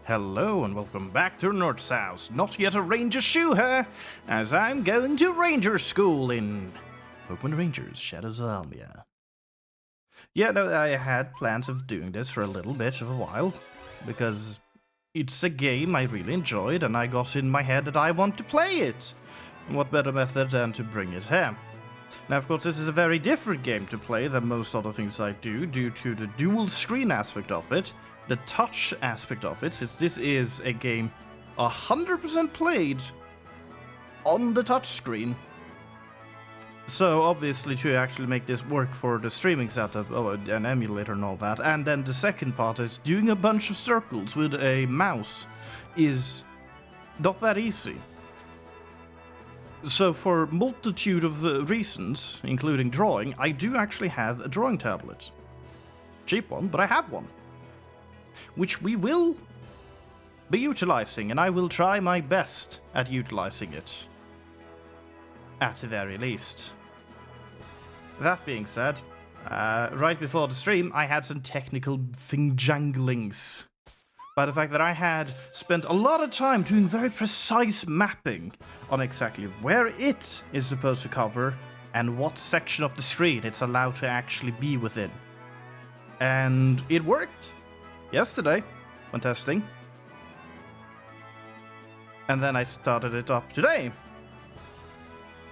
Hello and welcome back to Nerd's house. Not yet a Ranger shoe here, as I'm going to Ranger school in Pokémon Rangers, Shadows of Almia. Yeah, no, I had plans of doing this for a little bit of a while, because it's a game I really enjoyed and I got in my head that I want to play it. And what better method than to bring it here? Now, of course, this is a very different game to play than most other things I do, due to the dual screen aspect of it, the touch aspect of it, since this is a game 100% played on the touch screen. So, obviously, to actually make this work for the streaming setup, an emulator and all that, and then the second part is doing a bunch of circles with a mouse is not that easy. So for multitude of reasons, including drawing, I do actually have a drawing tablet. Cheap one, but I have one. Which we will be utilizing, and I will try my best at utilizing it. At the very least. That being said, right before the stream, I had some technical thing-janglings. By the fact that I had spent a lot of time doing very precise mapping on exactly where it is supposed to cover and what section of the screen it's allowed to actually be within. And it worked yesterday when testing. And then I started it up today,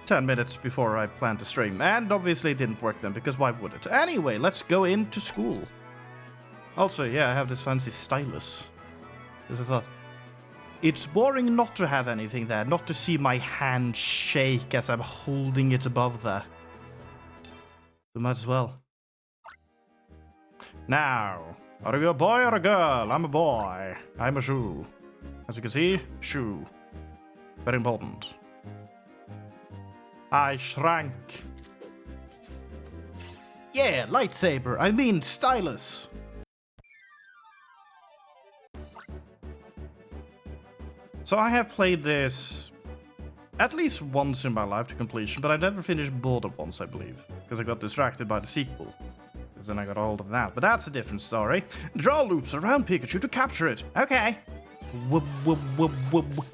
10 minutes before I planned to stream. And obviously it didn't work then, because why would it? Anyway, let's go into school. Also, yeah, I have this fancy stylus. As I thought, it's boring not to have anything there, not to see my hand shake as I'm holding it above there. We might as well. Now, are you a boy or a girl? I'm a boy. I'm a shoe. As you can see, shoe. Very important. I shrank. Yeah, lightsaber. I mean stylus. So I have played this at least once in my life to completion, but I've never finished Border once, I believe, because I got distracted by the sequel. Because then I got a hold of that, but that's a different story. Draw loops around Pikachu to capture it. Okay.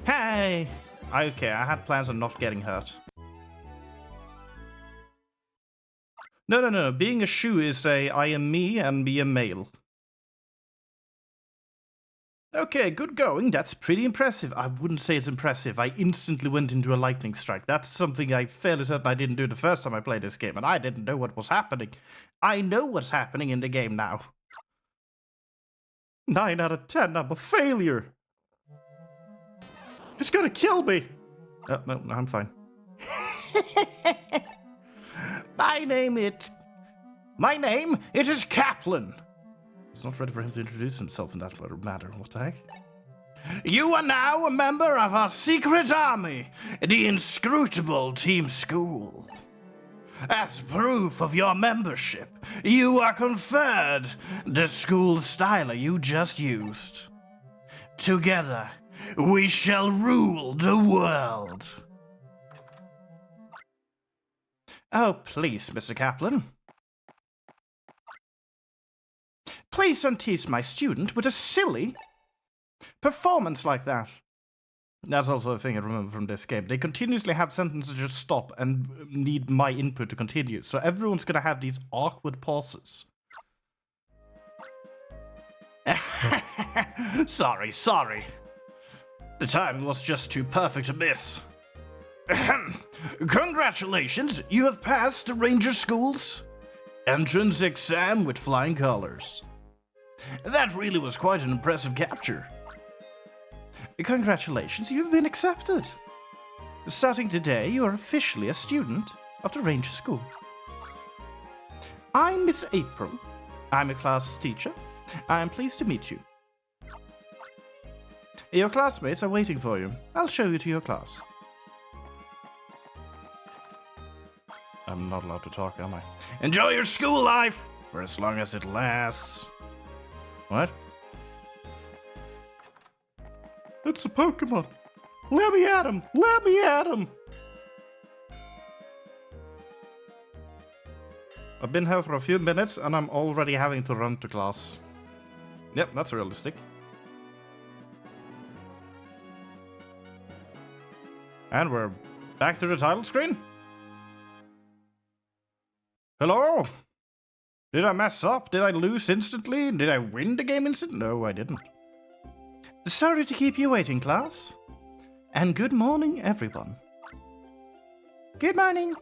Hey! Okay, I had plans on not getting hurt. No. Being a shoe is I am me and be a male. Okay, good going. That's pretty impressive. I wouldn't say it's impressive. I instantly went into a lightning strike. That's something I'm fairly certain I didn't do the first time I played this game, and I didn't know what was happening. I know what's happening in the game now. 9 out of 10, I'm a failure. It's gonna kill me. No, I'm fine. My name, it is Kaplan. It's not ready for him to introduce himself in that matter. What the heck? You are now a member of our secret army, the Inscrutable Team School. As proof of your membership, you are conferred the school styler you just used. Together, we shall rule the world. Oh, please, Mr. Kaplan. Please don't tease my student with a silly performance like that. That's also a thing I remember from this game. They continuously have sentences just stop and need my input to continue. So everyone's gonna have these awkward pauses. Sorry. The timing was just too perfect to miss. Congratulations, you have passed the Ranger School's entrance exam with flying colors. That really was quite an impressive capture. Congratulations, you've been accepted. Starting today, you are officially a student of the Ranger School. I'm Miss April. I'm a class teacher. I'm pleased to meet you. Your classmates are waiting for you. I'll show you to your class. I'm not allowed to talk, am I? Enjoy your school life, for as long as it lasts. What? It's a Pokémon. Let me at him. Let me at him. I've been here for a few minutes and I'm already having to run to class. Yep, that's realistic. And we're back to the title screen. Hello? Did I mess up? Did I lose instantly? Did I win the game instantly? No, I didn't. Sorry to keep you waiting, class. And good morning, everyone. Good morning.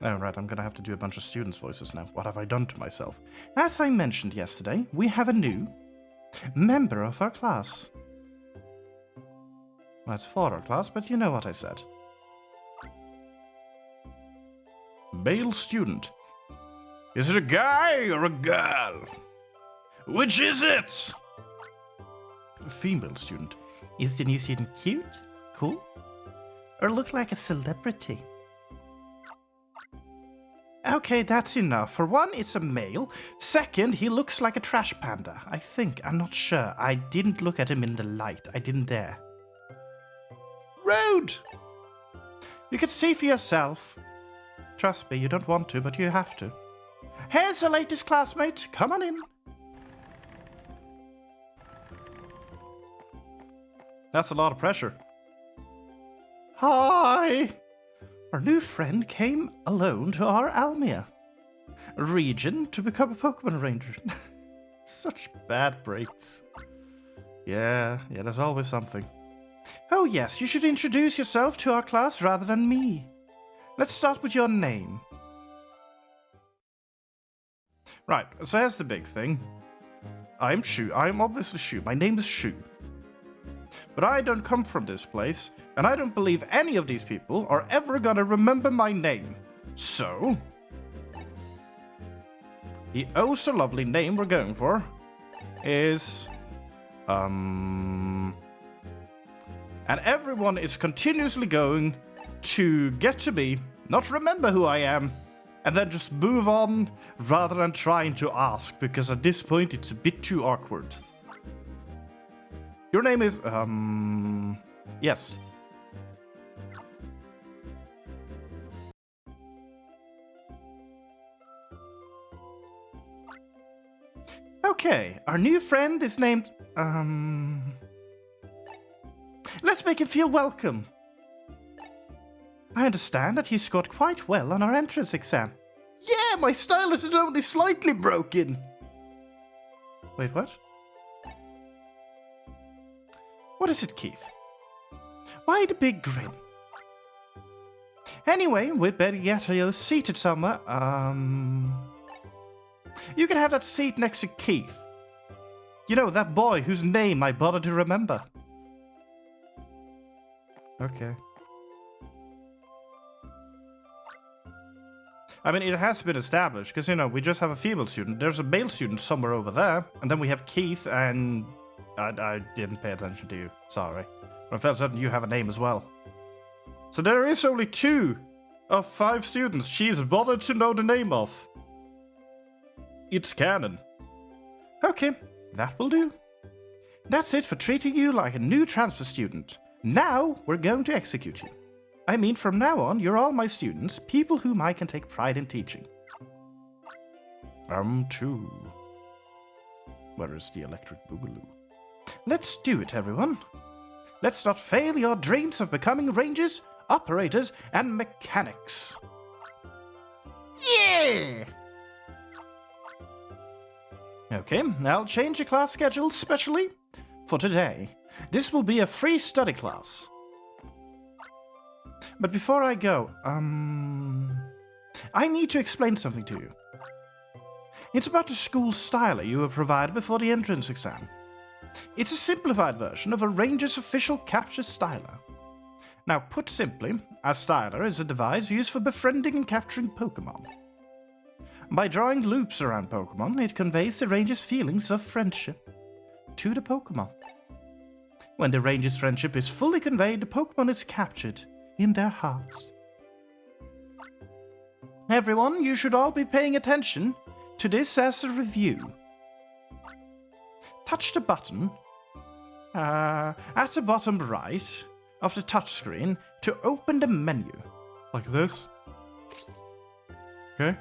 Oh, right, I'm gonna have to do a bunch of students' voices now. What have I done to myself? As I mentioned yesterday, we have a new member of our class. Well, it's for our class, but you know what I said. Male student. Is it a guy or a girl? Which is it? Female student. Is the new student cute? Cool? Or look like a celebrity? Okay, that's enough. For one, it's a male. Second, he looks like a trash panda. I think. I'm not sure. I didn't look at him in the light. I didn't dare. Rude! You can see for yourself. Trust me, you don't want to, but you have to. Here's the latest classmate. Come on in. That's a lot of pressure. Hi! Our new friend came alone to our Almia region to become a Pokémon Ranger. Such bad breaks. Yeah, there's always something. Oh yes, you should introduce yourself to our class rather than me. Let's start with your name. Right, so here's the big thing. I'm Shu. I'm obviously Shu. My name is Shu. But I don't come from this place, and I don't believe any of these people are ever gonna remember my name. So, the oh so lovely name we're going for is, and everyone is continuously going to get to me, not remember who I am, and then just move on rather than trying to ask, because at this point it's a bit too awkward. Your name is, yes. Okay, our new friend is named, let's make him feel welcome. I understand that he scored quite well on our entrance exam. Yeah, my stylus is only slightly broken. Wait, what? What is it, Keith? Why the big grin? Anyway, we'd better get you seated somewhere. You can have that seat next to Keith. You know, that boy whose name I bothered to remember. Okay. I mean, it has been established, because, you know, we just have a female student. There's a male student somewhere over there, and then we have Keith, and I didn't pay attention to you. Sorry. But I felt certain you have a name as well. So there is only 2 of 5 students she's bothered to know the name of. It's canon. Okay, that will do. That's it for treating you like a new transfer student. Now we're going to execute you. I mean, from now on, you're all my students, people whom I can take pride in teaching. Too. Where is the electric boogaloo? Let's do it, everyone. Let's not fail your dreams of becoming rangers, operators, and mechanics. Yeah! Okay, I'll change the class schedule specially for today. This will be a free study class. But before I go, I need to explain something to you. It's about the school styler you were provided before the entrance exam. It's a simplified version of a ranger's official capture styler. Now, put simply, a styler is a device used for befriending and capturing Pokémon. By drawing loops around Pokémon, it conveys the ranger's feelings of friendship to the Pokémon. When the ranger's friendship is fully conveyed, the Pokémon is captured in their hearts. Everyone, you should all be paying attention to this as a review. Touch the button at the bottom right of the touchscreen to open the menu. Like this. Okay.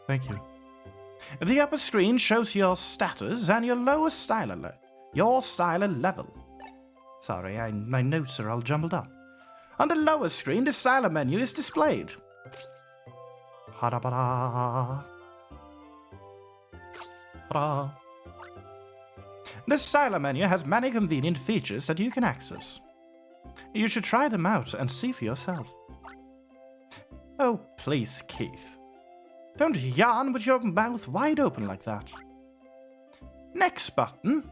Thank you. The upper screen shows your status and your lowest styler level. Sorry, my notes are all jumbled up. On the lower screen, the styler menu is displayed. Ha-da-ba-da. Ha-da. The styler menu has many convenient features that you can access. You should try them out and see for yourself. Oh, please, Keith. Don't yawn with your mouth wide open like that. Next button.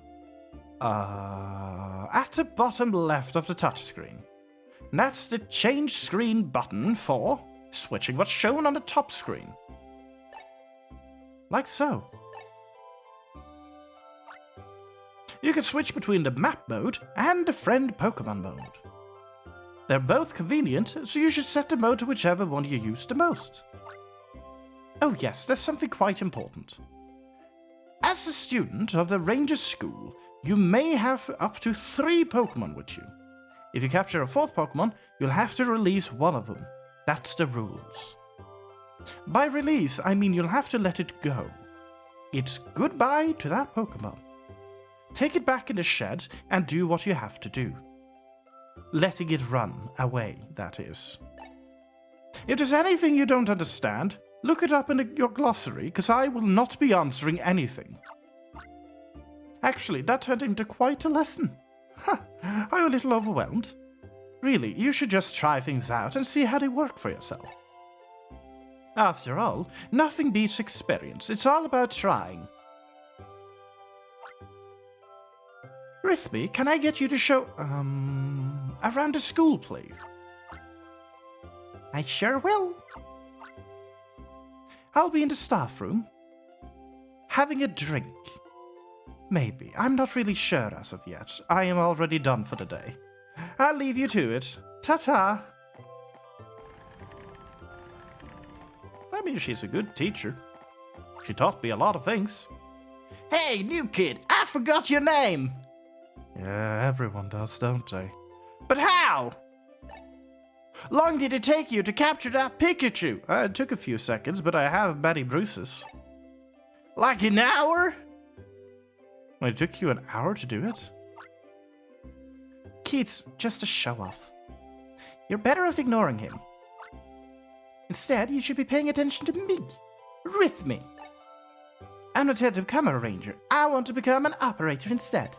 At the bottom left of the touchscreen. That's the change screen button for switching what's shown on the top screen. Like so. You can switch between the map mode and the friend Pokémon mode. They're both convenient, so you should set the mode to whichever one you use the most. Oh yes, there's something quite important. As a student of the Ranger School, you may have up to 3 Pokémon with you. If you capture a 4th Pokémon, you'll have to release one of them. That's the rules. By release, I mean you'll have to let it go. It's goodbye to that Pokémon. Take it back in the shed and do what you have to do. Letting it run away, that is. If there's anything you don't understand, look it up in your glossary, because I will not be answering anything. Actually, that turned into quite a lesson. I'm a little overwhelmed. Really, you should just try things out and see how they work for yourself. After all, nothing beats experience. It's all about trying. Rithmi, can I get you to show, around the school, please? I sure will. I'll be in the staff room, having a drink. Maybe. I'm not really sure as of yet. I am already done for the day. I'll leave you to it. Ta-ta! I mean, she's a good teacher. She taught me a lot of things. Hey, new kid! I forgot your name! Yeah, everyone does, don't they? But how? Long did it take you to capture that Pikachu? It took a few seconds, but I have many bruises. Like an hour? It took you an hour to do it? Keith's just a show-off. You're better off ignoring him. Instead, you should be paying attention to me. Rithmi. I'm not here to become a ranger. I want to become an operator instead.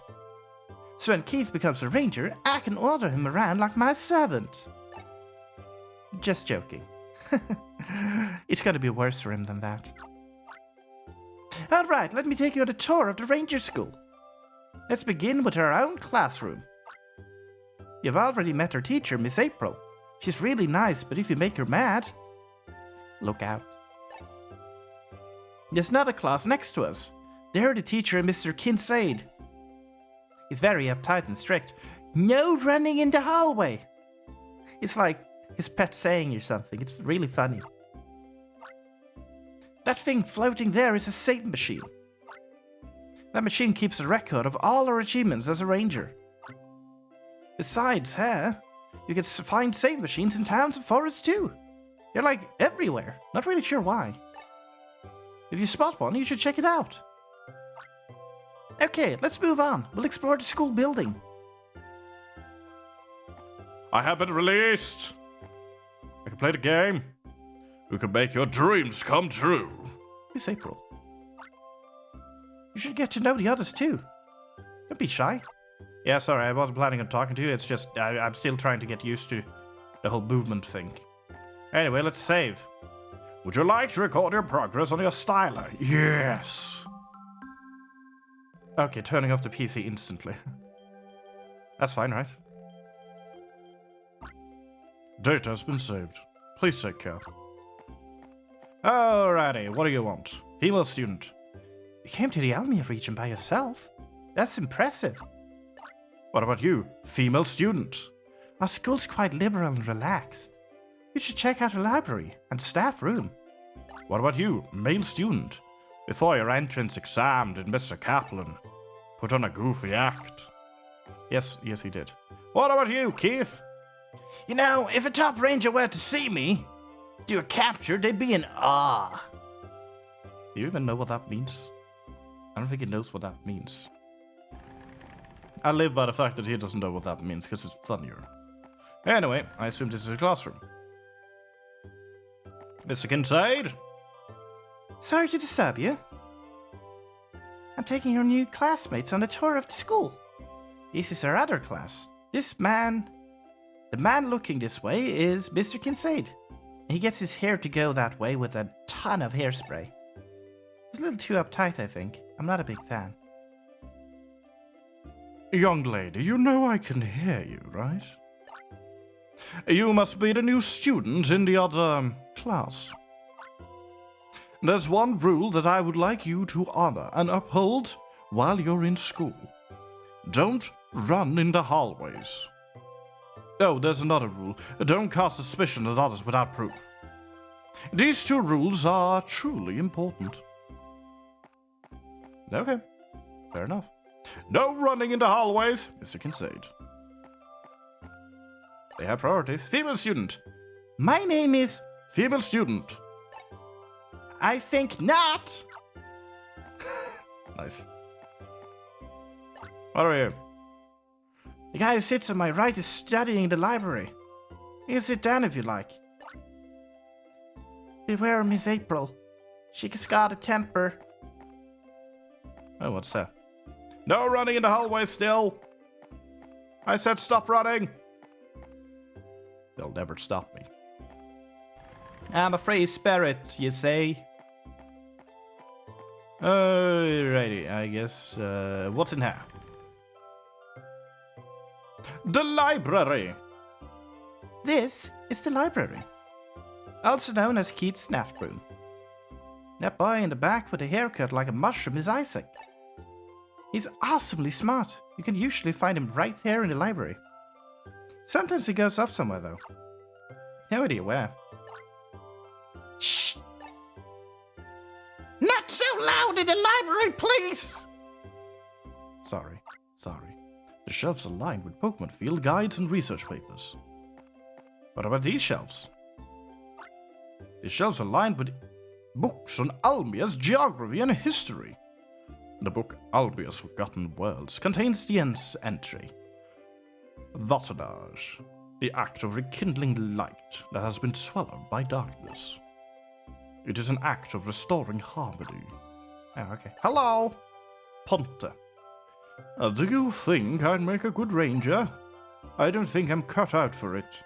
So when Keith becomes a ranger, I can order him around like my servant. Just joking. It's gonna be worse for him than that. Alright, let me take you on a tour of the Ranger School. Let's begin with our own classroom. You've already met our teacher, Miss April. She's really nice, but if you make her mad, look out. There's another class next to us. They're the teacher, Mr. Kincaid. He's very uptight and strict. No running in the hallway. It's like his pet saying or something. It's really funny. That thing floating there is a save machine. That machine keeps a record of all our achievements as a ranger. Besides, you can find save machines in towns and forests too. They're like everywhere. Not really sure why. If you spot one, you should check it out. Okay, let's move on. We'll explore the school building. I have been released. I can play the game. We can make your dreams come true. Miss April. You should get to know the others too. Don't be shy. Yeah, sorry, I wasn't planning on talking to you. It's just, I'm still trying to get used to the whole movement thing. Anyway, let's save. Would you like to record your progress on your styler? Yes. Okay, turning off the PC instantly. That's fine, right? Data has been saved. Please take care. Alrighty, what do you want? Female student. You came to the Almia region by yourself? That's impressive. What about you, female student? Our school's quite liberal and relaxed. You should check out the library and staff room. What about you, male student? Before your entrance exam, did Mr. Kaplan put on a goofy act? Yes, he did. What about you, Keith? You know, if a top ranger were to see me do a capture, they'd be in awe. Do you even know what that means? I don't think he knows what that means. I live by the fact that he doesn't know what that means, because it's funnier. Anyway, I assume this is a classroom. Mr. Kincaid? Sorry to disturb you. I'm taking your new classmates on a tour of the school. This is our other class. The man looking this way is Mr. Kincaid. He gets his hair to go that way with a ton of hairspray. He's a little too uptight, I think. I'm not a big fan. Young lady, you know I can hear you, right? You must be the new student in the other class. There's one rule that I would like you to honor and uphold while you're in school. Don't run in the hallways. Oh, there's another rule. Don't cast suspicion at others without proof. These two rules are truly important. Okay, fair enough. No running in the hallways, Mr. Kincaid. They have priorities. Female student. My name is... Female student. I think not. Nice. What are you? The guy who sits on my right is studying in the library. You can sit down if you like. Beware Miss April. She's got a temper. Oh, what's that? No running in the hallway still. I said stop running. They'll never stop me. I'm a free spirit, you say? Righty, I guess. What's in here? The library! This is the library. Also known as Keith's snack room. That boy in the back with a haircut like a mushroom is Isaac. He's awesomely smart. You can usually find him right there in the library. Sometimes he goes off somewhere though. How are you aware? Shh! Not so loud in the library, please! Sorry. The shelves are lined with Pokemon field guides and research papers. What about these shelves? These shelves are lined with books on Almia's geography and history. The book Almia's Forgotten Worlds contains the entry. Vatanage, the act of rekindling light that has been swallowed by darkness. It is an act of restoring harmony. Oh, okay. Hello! Ponte. Do you think I'd make a good ranger? I don't think I'm cut out for it.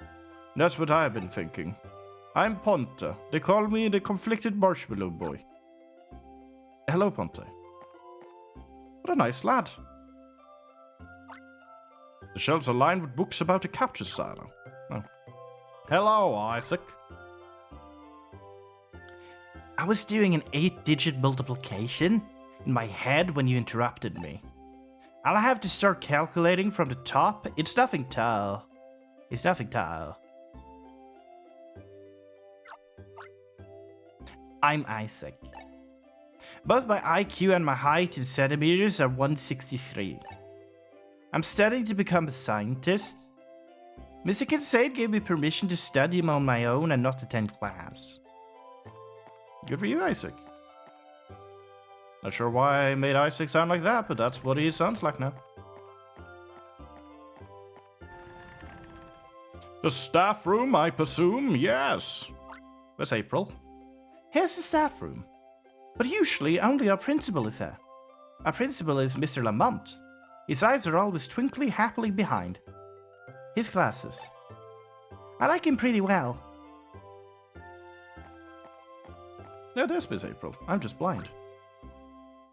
That's what I've been thinking. I'm Ponte. They call me the conflicted marshmallow boy. Hello, Ponte. What a nice lad. The shelves are lined with books about the capture silo. Oh. Hello, Isaac. I was doing an 8-digit multiplication in my head when you interrupted me. I'll have to start calculating from the top. It's nothing tall. I'm Isaac. Both my IQ and my height in centimeters are 163. I'm studying to become a scientist. Mr. Kincaid gave me permission to study on my own and not attend class. Good for you, Isaac. Not sure why I made Isaac sound like that, but that's what he sounds like now. The staff room, I presume? Yes. Where's April? Here's the staff room. But usually only our principal is here. Our principal is Mr. Lamont. His eyes are always twinkling happily behind his glasses. I like him pretty well. Yeah, there's Miss April. I'm just blind.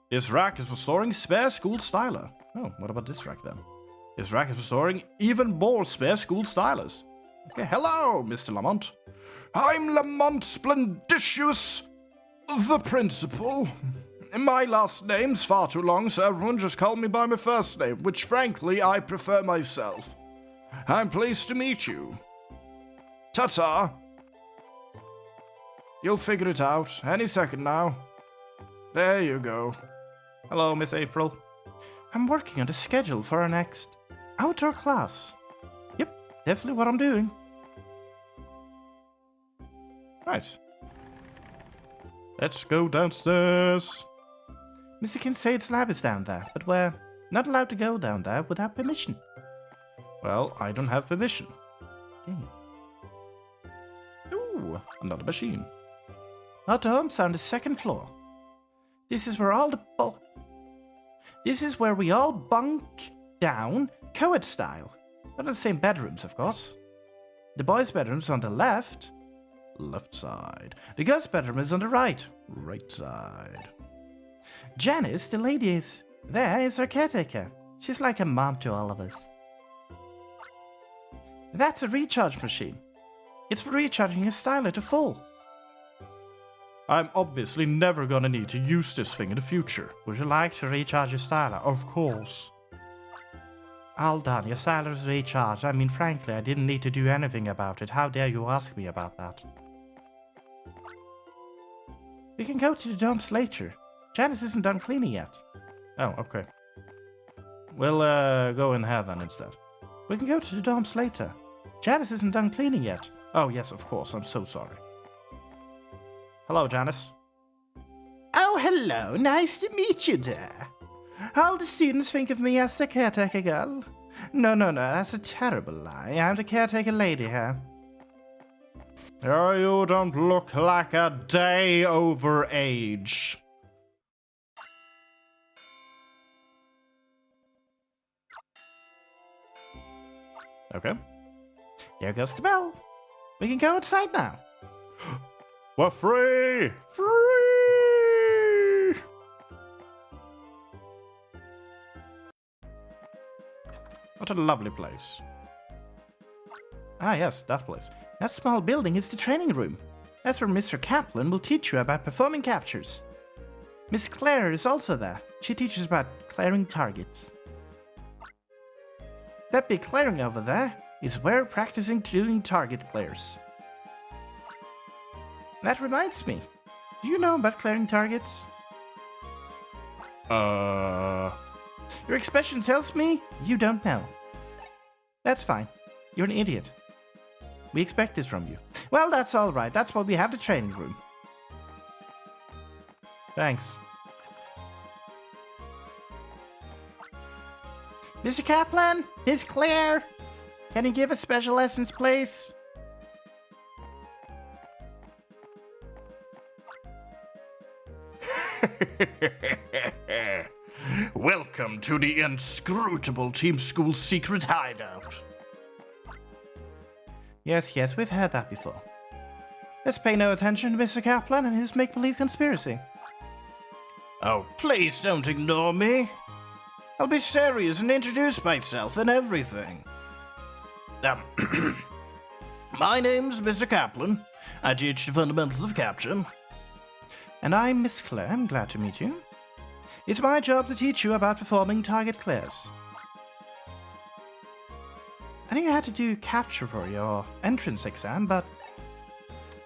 This rack is for storing spare school styler. Oh, what about this rack then? This rack is for storing even more spare school stylers. Okay, hello, Mr. Lamont. I'm Lamont Splendicious, the principal. My last name's far too long, so everyone just call me by my first name, which frankly I prefer myself. I'm pleased to meet you. Ta-ta. You'll figure it out any second now. There you go. Hello, Miss April. I'm working on the schedule for our next outdoor class. Yep, definitely what I'm doing. Right. Let's go downstairs. Mr. Kincaid's lab is down there, but we're not allowed to go down there without permission. Well, I don't have permission. Dang it. Ooh, another machine. Our dorms are on the second floor. This is where we all bunk down, co-ed style. Not in the same bedrooms, of course. The boys' bedroom's on the left. Left side. The girls' bedroom is on the right. Right side. Janice, the lady is our caretaker. She's like a mom to all of us. That's a recharge machine. It's for recharging your styler to full. I'm obviously never gonna need to use this thing in the future. Would you like to recharge your styler? Of course. All done. Your styler's recharged. I mean, frankly, I didn't need to do anything about it. How dare you ask me about that? We can go to the dorms later. Janice isn't done cleaning yet. Oh, okay. We'll go in here then instead. We can go to the dorms later. Janice isn't done cleaning yet. Oh, yes, of course. I'm so sorry. Hello, Janice. Oh, hello. Nice to meet you, dear. All the students think of me as the caretaker girl. No, that's a terrible lie. I'm the caretaker lady here. Oh, you don't look like a day over age. Okay. Here goes the bell. We can go outside now. We're free! Free! What a lovely place. Ah, yes, that place. That small building is the training room. That's where Mr. Kaplan will teach you about performing captures. Miss Claire is also there. She teaches about clearing targets. That big clearing over there is where practicing doing target clears. That reminds me. Do you know about clearing targets? Your expression tells me you don't know. That's fine. You're an idiot. We expect this from you. Well, that's all right. That's why we have the training room. Thanks. Mr. Kaplan, Miss Claire, can you give us special lessons, please? Welcome to the inscrutable Team School secret hideout. Yes, we've heard that before. Let's pay no attention to Mr. Kaplan and his make-believe conspiracy. Oh, please don't ignore me. I'll be serious and introduce myself and everything. My name's Mr. Kaplan. I teach the fundamentals of capture. And I'm Miss Claire. I'm glad to meet you. It's my job to teach you about performing target clears. I know you had to do capture for your entrance exam, but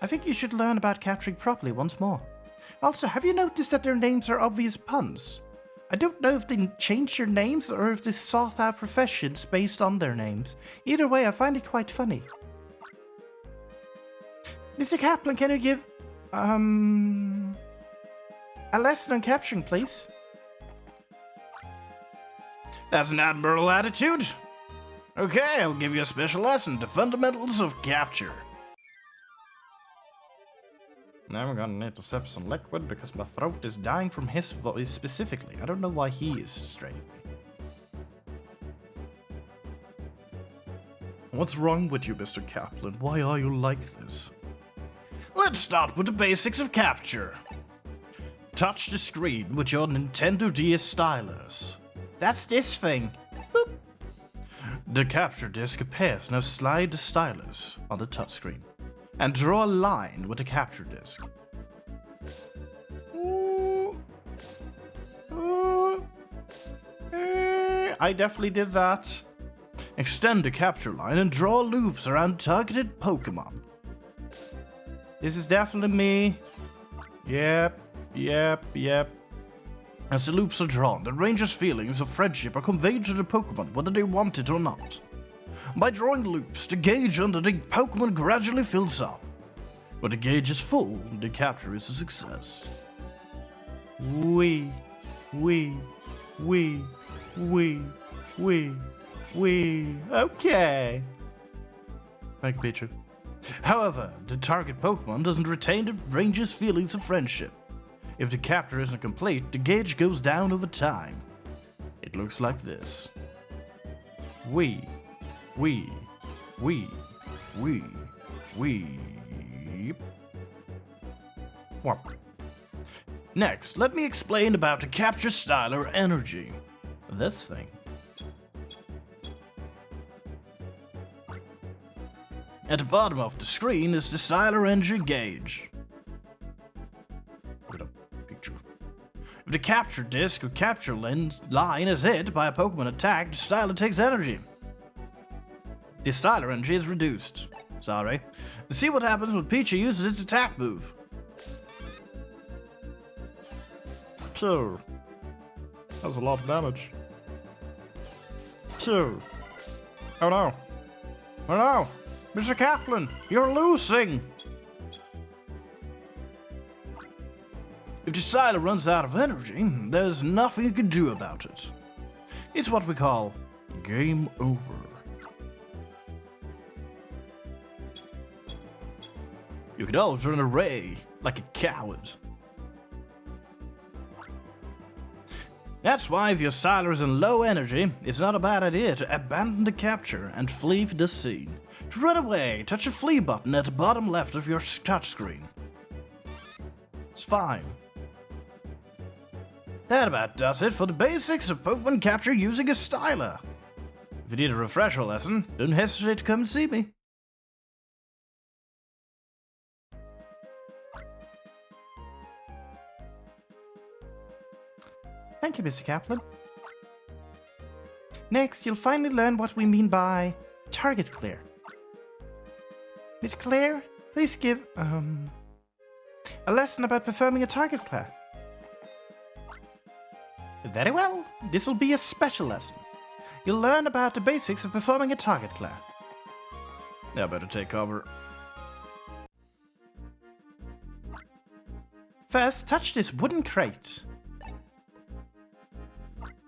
I think you should learn about capturing properly once more. Also, have you noticed that their names are obvious puns? I don't know if they changed their names or if they sought out professions based on their names. Either way, I find it quite funny. Mr. Kaplan, can you give, a lesson on capturing, please? That's an admirable attitude. Okay, I'll give you a special lesson, the fundamentals of capture. Now I'm gonna need to sip some liquid because my throat is dying from his voice specifically. I don't know why he is straining me. What's wrong with you, Mr. Kaplan? Why are you like this? Let's start with the basics of capture. Touch the screen with your Nintendo DS stylus. That's this thing. Boop. The capture disc appears. Now slide the stylus on the touchscreen and draw a line with the capture disc. I definitely did that. Extend the capture line and draw loops around targeted Pokémon. This is definitely me. Yep. As the loops are drawn, the ranger's feelings of friendship are conveyed to the Pokémon whether they want it or not. By drawing loops, the gauge under the Pokémon gradually fills up. When the gauge is full, the capture is a success. Wee. Okay. Thank you, Pichu. However, the target Pokemon doesn't retain the ranger's feelings of friendship. If the capture isn't complete, the gauge goes down over time. It looks like this. Weep. Whop. Next, let me explain about the capture style or energy. This thing. At the bottom of the screen is the Styler Energy gauge. Look at that picture. If the capture disc or capture line is hit by a Pokemon attack, the Styler takes energy. The Styler energy is reduced. Sorry. See what happens when Pichu uses its attack move. Phew. That's a lot of damage. Phew. Oh no. Oh no! Mr. Kaplan, you're losing! If the Styler runs out of energy, there's nothing you can do about it. It's what we call game over. You could always run away like a coward. That's why if your Styler is in low energy, it's not a bad idea to abandon the capture and flee the scene. To run away, touch a flee button at the bottom left of your touchscreen. It's fine. That about does it for the basics of Pokemon capture using a Styler. If you need a refresher lesson, don't hesitate to come and see me. Thank you, Mr. Kaplan. Next, you'll finally learn what we mean by target clear. Miss Claire, please give, a lesson about performing a target clear. Very well. This will be a special lesson. You'll learn about the basics of performing a target clear. I better take cover. First, touch this wooden crate.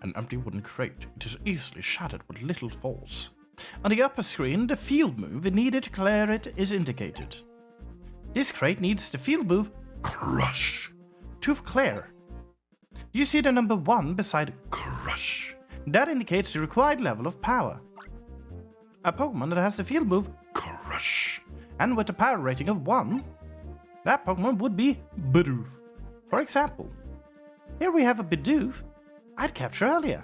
An empty wooden crate. It is easily shattered with little force. On the upper screen, the field move needed to clear it is indicated. This crate needs the field move Crush to clear. You see the number 1 beside Crush. That indicates the required level of power. A Pokemon that has the field move Crush and with a power rating of 1, that Pokemon would be Bidoof. For example, here we have a Bidoof I'd captured earlier.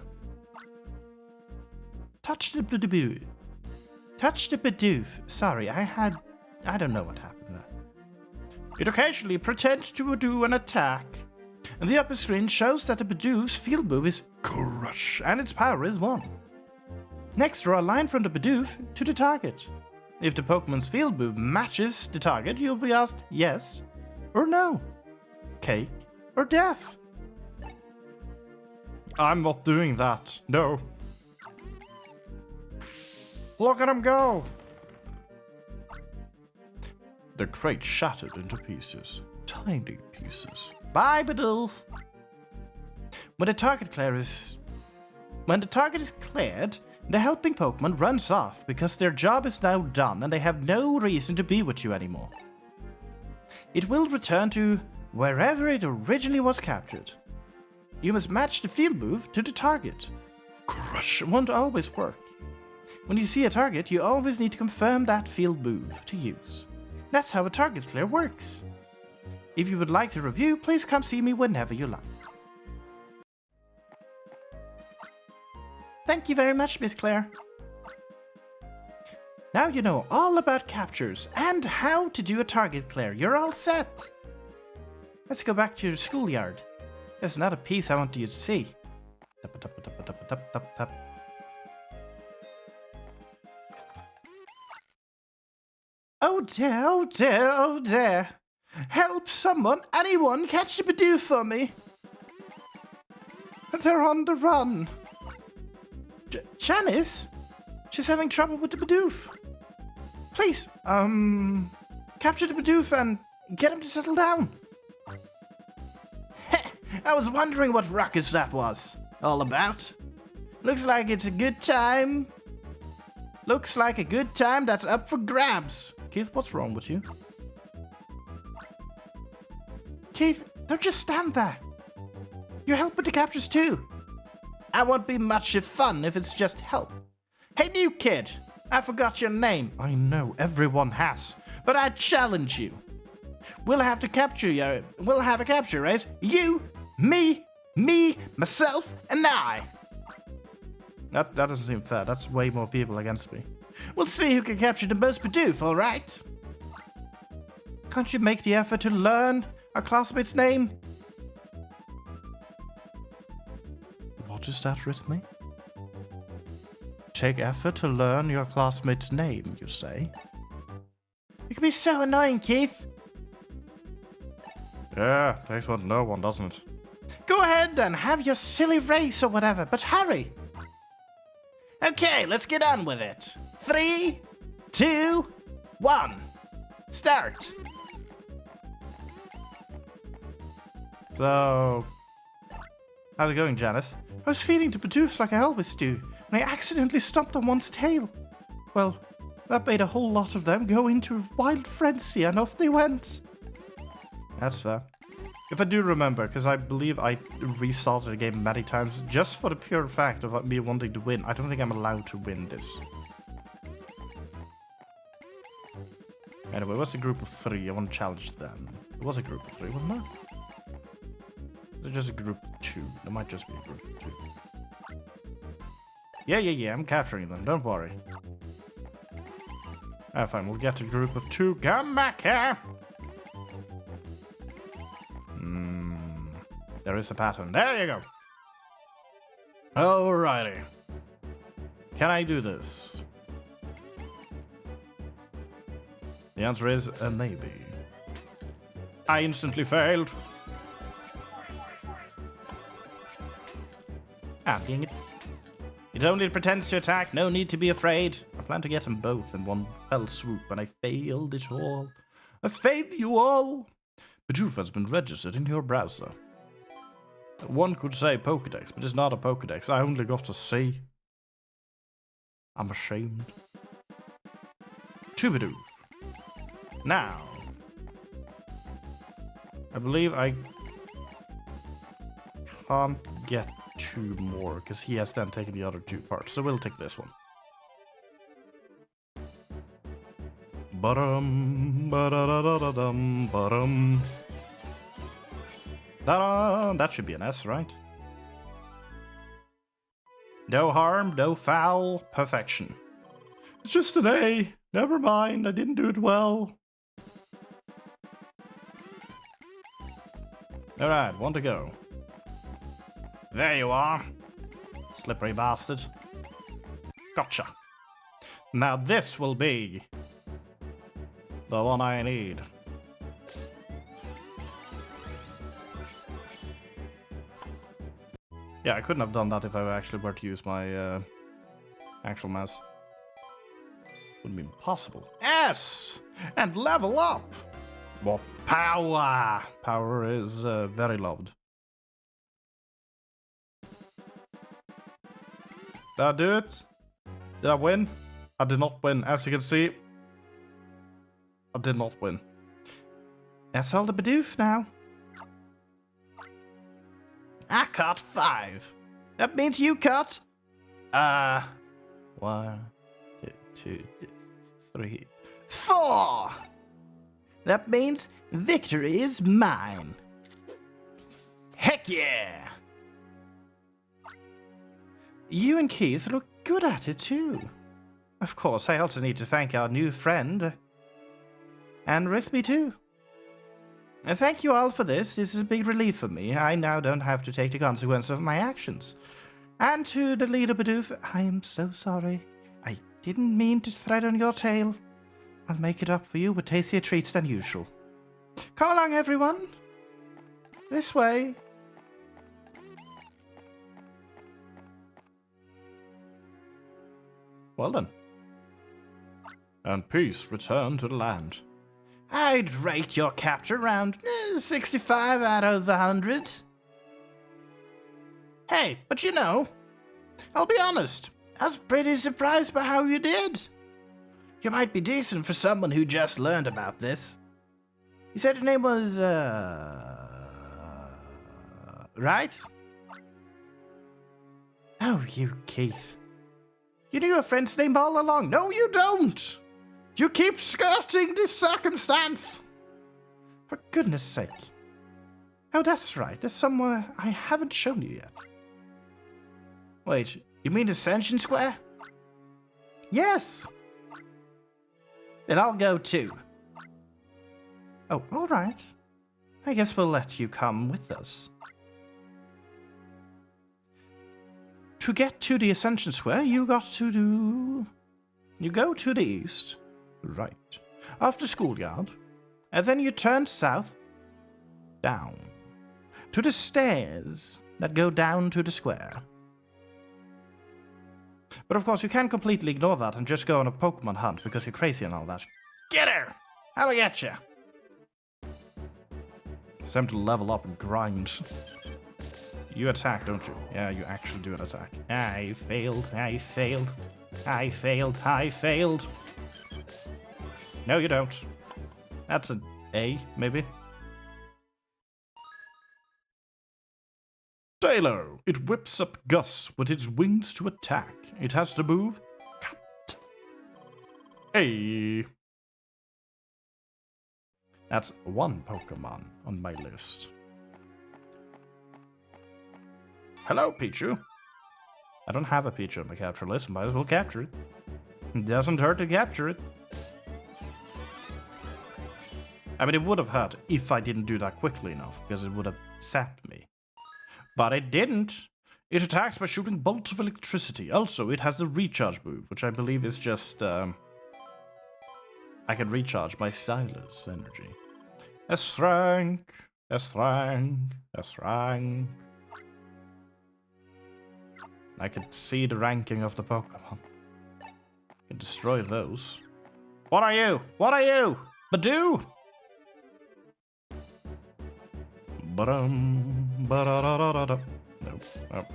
Touch the Bidoof. Touch the Bidoof. Sorry, I don't know what happened there. It occasionally pretends to do an attack. And the upper screen shows that the Bidoof's field move is Crush and its power is 1. Next, draw a line from the Bidoof to the target. If the Pokemon's field move matches the target, you'll be asked yes or no, cake or death. I'm not doing that, no. Look at him go! The crate shattered into pieces. Tiny pieces. Bye, Bidoof! When the target is cleared, the helping Pokemon runs off because their job is now done and they have no reason to be with you anymore. It will return to wherever it originally was captured. You must match the field move to the target. Crush won't always work. When you see a target, you always need to confirm that field move to use. That's how a target clear works. If you would like to review, please come see me whenever you like. Thank you very much, Miss Claire. Now you know all about captures and how to do a target clear. You're all set. Let's go back to your schoolyard. There's another piece I want you to see. Tap, tap, tap, tap, tap, tap, tap. Oh dear, oh dear, oh dear. Help someone, anyone, catch the Bidoof for me. They're on the run. Janice? She's having trouble with the Bidoof. Please, can Capture the Bidoof and get him to settle down. I was wondering what ruckus that was all about. Looks like it's a good time. Looks like a good time that's up for grabs. Keith, what's wrong with you? Keith, don't just stand there. You help with the captures too. I won't be much of fun if it's just help. Hey, new kid. I forgot your name. I know, everyone has. But I challenge you. We'll have a capture race. You, me, myself, and I. That doesn't seem fair. That's way more people against me. We'll see who can capture the most Bidoof, alright? Can't you make the effort to learn our classmate's name? What is that, Rhythmy? Take effort to learn your classmate's name, you say? You can be so annoying, Keith. Yeah, takes one to know one, doesn't it? Go ahead and have your silly race or whatever, but hurry. Okay, let's get on with it. 3, 2, 1. Start. So, how's it going, Janice? I was feeding the Bidoofs like I always do, and I accidentally stomped on one's tail. Well, that made a whole lot of them go into a wild frenzy, and off they went. That's fair. If I do remember, because I believe I restarted the game many times, just for the pure fact of me wanting to win. I don't think I'm allowed to win this. Anyway, what's a group of 3? I want to challenge them. It was a group of 3, wasn't there? Is it just a group of 2? There might just be a group of 2. Yeah, I'm capturing them, don't worry. Ah, fine, we'll get a group of 2. Come back here! There is a pattern. There you go! Alrighty. Can I do this? The answer is a maybe. I instantly failed. Ah, dang it. You don't need pretends to attack, no need to be afraid. I plan to get them both in one fell swoop, and I failed it all. I failed you all! Bidoof has been registered in your browser. One could say Pokédex, but it's not a Pokédex. I only got a C. I'm ashamed. To Bidoof. Now. I believe I can't get 2 more, because he has then taken the other 2 parts. So we'll take this one. Ba-dum, ba-da-da-da-da-dum, ba-dum. Ta-da! That should be an S, right? No harm, no foul, perfection. It's just an A. Never mind, I didn't do it well. Alright, 1 to go. There you are. Slippery bastard. Gotcha. Now this will be the one I need. Yeah, I couldn't have done that if I actually were to use my actual mouse. Wouldn't be possible. S! And level up! More power! Power is very loved. Did I do it? Did I win? I did not win. As you can see, I did not win. That's all the Bidoof now. I caught 5. That means you caught... 1, 2, 3, 4! That means victory is mine. Heck yeah! You and Keith look good at it too. Of course, I also need to thank our new friend. And Rithby too. Thank you all for this. This is a big relief for me. I now don't have to take the consequences of my actions. And to the leader Bidoof, I am so sorry. I didn't mean to tread on your tail. I'll make it up for you with tastier treats than usual. Come along, everyone. This way. Well then. And peace return to the land. I'd rate your capture around 65 out of 100. Hey, but you know, I'll be honest, I was pretty surprised by how you did. You might be decent for someone who just learned about this. You said your name was, right? Oh, you, Keith. You knew your friend's name all along. No, you don't! You keep skirting this circumstance! For goodness sake. Oh, that's right. There's somewhere I haven't shown you yet. Wait, you mean Ascension Square? Yes! Then I'll go too. Oh, alright. I guess we'll let you come with us. To get to the Ascension Square, you go to the east. Right. After schoolyard. And then you turn south. Down. To the stairs that go down to the square. But of course, you can't completely ignore that and just go on a Pokemon hunt because you're crazy and all that. Get her! How do I get you? It's time to level up and grind. You attack, don't you? Yeah, you actually do an attack. I failed. No, you don't. That's an A, maybe. Taylor. It whips up Gus with its wings to attack. It has the move Cut. A. That's one Pokemon on my list. Hello, Pichu. I don't have a Pichu on my capture list. Might as well capture it. It doesn't hurt to capture it. I mean, it would have hurt if I didn't do that quickly enough, because it would have sapped me. But it didn't. It attacks by shooting bolts of electricity. Also, it has the recharge move, which I believe is just, I can recharge my Silas energy. S-rank. I can see the ranking of the Pokemon. I can destroy those. What are you? Badoo? Nope. Oh.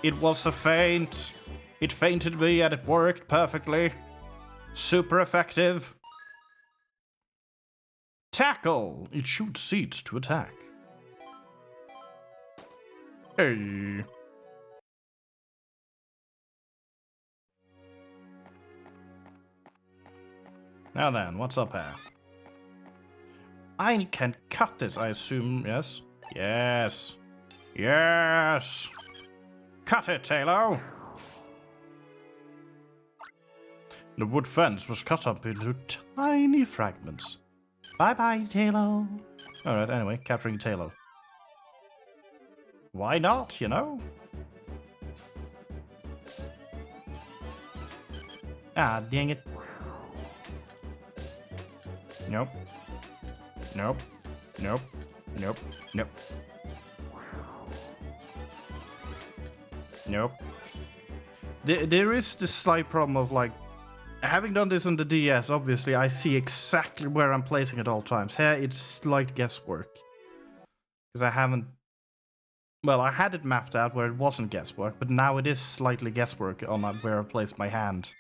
It was a feint. It feinted me and it worked perfectly. Super effective. Tackle. It shoots seeds to attack. Hey. Now then, what's up here? I can cut this, I assume, yes? Yes! Cut it, Taylor! The wood fence was cut up into tiny fragments. Bye-bye, Taylor. Alright, anyway, capturing Taylor. Why not, you know? Ah, dang it. Nope. There is this slight problem of, like, having done this on the DS, obviously, I see exactly where I'm placing at all times. Here, it's slight guesswork. Because I haven't... Well, I had it mapped out where it wasn't guesswork, but now it is slightly guesswork on where I placed my hand.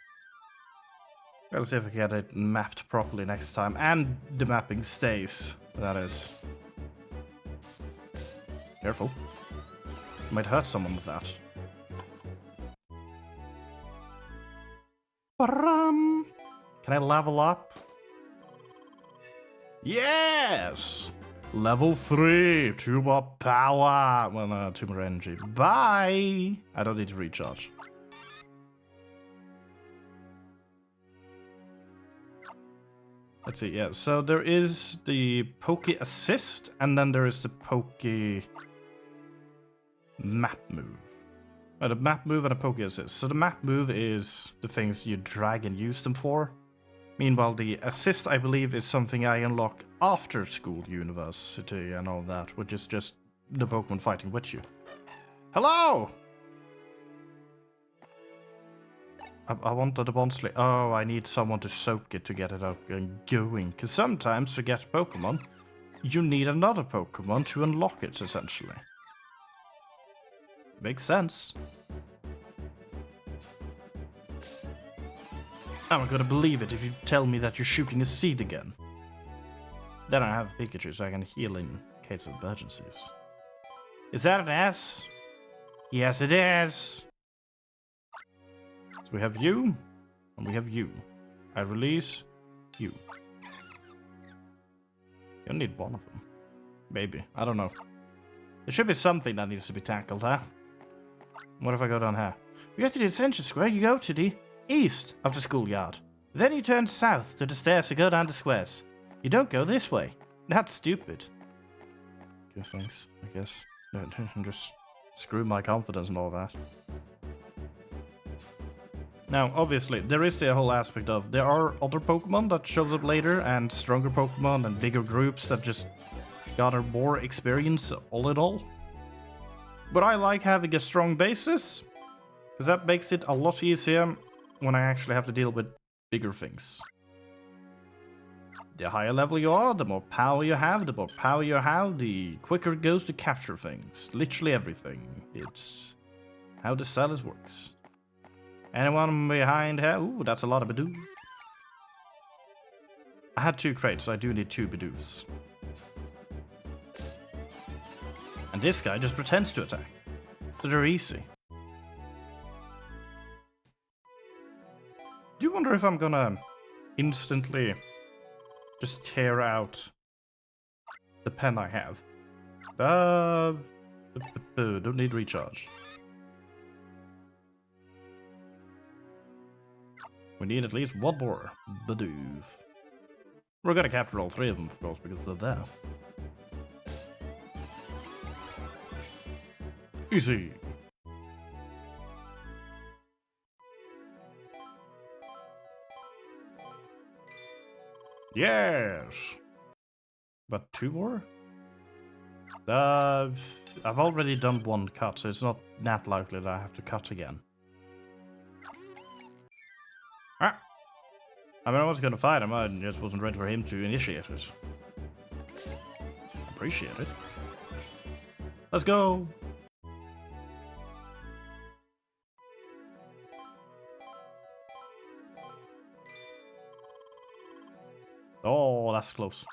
Gotta see if I can get it mapped properly next time. And the mapping stays, that is. Careful. Might hurt someone with that. Can I level up? Yes! Level 3! 2 more power! Well, no, 2 more energy. Bye! I don't need to recharge. Let's see, yeah, so there is the Poke Assist, and then there is the Poke Map Move. The Map Move and a Poke Assist. So the Map Move is the things you drag and use them for. Meanwhile, the Assist, I believe, is something I unlock after school, university, and all that, which is just the Pokemon fighting with you. Hello! I wanted a monthly. Oh, I need someone to soak it to get it up and going. Because sometimes to get Pokemon, you need another Pokemon to unlock it, essentially. Makes sense. I'm not gonna believe it if you tell me that you're shooting a seed again. Then I have Pikachu so I can heal in case of emergencies. Is that an S? Yes, it is. So we have you, and we have you. I release you. You'll need one of them. Maybe. I don't know. There should be something that needs to be tackled, huh? What if I go down here? You get to the Ascension Square, you go to the east of the schoolyard. Then you turn south to the stairs to go down the squares. You don't go this way. That's stupid. Okay, thanks, I guess. Just screw my confidence and all that. Now, obviously, there is the whole aspect of there are other Pokemon that shows up later, and stronger Pokemon and bigger groups that just gather more experience all in all. But I like having a strong basis, because that makes it a lot easier when I actually have to deal with bigger things. The higher level you are, the more power you have. The more power you have, the quicker it goes to capture things. Literally everything. It's how the Silas works. Anyone behind here? Ooh, that's a lot of Bidoof. I had 2 crates, so I do need 2 Bidoofs. And this guy just pretends to attack. So they're easy. Do you wonder if I'm gonna instantly just tear out the pen I have? Don't need recharge. We need at least 1 more Bidoof. We're gonna capture all 3 of them, of course, because they're there. Easy. Yes. But 2 more? I've already done 1 cut, so it's not that likely that I have to cut again. Ah! I mean, I was gonna fight him, I just wasn't ready for him to initiate it. Appreciate it. Let's go! Oh, that's close.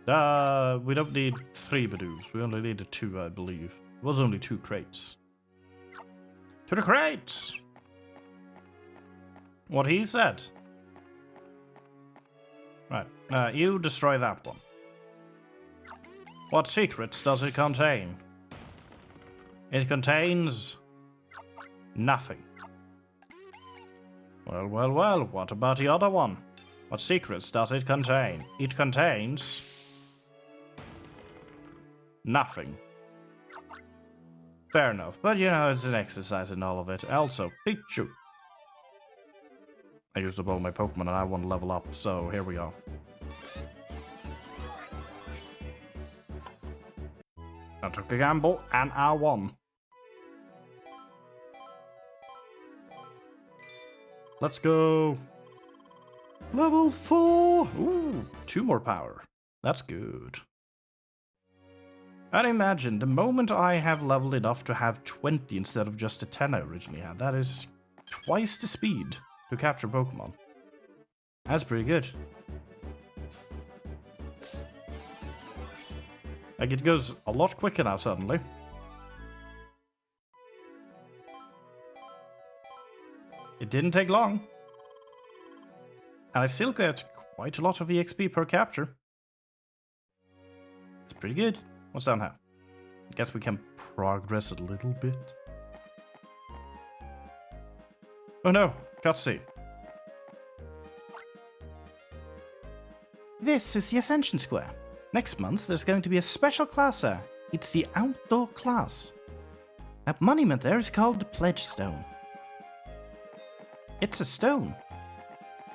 We don't need 3 Bidoofs. We only needed 2, I believe. It was only 2 crates. To the crates! What he said. Right, you destroy that one. What secrets does it contain? It contains nothing. Well, well, well, what about the other one? What secrets does it contain? It contains nothing. Fair enough, but you know, it's an exercise in all of it. Also, Pikachu. I used up all my Pokemon and I want to level up, so here we go. I took a gamble and I won. Let's go. Level 4. Ooh, 2 more power. That's good. And imagine, the moment I have leveled enough to have 20 instead of just the 10 I originally had, that is twice the speed to capture Pokemon. That's pretty good. Like, it goes a lot quicker now suddenly. It didn't take long. And I still get quite a lot of EXP per capture. It's pretty good. What's down here? I guess we can progress a little bit. Oh no, cutscene. This is the Ascension Square. Next month there's going to be a special class there. It's the outdoor class. That monument there is called the Pledge Stone. It's a stone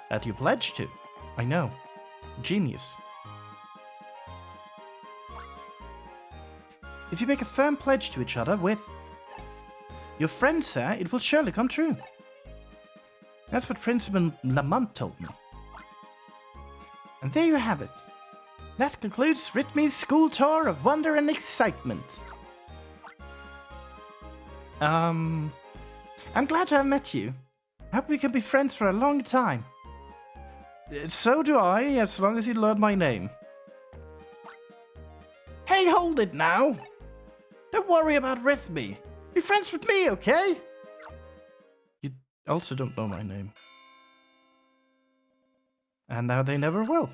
that you pledge to. I know. Genius. If you make a firm pledge to each other with your friends there, it will surely come true. That's what Principal Lamont told me. And there you have it. That concludes Rhythmy's school tour of wonder and excitement. I'm glad to have met you. I hope we can be friends for a long time. So do I, as long as you learn my name. Hey, hold it now! Don't worry about Rhythmy. Be friends with me, okay? You also don't know my name. And now they never will.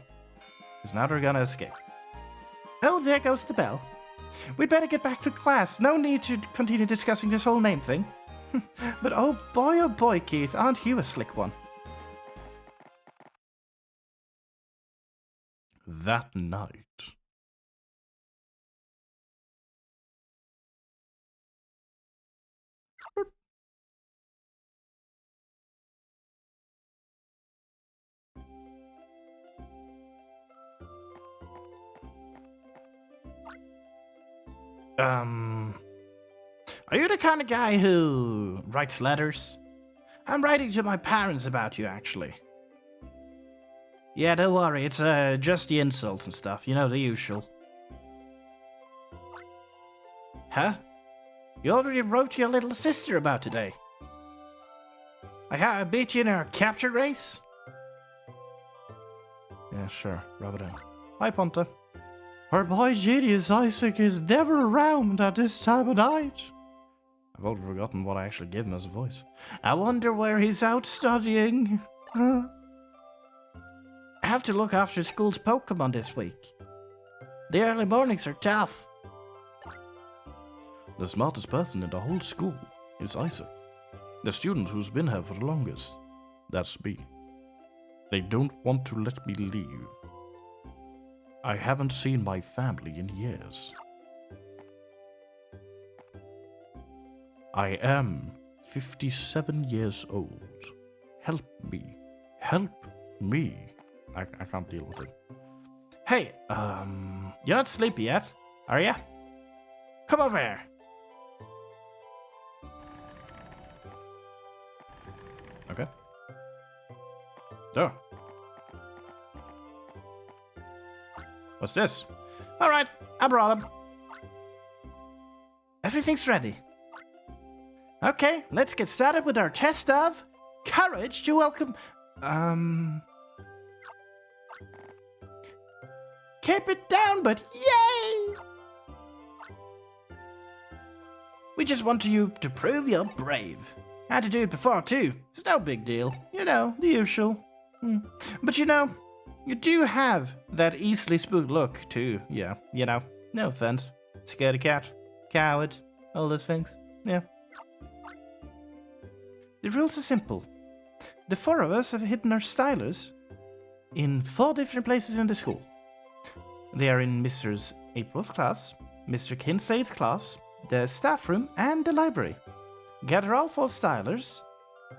Because now they're gonna escape. Oh, there goes the bell. We'd better get back to class. No need to continue discussing this whole name thing. But oh boy, Keith, aren't you a slick one? That night. Are you the kind of guy who writes letters? I'm writing to my parents about you, actually. Yeah, don't worry, it's just the insults and stuff, you know, the usual. Huh? You already wrote to your little sister about today. I beat you in our capture race? Yeah, sure. Rub it in. Hi, Ponta. Our boy genius Isaac is never around at this time of night. I've already forgotten what I actually gave him as a voice. I wonder where he's out studying. I have to look after school's Pokémon this week. The early mornings are tough. The smartest person in the whole school is Isaac. The student who's been here for the longest. That's me. They don't want to let me leave. I haven't seen my family in years. I am 57 years old. Help me. Help me. I can't deal with it. Hey, you're not sleepy yet, are ya? Come over here. Okay. So. What's this? Alright, I brought him. Everything's ready. Okay, let's get started with our test of courage to welcome... Keep it down, but yay! We just want you to prove you're brave. I had to do it before, too. It's no big deal. You know, the usual. But you know, you do have that easily spooked look, too. Yeah, you know, no offense. Scaredy cat, coward, all those things. Yeah. The rules are simple. The four of us have hidden our stylers in 4 different places in the school. They are in Mr. April's class, Mr. Kinsey's class, the staff room, and the library. Gather all 4 stylers,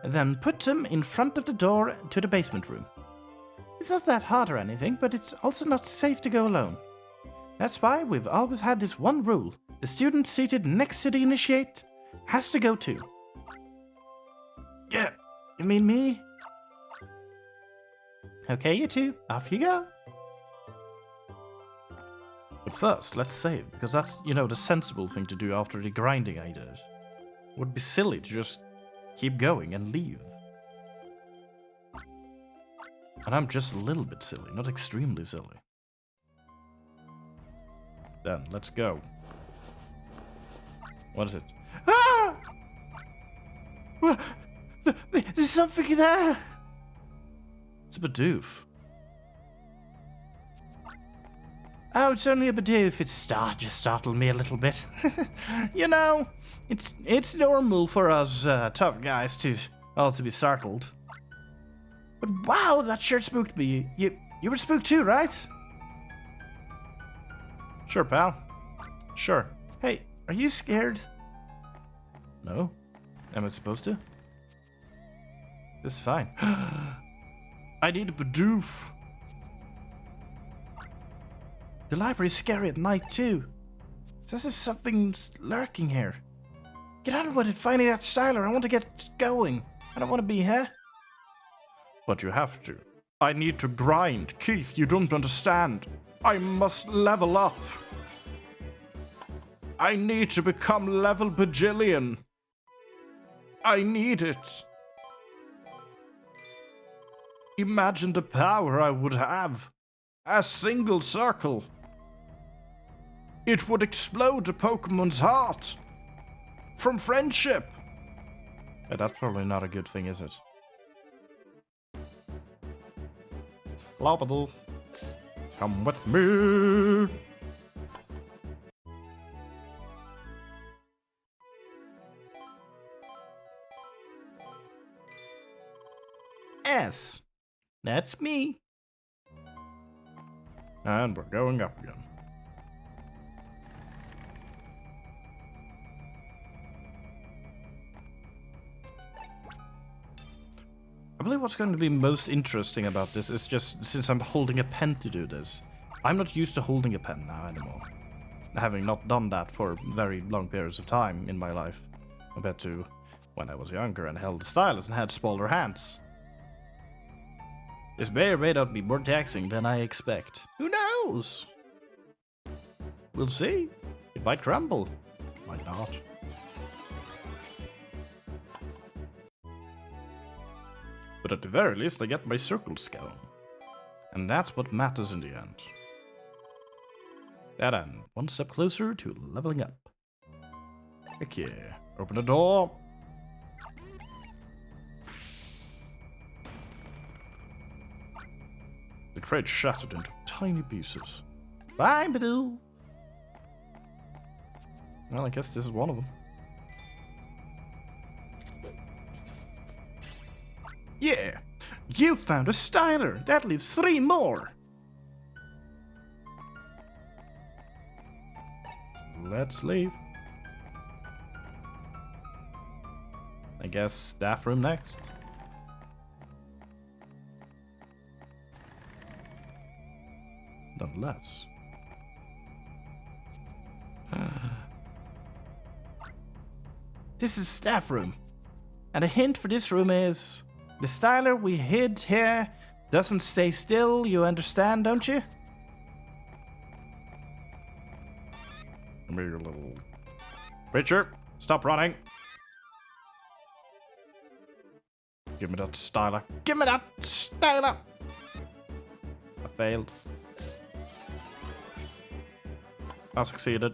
and then put them in front of the door to the basement room. It's not that hard or anything, but it's also not safe to go alone. That's why we've always had this one rule. The student seated next to the initiate has to go too. Yeah, you mean me? Okay, you two, off you go. But first, let's save, because that's, you know, the sensible thing to do after the grinding I did. It would be silly to just keep going and leave. And I'm just a little bit silly, not extremely silly. Then, let's go. What is it? Ah! Well, there's something there! It's a Bidoof. Oh, it's only a Bidoof. It's just startled me a little bit. You know, it's normal for us tough guys to also be startled. But wow, that sure spooked me. You were spooked too, right? Sure, pal. Sure. Hey, are you scared? No? Am I supposed to? This is fine. I need a Bidoof. The library's scary at night too. It's as if something's lurking here. Get on with it, finding that styler. I want to get going. I don't want to be here. But you have to. I need to grind. Keith, you don't understand. I must level up. I need to become level bajillion. I need it. Imagine the power I would have. A single circle. It would explode a Pokemon's heart. From friendship. Yeah, that's probably not a good thing, is it? Lobadoo. Come with me. S. That's me. And we're going up again. I believe what's going to be most interesting about this is just since I'm holding a pen to do this. I'm not used to holding a pen now anymore. Having not done that for very long periods of time in my life. Compared to when I was younger and held a stylus and had smaller hands. This may or may not be more taxing than I expect. Who knows? We'll see. It might crumble. Might not. But at the very least, I get my circles going. And that's what matters in the end. That I'm one step closer to leveling up. Heck yeah. Open the door. The crate shattered into tiny pieces. Bye, Badoo. Well, I guess this is one of them. Yeah! You found a styler! That leaves 3 more! Let's leave. I guess staff room next. Nonetheless. This is staff room. And a hint for this room is... the styler we hid here doesn't stay still, you understand, don't you? Come here, you little... Preacher, stop running. Give me that styler. Give me that styler! I failed. I succeeded.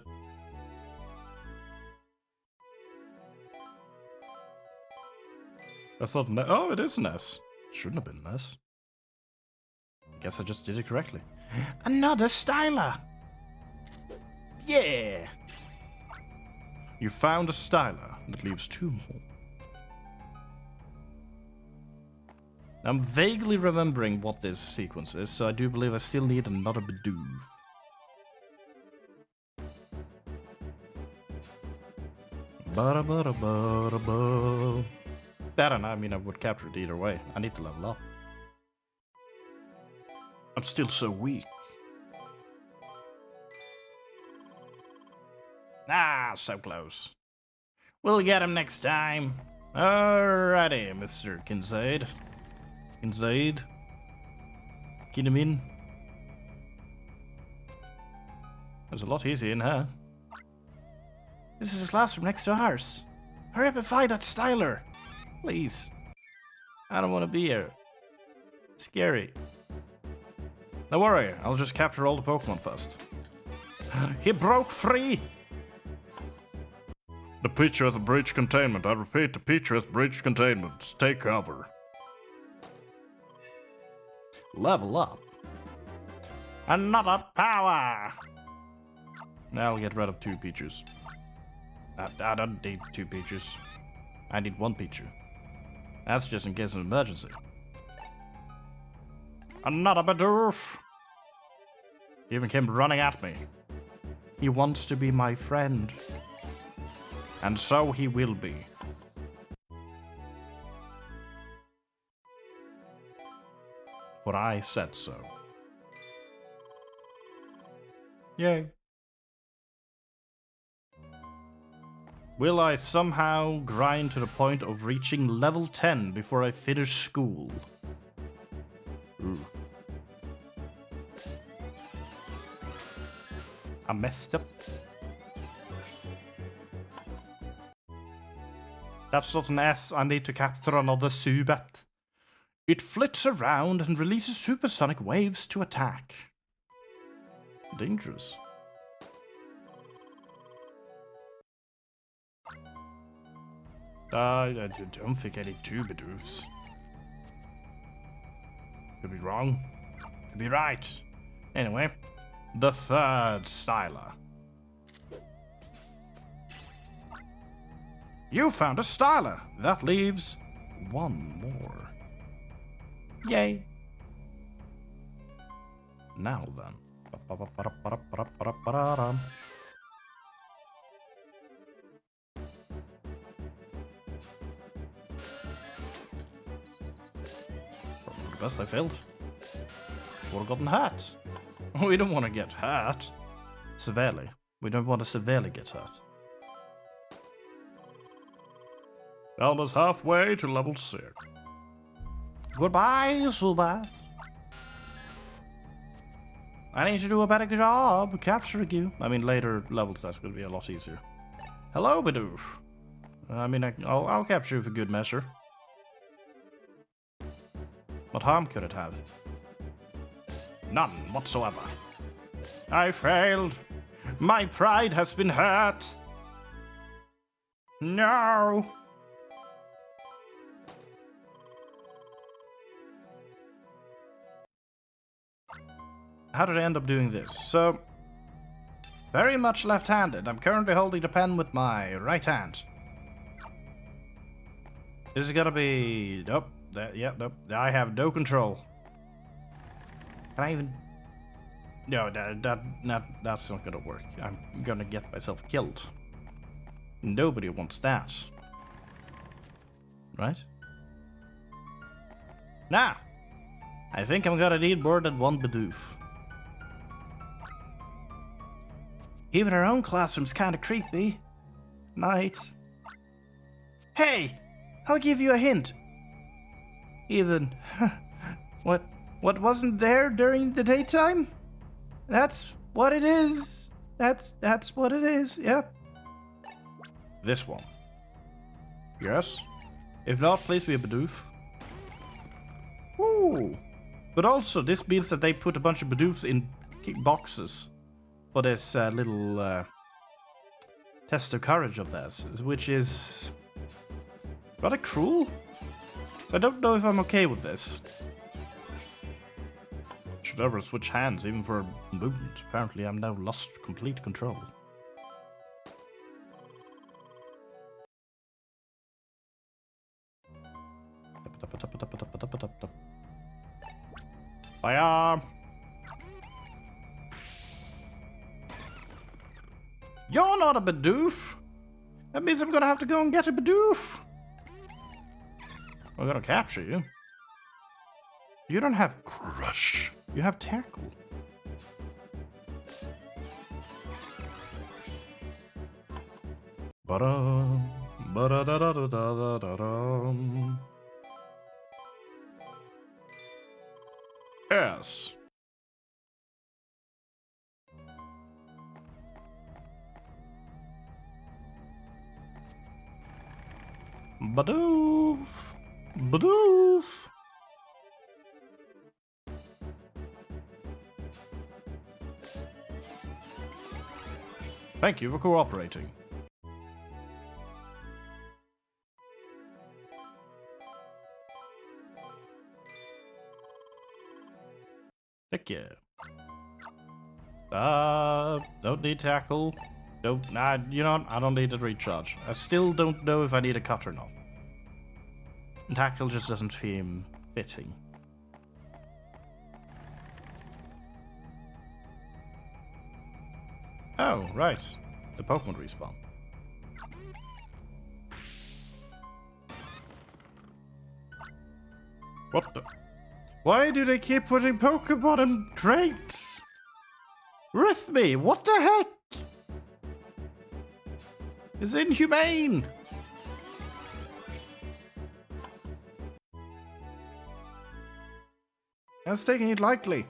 That's not an S. Oh, it is an S. Shouldn't have been an S. I guess I just did it correctly. Another styler! Yeah! You found a styler. That leaves 2 more. I'm vaguely remembering what this sequence is, so I do believe I still need another Badoo. Ba-da-ba-da-ba-da-ba. That and I mean I would capture it either way. I need to level up. I'm still so weak. Ah, so close. We'll get him next time. Alrighty, Mr. Kinzaid. Kinzaid? Kinamin? There's a lot easier in here. This is a classroom next to ours. Hurry up and find that styler. Please. I don't want to be here. It's scary. Don't worry, I'll just capture all the Pokemon first. He broke free! The pitcher has breached containment. I repeat, the pitcher has breached containment. Stay cover. Level up. Another power! Now I'll get rid of 2 Pichus. I don't need 2 Pichus. I need 1 Pichu. That's just in case of an emergency. Another Badoof! He even came running at me. He wants to be my friend. And so he will be. For I said so. Yay. Will I somehow grind to the point of reaching level 10 before I finish school? Ooh. I messed up. That's not an S. I need to capture another Zubat. It flits around and releases supersonic waves to attack. Dangerous. I don't think I need two Bidoofs. Could be wrong. Could be right. Anyway, the third Styler. You found a Styler. That leaves one more. Yay. Now then. For the best I failed. Would have gotten hurt. We don't want to get hurt. Severely. We don't want to severely get hurt. Almost halfway to level 6. Goodbye, Zubat. I need to do a better job capturing you. I mean, later levels that's going to be a lot easier. Hello, Bidoof. I mean, I'll capture you for good measure. What harm could it have? None whatsoever. I failed. My pride has been hurt. No. How did I end up doing this? So, very much left-handed. I'm currently holding the pen with my right hand. Is it gonna be... Nope. Yeah, nope. I have no control. Can I even... No, that's not gonna work. I'm gonna get myself killed. Nobody wants that. Right? Now, I think I'm gonna need more than one Bidoof. Even our own classroom's kinda creepy. Night. Hey! I'll give you a hint. Even... What wasn't there during the daytime? That's what it is. That's what it is, yep. This one. Yes? If not, please be a Bidoof. Ooh. But also, this means that they put a bunch of Bidoofs in boxes for this little test of courage of theirs, which is rather cruel. So I don't know if I'm okay with this. Should ever switch hands, even for a moment. Apparently, I'm now lost complete control. Fire! You're not a Bidoof! That means I'm gonna have to go and get a Bidoof! I'm gonna capture you. You don't have Crush. You have Tackle. Ba-dum, ba-da-da-da-da-da-da-dum. Yes. Bidoof. Bidoof. Thank you for cooperating. Heck yeah. Don't need tackle. Don't, nah, you know what? I don't need a recharge. I still don't know if I need a cut or not. Tackle just doesn't seem fitting. Oh, right. The Pokemon respawn. What the? Why do they keep putting Pokemon in crates? Rithme, what the heck? It's inhumane! I was taking it lightly.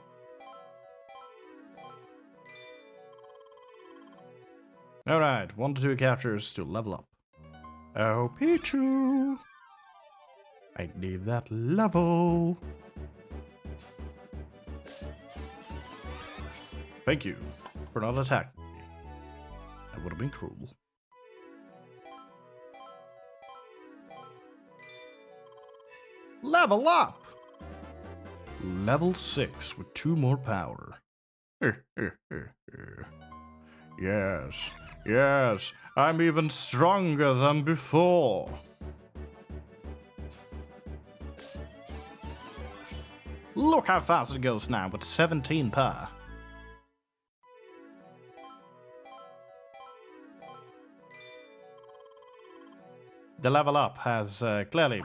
Alright, 1 to 2 captures to level up. Oh, Pichu! I need that level. Thank you for not attacking me. That would have been cruel. Level up! Level 6 with 2 more power. Yes, yes, I'm even stronger than before. Look how fast it goes now with 17 per. The level up has clearly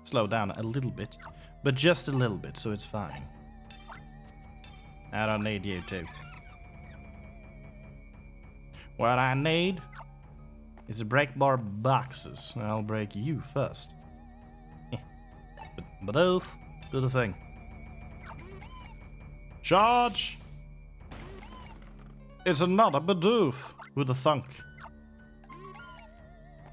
slowed down a little bit, but just a little bit, so it's fine. I don't need you to. What I need is to break more boxes. I'll break you first. But both do the thing. Charge! It's another Bidoof with a thunk.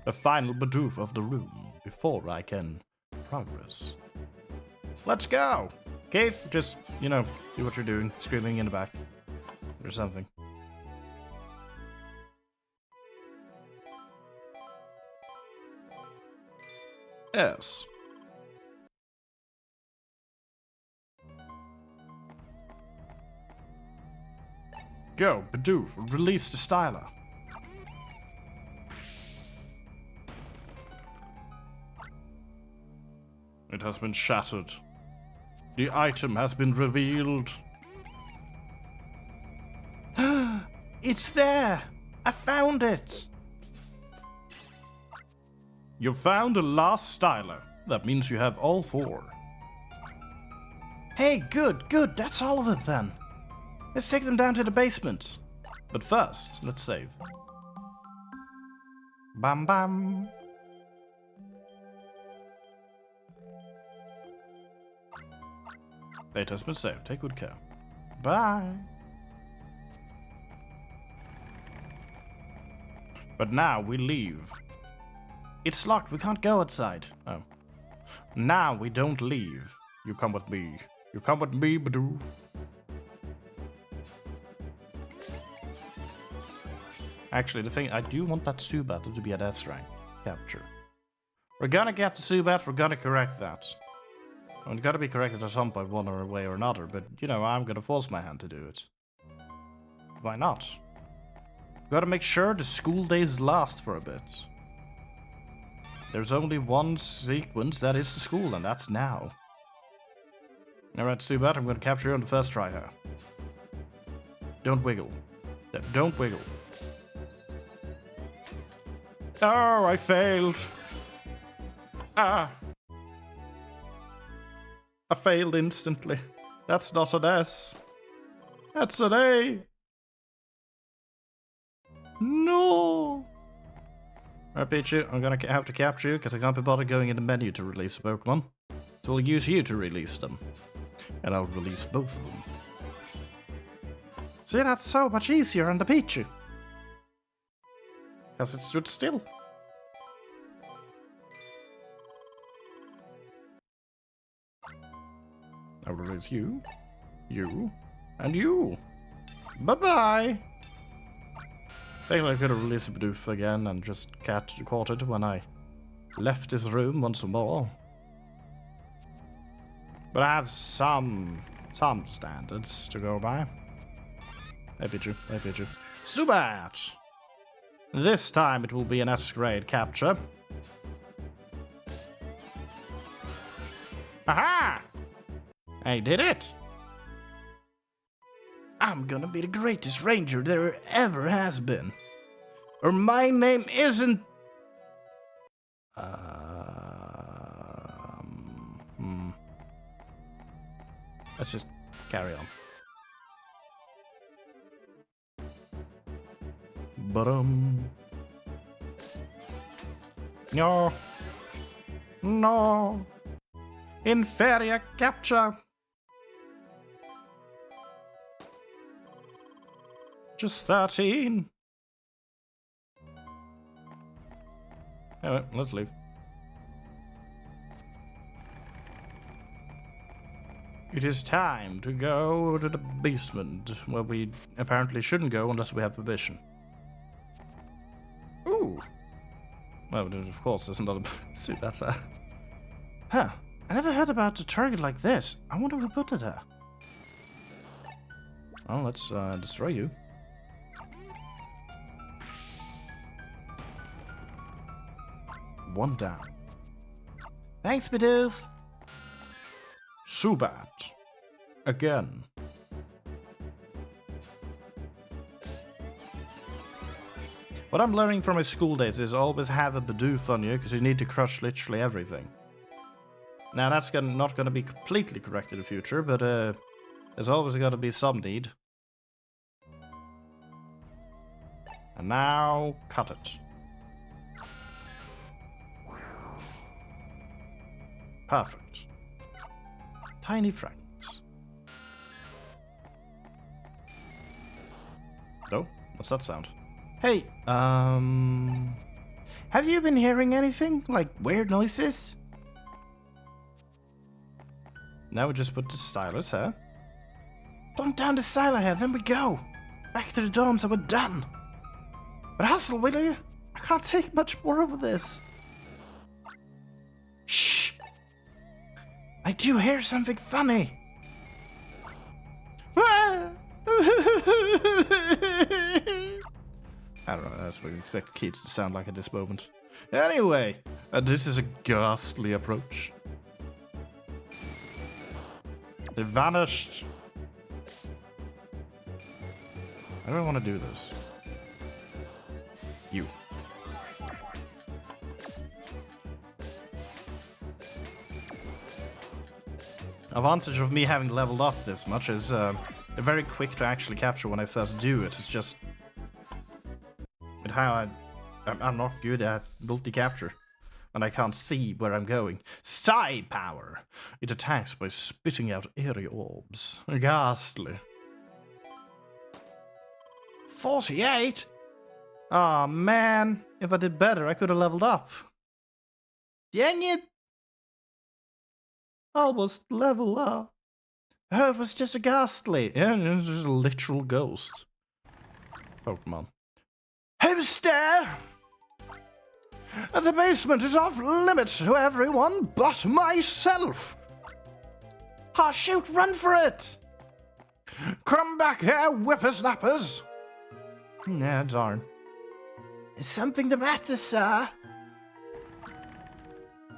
The final Bidoof of the room before I can progress. Let's go! Keith, just, you know, do what you're doing. Screaming in the back. Or something. Yes. Go, Bidoof, release the styler. It has been shattered. The item has been revealed. It's there! I found it! You found the last styler. That means you have all 4. Hey, good, good, that's all of it then. Let's take them down to the basement. But first, let's save. Bam bam. Data has been saved. Take good care. Bye. But now we leave. It's locked, we can't go outside. Oh. Now we don't leave. You come with me. You come with me, Bidoof. Actually, the thing, I do want that Zubat to be at S rank capture. We're gonna get the Zubat, we're gonna correct that. It's gotta be corrected at some point, one or way or another, but, you know, I'm gonna force my hand to do it. Why not? Gotta make sure the school days last for a bit. There's only one sequence that is the school, and that's now. Alright, Zubat, I'm gonna capture you on the first try here. Don't wiggle. Don't wiggle. Oh, I failed. Ah. I failed instantly. That's not an S. That's an A. No. Alright, Pichu, I'm gonna have to capture you because I can't be bothered going in the menu to release a Pokemon. So we'll use you to release them. And I'll release both of them. See, that's so much easier on the Pichu. Because it stood still. I will release you, you, and you. Bye-bye. I think I could have released Bidoof again and just caught it when I left this room once more. But I have some standards to go by. Hey Pichu, hey Pichu. Zubat! This time it will be an S-grade capture. Aha! I did it! I'm gonna be the greatest ranger there ever has been. Or my name isn't... Let's just carry on. No. No. Inferior capture. Just 13. Anyway, let's leave. It is time to go to the basement, where we apparently shouldn't go unless we have permission. Ooh. Well, of course, there's another suit. That's Huh. I never heard about a target like this. I wonder who put it there. Well, let's destroy you. One down. Thanks, Bidoof. Subat. Again. What I'm learning from my school days is always have a Bidoof on you, because you need to crush literally everything. Now, that's not going to be completely correct in the future, but there's always got to be some need. And now, cut it. Perfect. Tiny fragments. Oh, what's that sound? Hey, have you been hearing anything? Like weird noises? Now we just put the stylus here. Plunk down the silo here, then we go. Back to the dorms and we're done. But hustle, will you? I can't take much more of this. Shh! I do hear something funny. I don't know, that's what we expect kids to sound like at this moment. Anyway, this is a ghastly approach. They vanished. I don't want to do this. You. Advantage of me having leveled up this much is they're very quick to actually capture when I first do it. It's just with how I'm not good at multi-capture, and I can't see where I'm going. Psi power. It attacks by spitting out airy orbs. Ghastly. 48? Aw, man. If I did better, I could have leveled up. Dang it! Almost level up. Oh, it was just a ghastly. Yeah, it was just a literal ghost. Pokemon. Who's there? The basement is off limits to everyone but myself. Ah, shoot, run for it! Come back here, whippersnappers! Yeah, darn. Is something the matter, sir?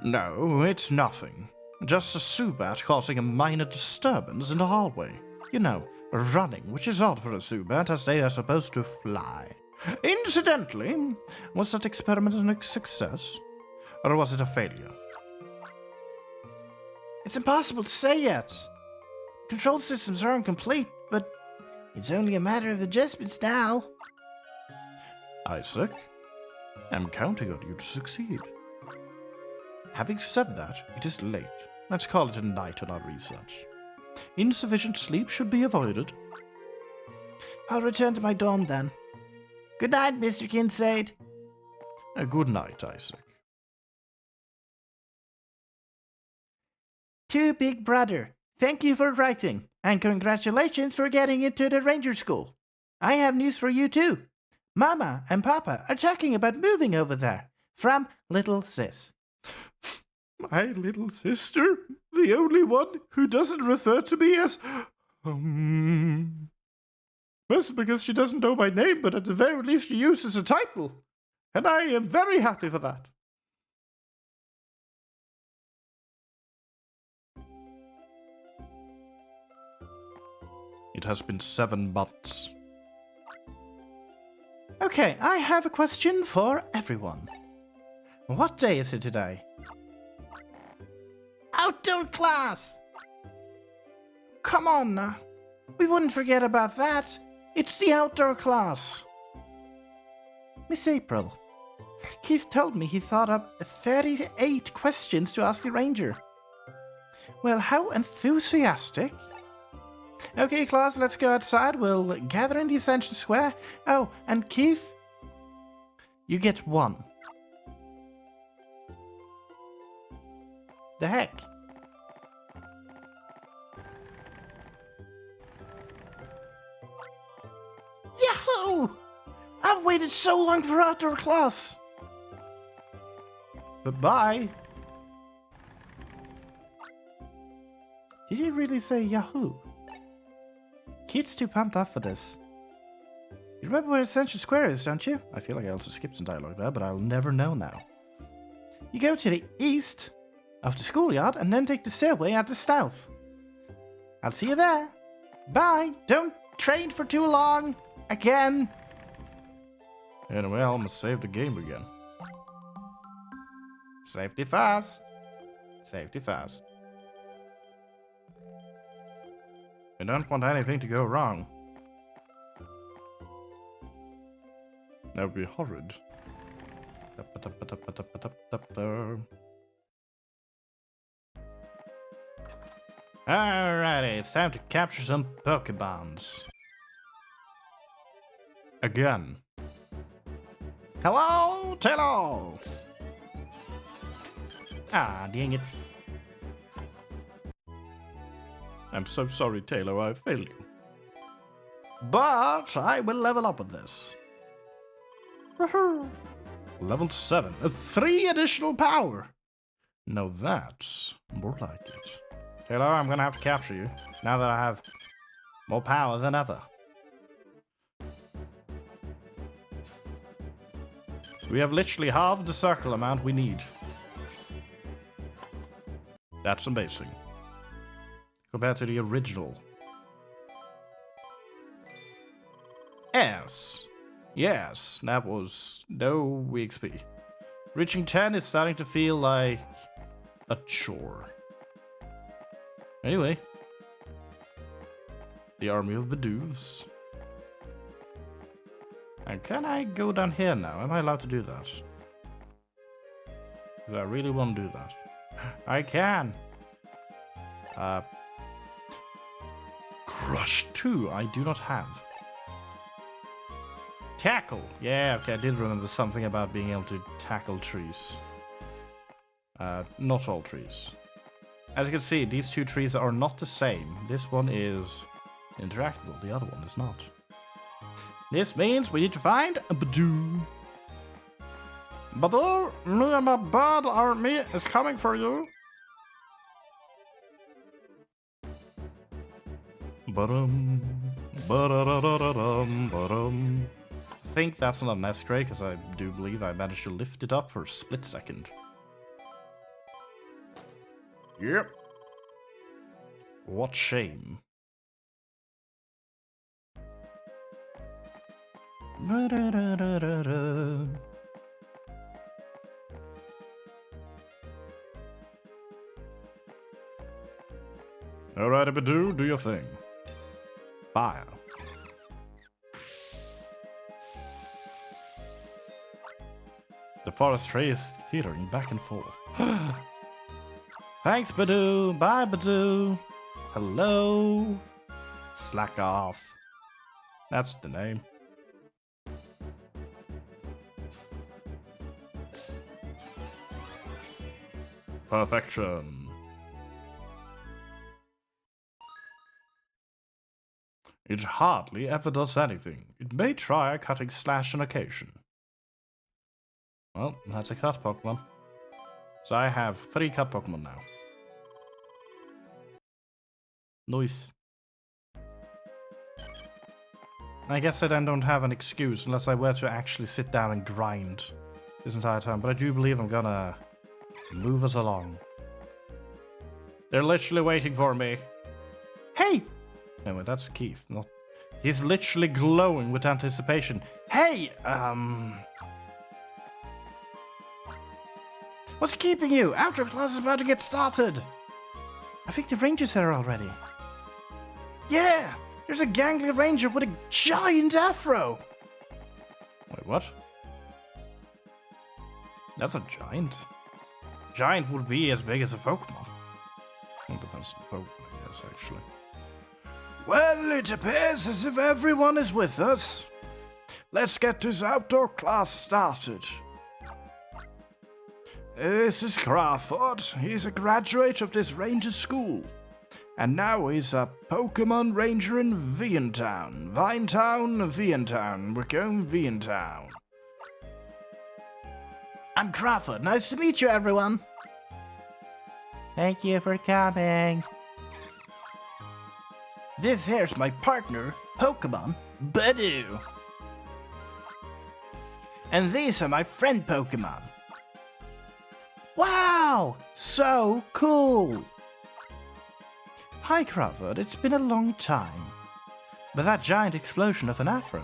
No, it's nothing. Just a Subat causing a minor disturbance in the hallway. You know, running, which is odd for a Subat as they are supposed to fly. Incidentally, was that experiment a success? Or was it a failure? It's impossible to say yet. Control systems are incomplete, but it's only a matter of adjustments now. Isaac, I'm counting on you to succeed. Having said that, it is late. Let's call it a night on our research. Insufficient sleep should be avoided. I'll return to my dorm then. Good night, Mr. Kincaid. A good night, Isaac. To Big Brother, thank you for writing, and congratulations for getting into the Ranger School. I have news for you too. Mama and Papa are talking about moving over there. From Little Sis. My little sister? The only one who doesn't refer to me as... Mostly because she doesn't know my name, but at the very least she uses a title. And I am very happy for that. It has been 7 months. Okay, I have a question for everyone. What day is it today? Outdoor class! Come on now. We wouldn't forget about that. It's the outdoor class. Miss April, Keith told me he thought up 38 questions to ask the ranger. Well, how enthusiastic. Okay, class, let's go outside. We'll gather in the Ascension Square. Oh, and Keith, you get 1. The heck? Yahoo! I've waited so long for outdoor class. Goodbye. Did you really say Yahoo? Keith's too pumped up for this. You remember where Ascension Square is, don't you? I feel like I also skipped some dialogue there, but I'll never know now. You go to the east of the schoolyard and then take the stairway out the south. I'll see you there. Bye. Don't train for too long. Again. Anyway, I almost saved the game again. Safety first. Safety first. I don't want anything to go wrong. That would be horrid. Alrighty, it's time to capture some Pokemons. Again. Hello, Taylor! Ah, dang it. I'm so sorry, Taylor, I failed you. But I will level up with this. Level 7. 3 additional power. Now that's more like it. Taylor, I'm gonna have to capture you, now that I have more power than ever. We have literally halved the circle amount we need. That's amazing. Compared to the original. Yes, that was no XP. Reaching 10 is starting to feel like a chore. Anyway. The army of Badoos. And can I go down here now? Am I allowed to do that? Because I really want to do that. I can. Crush 2, I do not have. Tackle. Yeah, okay, I did remember something about being able to tackle trees. Not all trees. As you can see, these 2 trees are not the same. This one is interactable, the other one is not. This means we need to find a Badoo. Badoo, me and my bird army is coming for you. Ba-dum, ba-da-da-da-da-dum, ba-dum. I think that's not an S-grade, because I do believe I managed to lift it up for a split second. Yep. What shame. Ba-da-da-da-da-da. Alright, Badoo, do your thing. Fire. The forest tree is teetering back and forth. Thanks, Badoo. Bye, Badoo. Hello. Slack off. That's the name. Perfection. It hardly ever does anything. It may try a cutting slash on occasion. Well, that's a cut Pokemon. So I have 3 cut Pokemon now. Nice. I guess I then don't have an excuse unless I were to actually sit down and grind this entire time. But I do believe I'm gonna move us along. They're literally waiting for me. Hey! Anyway, that's Keith. Not. He's literally glowing with anticipation. Hey, what's keeping you? Outdoor class is about to get started. I think the Ranger's here already. Yeah! There's a gangly Ranger with a giant afro! Wait, what? That's a giant. Giant would be as big as a Pokemon. It depends on the Pokemon, I guess, actually. Well, it appears as if everyone is with us. Let's get this outdoor class started. This is Crawford. He's a graduate of this ranger school. And now he's a Pokémon Ranger in Vientown. Vinetown, Vientown. We're going Vientown. I'm Crawford. Nice to meet you, everyone. Thank you for coming. This here's my partner, Pokémon Badoo. And these are my friend Pokémon. Wow! So cool! Hi, Crawford. It's been a long time. But that giant explosion of an afro,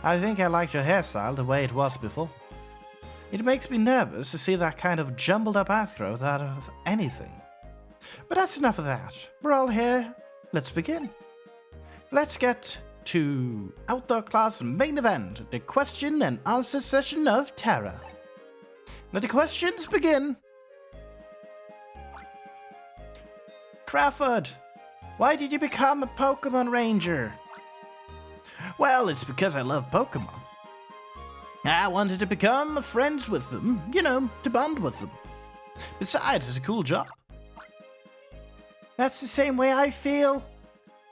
I think I liked your hairstyle the way it was before. It makes me nervous to see that kind of jumbled up afro out of anything. But that's enough of that. We're all here. Let's begin. Let's get to outdoor class main event, the question and answer session of Terra. Now the questions begin. Crawford, why did you become a Pokémon Ranger? Well, it's because I love Pokémon. I wanted to become friends with them, to bond with them. Besides, it's a cool job. That's the same way I feel.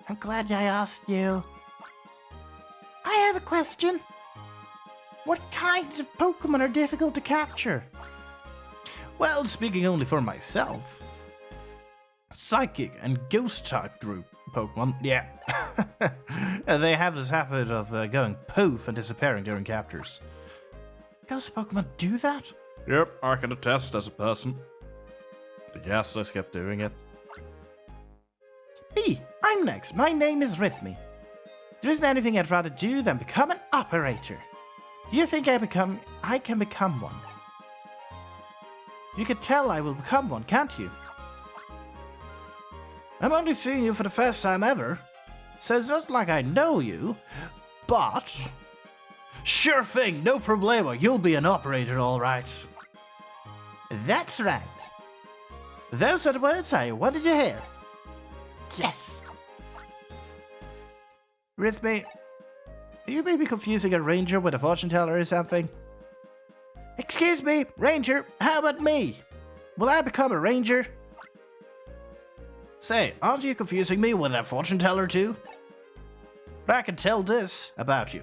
I'm glad I asked you. I have a question. What kinds of Pokémon are difficult to capture? Well, speaking only for myself, Psychic and Ghost type group Pokémon, yeah. They have this habit of going poof and disappearing during captures. Ghost Pokémon do that? Yep, I can attest as a person. The Gaslights kept doing it. Me, I'm next. My name is Rhythmy. There isn't anything I'd rather do than become an operator. Do you think I can become one? You can tell I will become one, can't you? I'm only seeing you for the first time ever, so it's not like I know you, but... Sure thing, no problemo, you'll be an operator, alright. That's right. Those are the words I wanted to hear. Yes! Rhythmy, are you maybe confusing a ranger with a fortune teller or something? Excuse me, ranger, how about me? Will I become a ranger? Say, aren't you confusing me with a fortune teller too? But I can tell this about you.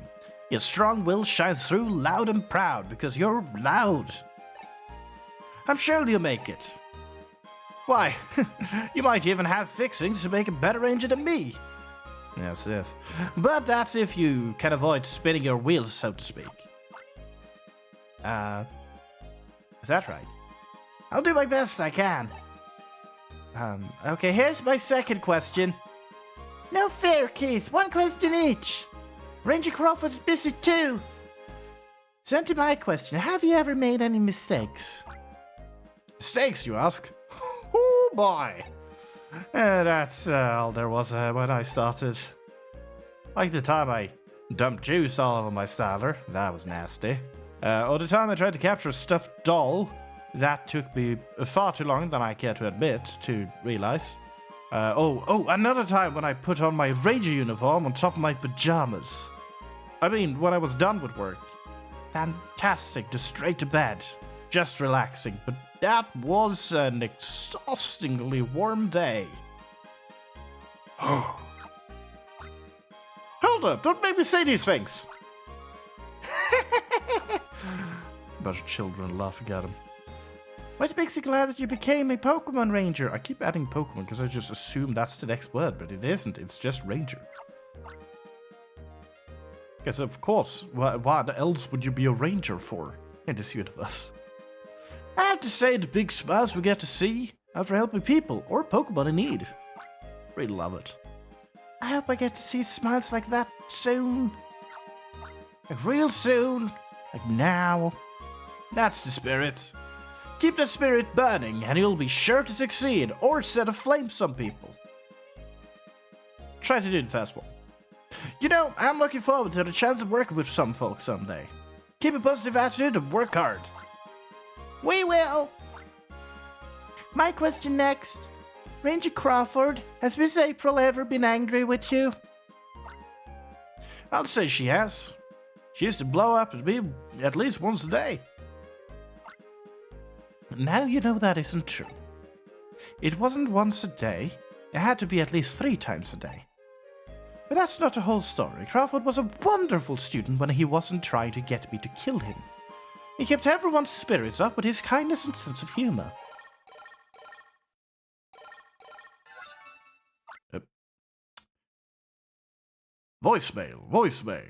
Your strong will shines through loud and proud because you're loud. I'm sure you'll make it. Why, you might even have fixings to make a better ranger than me. Yes, if. But that's if you can avoid spinning your wheels, so to speak. Is that right? I'll do my best I can. Okay, here's my second question. No fair, Keith. One question each. Ranger Crawford's busy too. So to my question, have you ever made any mistakes? Mistakes, you ask? Oh boy. That's all there was when I started. Like the time I dumped juice all over my saddler. That was nasty. Or the time I tried to capture a stuffed doll. That took me far too long than I care to admit to realize. Another time when I put on my ranger uniform on top of my pajamas. I mean, when I was done with work. Fantastic, just straight to bed. Just relaxing, but that was an exhaustingly warm day. Hold up, don't make me say these things! Bunch of children laughing at him. What makes you glad that you became a Pokémon Ranger? I keep adding Pokémon because I just assume that's the next word, but it isn't. It's just Ranger. Because of course, what else would you be a Ranger for in this universe? I have to say the big smiles we get to see after helping people or Pokémon in need. Really love it. I hope I get to see smiles like that soon. Like real soon. Like now. That's the spirit. Keep the spirit burning and you'll be sure to succeed or set aflame some people. Try to do the fast one. I'm looking forward to the chance of working with some folks someday. Keep a positive attitude and work hard. We will! My question next. Ranger Crawford, has Miss April ever been angry with you? I'll say she has. She used to blow up at me at least once a day. Now you know that isn't true. It wasn't once a day. It had to be at least 3 times a day. But that's not the whole story. Crawford was a wonderful student when he wasn't trying to get me to kill him. He kept everyone's spirits up with his kindness and sense of humor. Voicemail.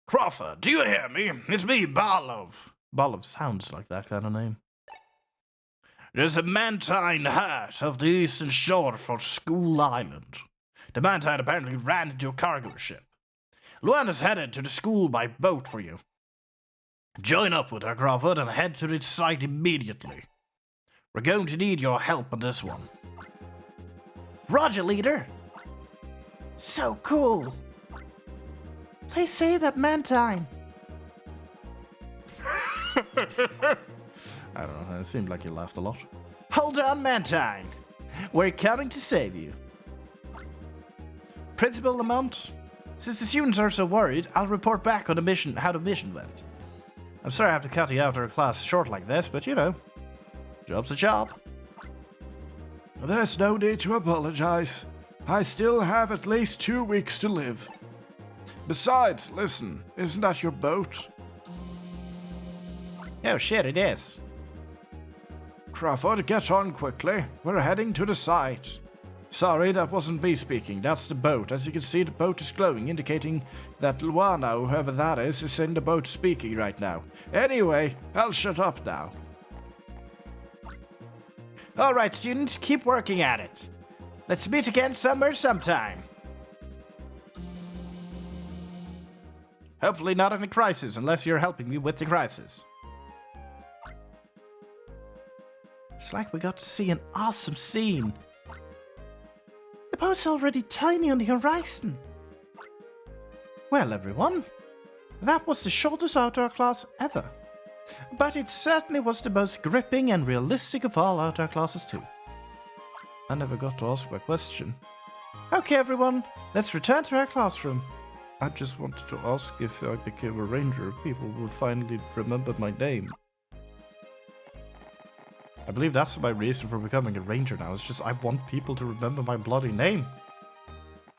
Crawford, do you hear me? It's me, Barlov. Barlov sounds like that kind of name. There's a mantine hurt off the eastern shore of School Island. The mantine apparently ran into a cargo ship. Luana's headed to the school by boat for you. Join up with her, Crawford, and head to its site immediately. We're going to need your help on this one. Roger, leader. So cool. Please say that mantine. I don't know, it seemed like you laughed a lot. Hold on, mantine. We're coming to save you. Principal Lamont, since the students are so worried, I'll report back on the mission, how the mission went. I'm sorry I have to cut you out of a class short like this, but you know, job's a job. There's no need to apologize. I still have at least 2 weeks to live. Besides, listen, isn't that your boat? Oh shit, it is. Crawford, get on quickly. We're heading to the site. Sorry, that wasn't me speaking. That's the boat. As you can see, the boat is glowing, indicating that Luana, whoever that is in the boat speaking right now. Anyway, I'll shut up now. Alright, students, keep working at it. Let's meet again somewhere sometime. Hopefully not in a crisis, unless you're helping me with the crisis. It's like we got to see an awesome scene. The boat's already tiny on the horizon. Well, everyone, that was the shortest outdoor class ever. But it certainly was the most gripping and realistic of all outdoor classes too. I never got to ask my question. Okay, everyone, let's return to our classroom. I just wanted to ask if I became a ranger, people would finally remember my name. I believe that's my reason for becoming a ranger now. It's just I want people to remember my bloody name.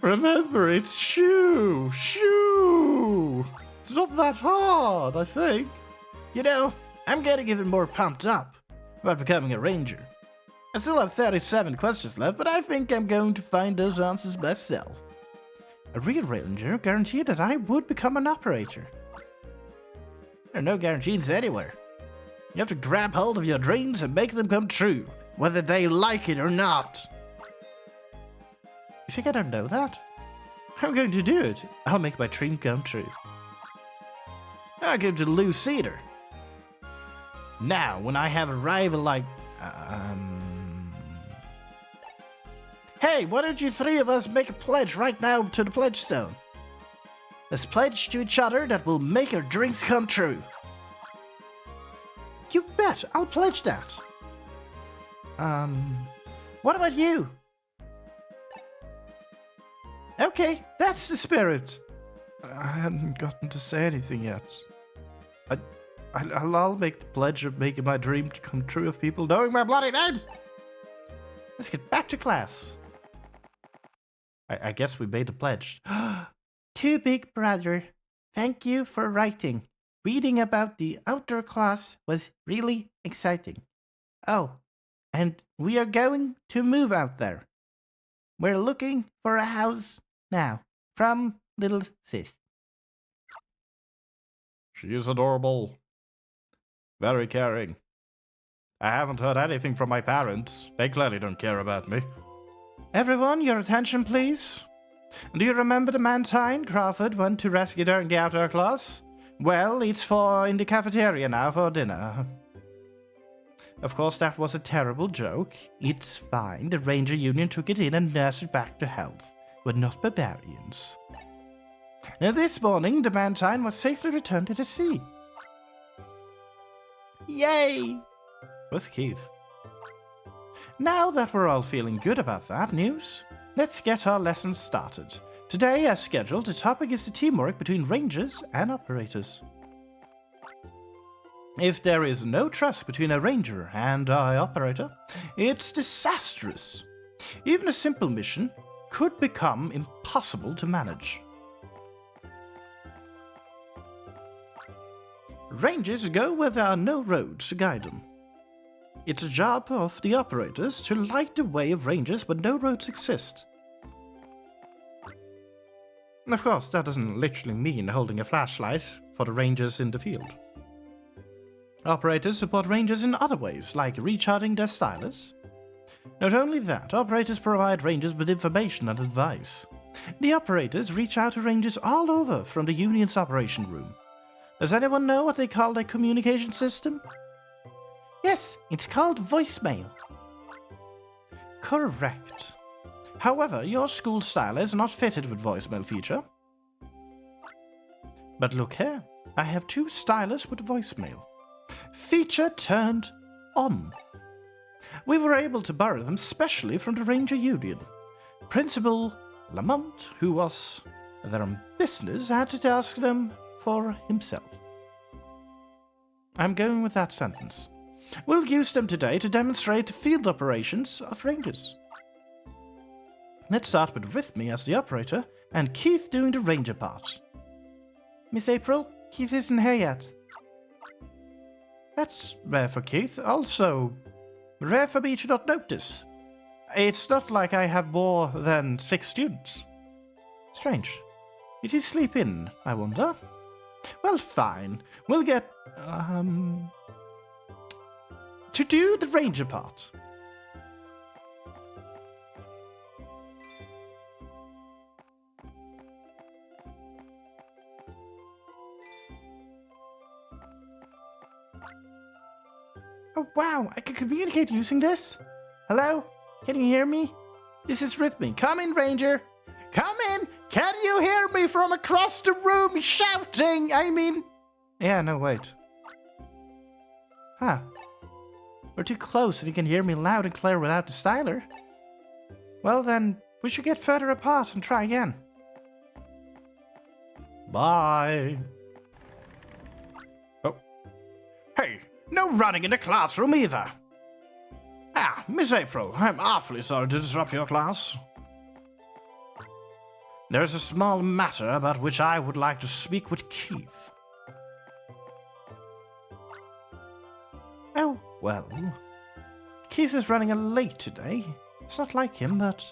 Remember, it's Shoo! Shoo! It's not that hard, I think. You know, I'm getting even more pumped up about becoming a ranger. I still have 37 questions left, but I think I'm going to find those answers myself. A real ranger guaranteed that I would become an operator. There are no guarantees anywhere. You have to grab hold of your dreams and make them come true, whether they like it or not. You think I don't know that? I'm going to do it. I'll make my dream come true. I'll go to Lou Cedar. Now, when I have a rival like... Hey, why don't you 3 of us make a pledge right now to the pledge stone? Let's pledge to each other that we'll make our dreams come true. You bet, I'll pledge that. What about you? Okay, that's the spirit. I hadn't gotten to say anything yet. I'll make the pledge of making my dream to come true of people knowing my bloody name. Let's get back to class. I guess we made a pledge. To Big Brother, thank you for writing. Reading about the outdoor class was really exciting. Oh, and we are going to move out there. We're looking for a house now. From Little Sis. She is adorable. Very caring. I haven't heard anything from my parents. They clearly don't care about me. Everyone, your attention, please. Do you remember the mantine Crawford went to rescue during the outdoor class? Well, it's in the cafeteria now for dinner. Of course, that was a terrible joke. It's fine. The Ranger Union took it in and nursed it back to health. We're not barbarians. Now, this morning, the mantine was safely returned to the sea. Yay! Where's Keith? Now that we're all feeling good about that news, let's get our lessons started. Today, as scheduled, the topic is the teamwork between rangers and operators. If there is no trust between a ranger and an operator, it's disastrous. Even a simple mission could become impossible to manage. Rangers go where there are no roads to guide them. It's a job of the operators to light the way of rangers when no roads exist. Of course, that doesn't literally mean holding a flashlight for the rangers in the field. Operators support rangers in other ways, like recharging their stylus. Not only that, operators provide rangers with information and advice. The operators reach out to rangers all over from the Union's operation room. Does anyone know what they call their communication system? Yes, it's called voicemail. Correct. However, your school stylus is not fitted with voicemail feature. But look here, I have 2 stylus with voicemail. Feature turned on. We were able to borrow them specially from the Ranger Union. Principal Lamont, who was there on business, had to ask them for himself. I'm going with that sentence. We'll use them today to demonstrate the field operations of Rangers. Let's start with me as the operator and Keith doing the Ranger part. Miss April, Keith isn't here yet. That's rare for Keith. Also, rare for me to not notice. It's not like I have more than 6 students. Strange. Did he sleep in, I wonder? Well, fine. We'll get, to do the Ranger part. Oh wow, I can communicate using this? Hello? Can you hear me? This is Rhythmy. Come in, Ranger. Come in! Can you hear me from across the room shouting? Yeah, no, wait. Huh. We're too close and you can hear me loud and clear without the styler. Well then, we should get further apart and try again. Bye. Oh. Hey, no running in the classroom either. Ah, Miss April, I'm awfully sorry to disrupt your class. There's a small matter about which I would like to speak with Keith. Oh, well. Keith is running a late today. It's not like him, but...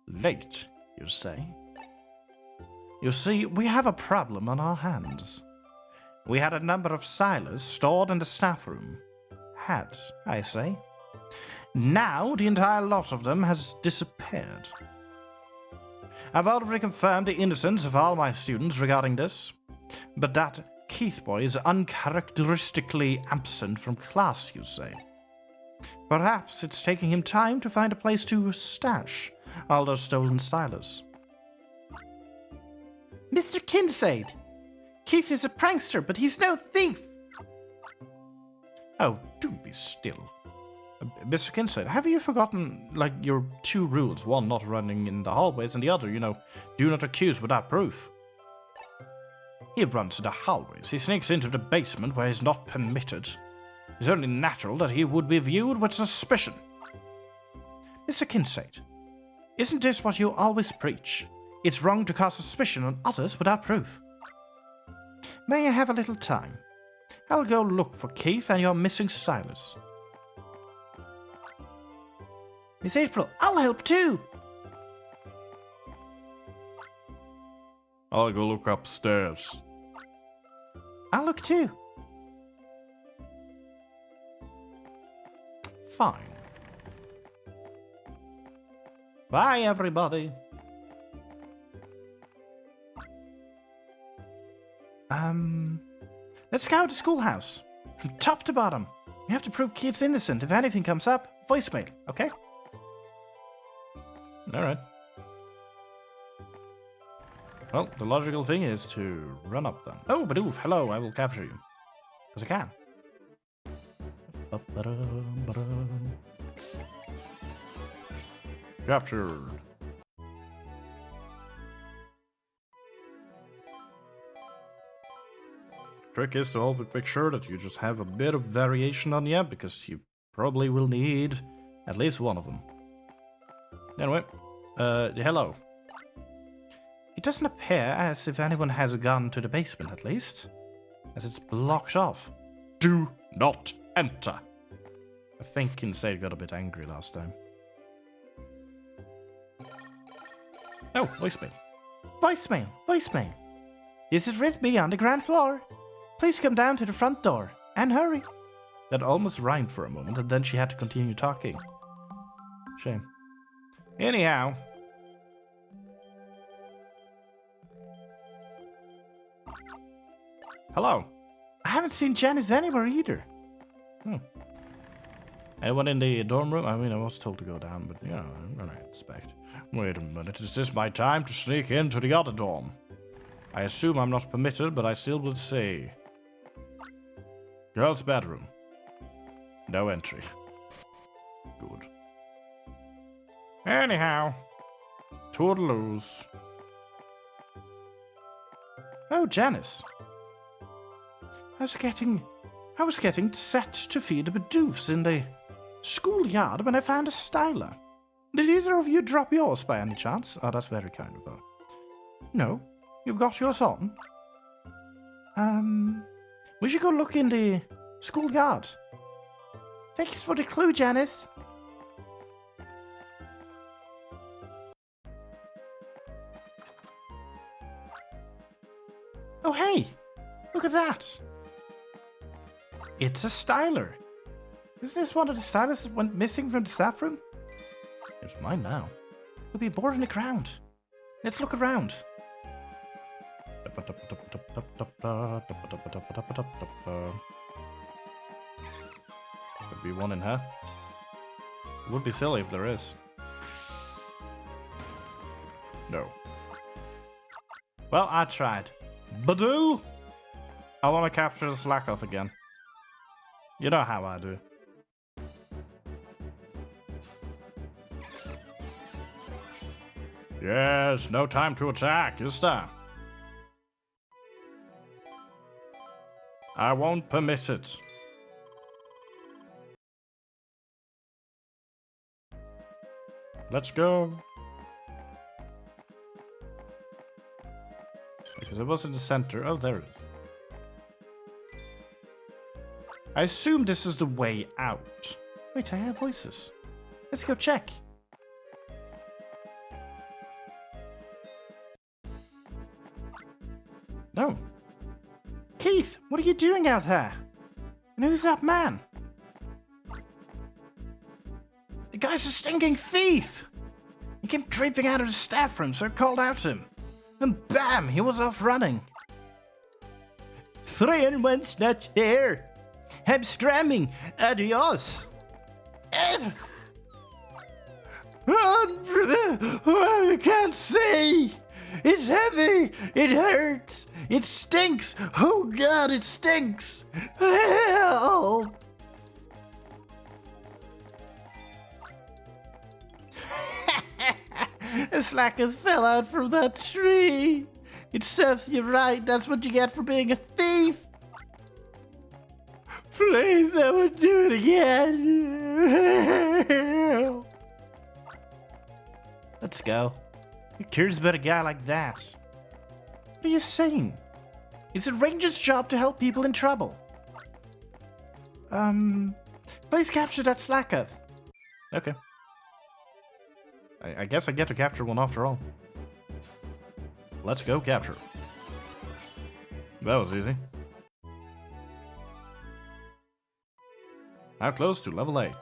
Late, you say? You see, we have a problem on our hands. We had a number of silos stored in the staff room. Had, I say. Now, the entire lot of them has disappeared. I've already confirmed the innocence of all my students regarding this, but that Keith boy is uncharacteristically absent from class, you say. Perhaps it's taking him time to find a place to stash all those stolen stylus. Mr. Kincaid! Keith is a prankster, but he's no thief! Oh, do be still. Mr. Kincaid, have you forgotten, your 2 rules? One, not running in the hallways, and the other, do not accuse without proof. He runs in the hallways. He sneaks into the basement where he's not permitted. It's only natural that he would be viewed with suspicion. Mr. Kincaid, isn't this what you always preach? It's wrong to cast suspicion on others without proof. May I have a little time? I'll go look for Keith and your missing stylus. Miss April, I'll help too! I'll go look upstairs. I'll look too. Fine. Bye, everybody. Let's scout the schoolhouse. From top to bottom. We have to prove Keith's innocent. If anything comes up, voicemail, okay? Alright. Well, the logical thing is to run up then. Oh, Badoof, hello, I will capture you. Because I can. Captured. Trick is to always make sure that you just have a bit of variation on you, because you probably will need at least one of them. Anyway, hello. It doesn't appear as if anyone has gone to the basement, at least, as it's blocked off. Do not enter. I think Kincaid got a bit angry last time. Oh, voicemail. Voicemail, voicemail. This is Rhythmy on the ground floor. Please come down to the front door, and hurry. That almost rhymed for a moment, and then she had to continue talking. Shame. Anyhow. Hello. I haven't seen Janice anywhere either. Anyone in the dorm room? I mean, I was told to go down, but, you know, I'm gonna expect. Wait a minute, is this my time to sneak into the other dorm? I assume I'm not permitted, but I still will say. Girls' bedroom. No entry. Good. Anyhow. Toodaloos. Oh, Janice. I was getting set to feed the Bidoofs in the schoolyard when I found a styler. Did either of you drop yours by any chance? Oh, that's very kind of her. No, you've got yours on. We should go look in the schoolyard. Thanks for the clue, Janice. Oh, hey! Look at that! It's a styler. Is this one of the stylers that went missing from the staff room? It's mine now. There'll be more on the ground. Let's look around. Could be one in here. It would be silly if there is. No. Well, I tried. Badoo! I want to capture the Slackoth again. You know how I do. Yes, no time to attack, is there? I won't permit it. Let's go. Because it was in the center. Oh, there it is. I assume this is the way out. Wait, I hear voices. Let's go check. No. Keith, what are you doing out there? And who's that man? The guy's a stinking thief! He came creeping out of the staff room, so I called out to him. Then bam, he was off running. 3 and 1's not fair. I'm scramming. Adios. I can't see. It's heavy. It hurts. It stinks. Oh God, it stinks. Help. A slacker fell out from that tree. It serves you right. That's what you get for being a thief. Please, I would do it again. Let's go. Who cares about a guy like that? What are you saying? It's a ranger's job to help people in trouble. Please capture that slacker. Okay. I guess I get to capture one after all. Let's go capture. That was easy. Now close to level 8.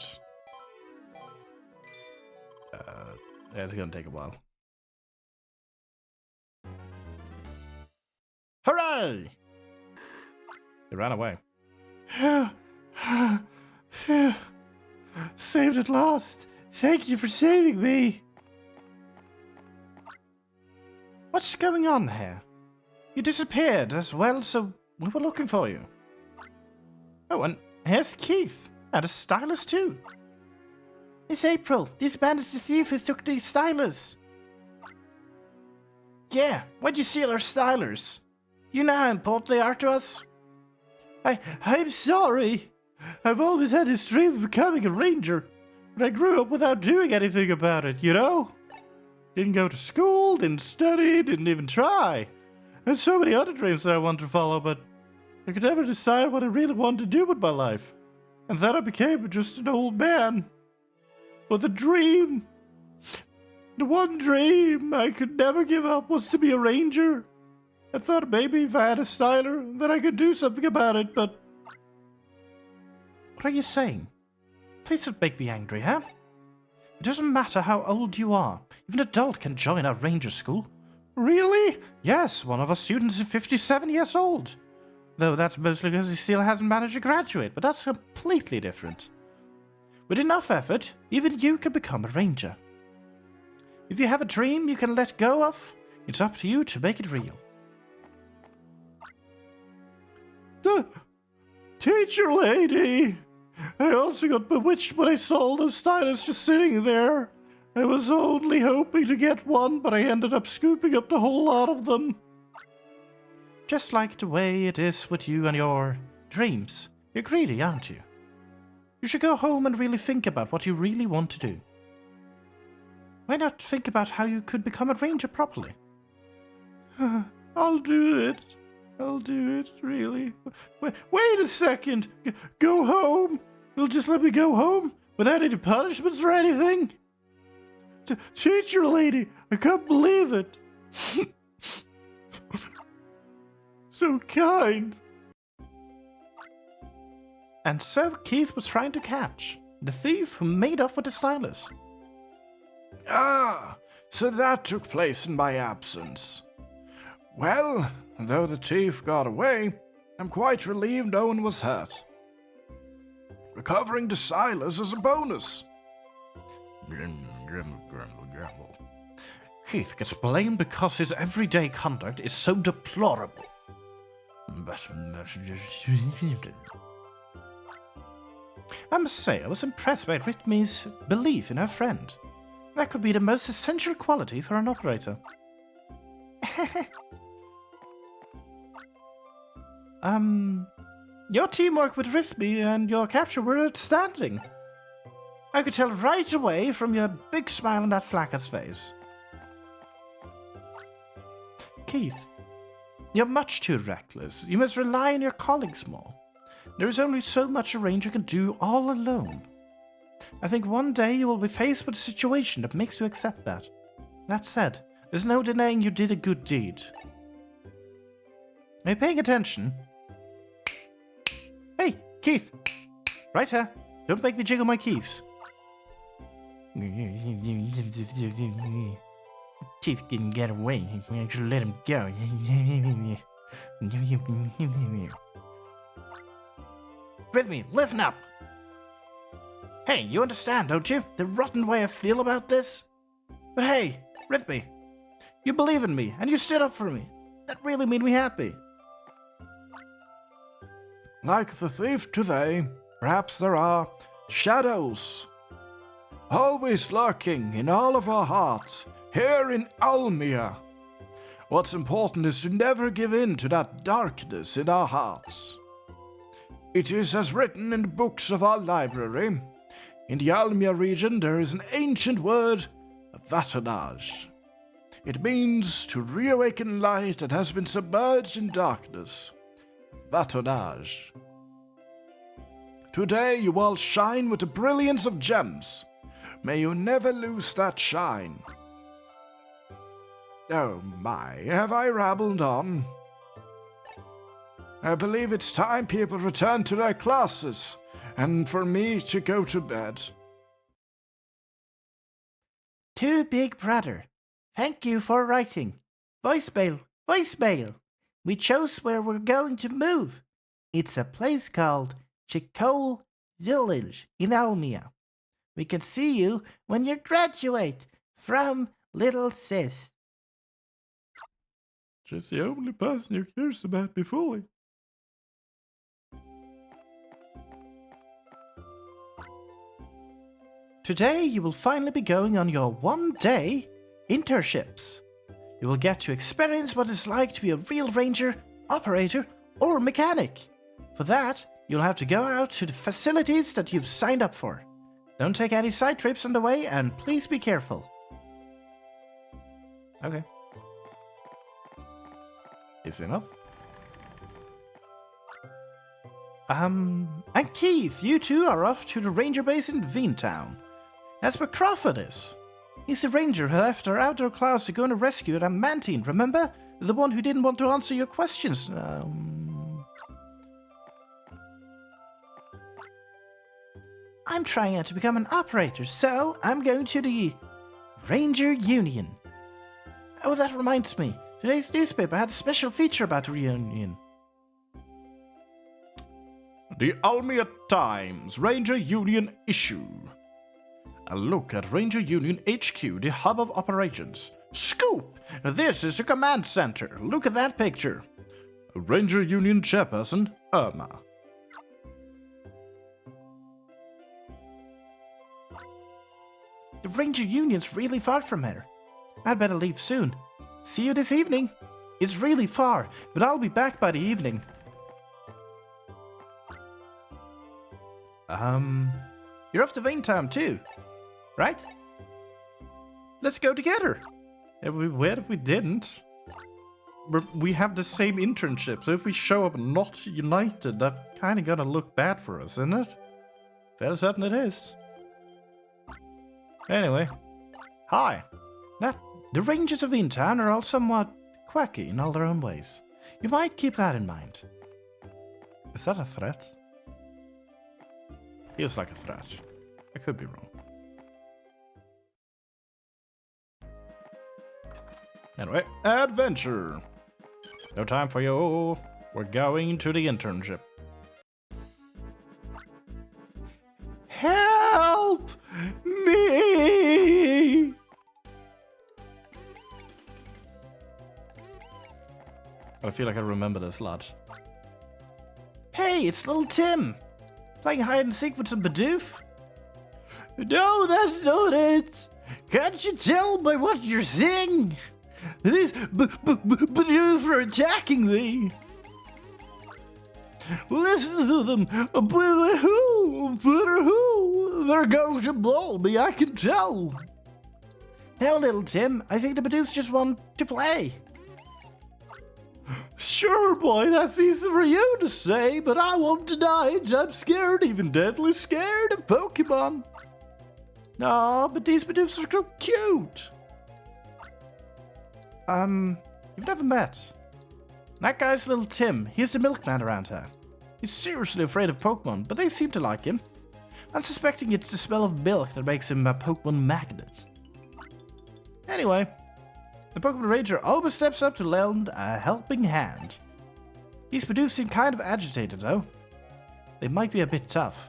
It's gonna take a while. Hooray! He ran away. Saved at last. Thank you for saving me. What's going on here? You disappeared as well, so we were looking for you. Oh, and here's Keith. And a stylist too. Miss April, this man is the thief who took the stylers. Yeah, why'd you steal our stylers? You know how important they are to us? I'm sorry. I've always had this dream of becoming a ranger, but I grew up without doing anything about it, you know? Didn't go to school, didn't study, didn't even try. There's so many other dreams that I wanted to follow, but I could never decide what I really wanted to do with my life. And then I became just an old man. But the one dream I could never give up was to be a ranger. I thought maybe if I had a styler, then I could do something about it, but... What are you saying? Please don't make me angry, huh? It doesn't matter how old you are. Even an adult can join our ranger school. Really? Yes, one of our students is 57 years old. Though that's mostly because he still hasn't managed to graduate, but that's completely different. With enough effort, even you can become a ranger. If you have a dream you can let go of, it's up to you to make it real. Teacher lady, I also got bewitched when I saw those stylers just sitting there. I was only hoping to get one, but I ended up scooping up the whole lot of them. Just like the way it is with you and your dreams. You're greedy, aren't you? You should go home and really think about what you really want to do. Why not think about how you could become a ranger properly? I'll do it. I'll do it, really. Wait a second. Go home? You'll just let me go home? Without any punishments or anything? Teacher lady, I can't believe it. So kind. And so Keith was trying to catch the thief who made off with the stylus. Ah, so that took place in my absence. Well, though the thief got away, I'm quite relieved no one was hurt. Recovering the stylus is a bonus. Keith gets blamed because his everyday conduct is so deplorable. I must say, I was impressed by Rhythmi's belief in her friend. That could be the most essential quality for an operator. Your teamwork with Rhythmi and your capture were outstanding. I could tell right away from your big smile on that slacker's face. Keith, you're much too reckless. You must rely on your colleagues more. There is only so much a ranger can do all alone. I think one day you will be faced with a situation that makes you accept that. That said, there's no denying you did a good deed. Are you paying attention? Hey, Keith! Right here. Don't make me jiggle my keys. Keith can get away. I should let him go. Rhythmi, listen up! Hey, you understand, don't you? The rotten way I feel about this? But hey, Rhythmi, you believe in me, and you stood up for me. That really made me happy. Like the thief today, perhaps there are shadows. Always lurking in all of our hearts, here in Almia. What's important is to never give in to that darkness in our hearts. It is as written in the books of our library. In the Almia region there is an ancient word, vatanage. It means to reawaken light that has been submerged in darkness. Vatanage. Today you all shine with the brilliance of gems. May you never lose that shine. Oh my, have I rabbled on? I believe it's time people return to their classes, and for me to go to bed. To Big Brother, thank you for writing. Voicemail, voicemail. We chose where we're going to move. It's a place called Chicole Village in Almia. We can see you when you graduate. From Little Sis. She's the only person who cares about me fully. Today you will finally be going on your one-day internships. You will get to experience what it's like to be a real ranger, operator, or mechanic. For that, you'll have to go out to the facilities that you've signed up for. Don't take any side trips on the way, and please be careful. Okay. Easy enough. And Keith, you two are off to the ranger base in Veentown. That's where Crawford is. He's the ranger who left our outdoor class to go on a rescue at Amantine, remember? The one who didn't want to answer your questions. I'm trying out to become an operator, so I'm going to the Ranger Union. Oh, that reminds me. Today's newspaper had a special feature about the reunion. The Almia Times Ranger Union issue. A look at Ranger Union HQ, the hub of operations. Scoop! This is the command center. Look at that picture. Ranger Union chairperson, Almia. The Ranger Union's really far from here. I'd better leave soon. See you this evening. It's really far, but I'll be back by the evening. You're off to Veentown too, right? Let's go together. It would be weird if we didn't. We have the same internship, so if we show up not united, that kind of gonna look bad for us, isn't it? Fairly certain it is. Anyway, hi. The Rangers of Veentown are all somewhat quirky in all their own ways. You might keep that in mind. Is that a threat? Feels like a threat. I could be wrong. Anyway, adventure. No time for you. We're going to the internship. Help me! I feel like I remember this lad. Hey, it's little Tim. Playing hide and seek with some Bidoof? No, that's not it. Can't you tell by what you're seeing? These Bidoof are attacking me. Listen to them. They're going to blow me, I can tell. Now, little Tim, I think the Bidoofs just want to play. Sure, boy, that's easy for you to say, but I won't deny it. I'm scared, even deadly scared of Pokemon. No, but these Bidoofs are so cute. You've never met. That guy's little Tim. He's the milkman around here. He's seriously afraid of Pokemon, but they seem to like him. I'm suspecting it's the smell of milk that makes him a Pokemon magnet. Anyway, the Pokémon Ranger always steps up to lend a helping hand. These Bidoofs seem kind of agitated, though. They might be a bit tough.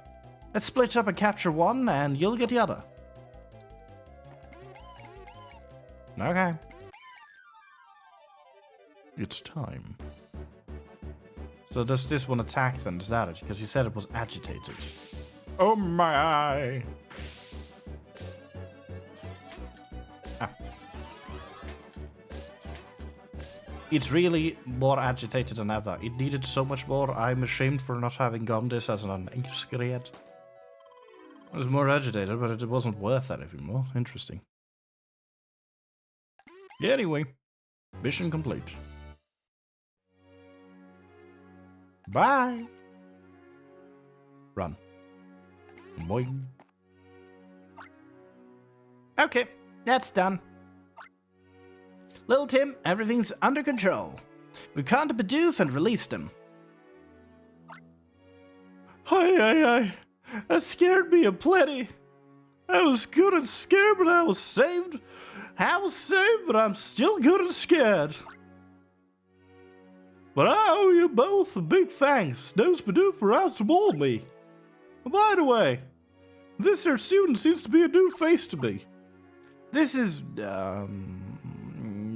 Let's split up and capture one, and you'll get the other. Okay. It's time. So does this one attack then? Is that it? Because you said it was agitated. Oh my! It's really more agitated than ever. It needed so much more. I'm ashamed for not having gone this as an English grade. It was more agitated, but it wasn't worth that anymore. Interesting. Yeah, anyway. Mission complete. Bye! Run. Boing. Okay, that's done. Little Tim, everything's under control. We caught the Bidoof and released him. Aye. That scared me a plenty. I was good and scared, but I was saved. But I'm still good and scared. But I owe you both a big thanks. Those Bidoof were out to maul me. And by the way, this here student seems to be a new face to me. This is,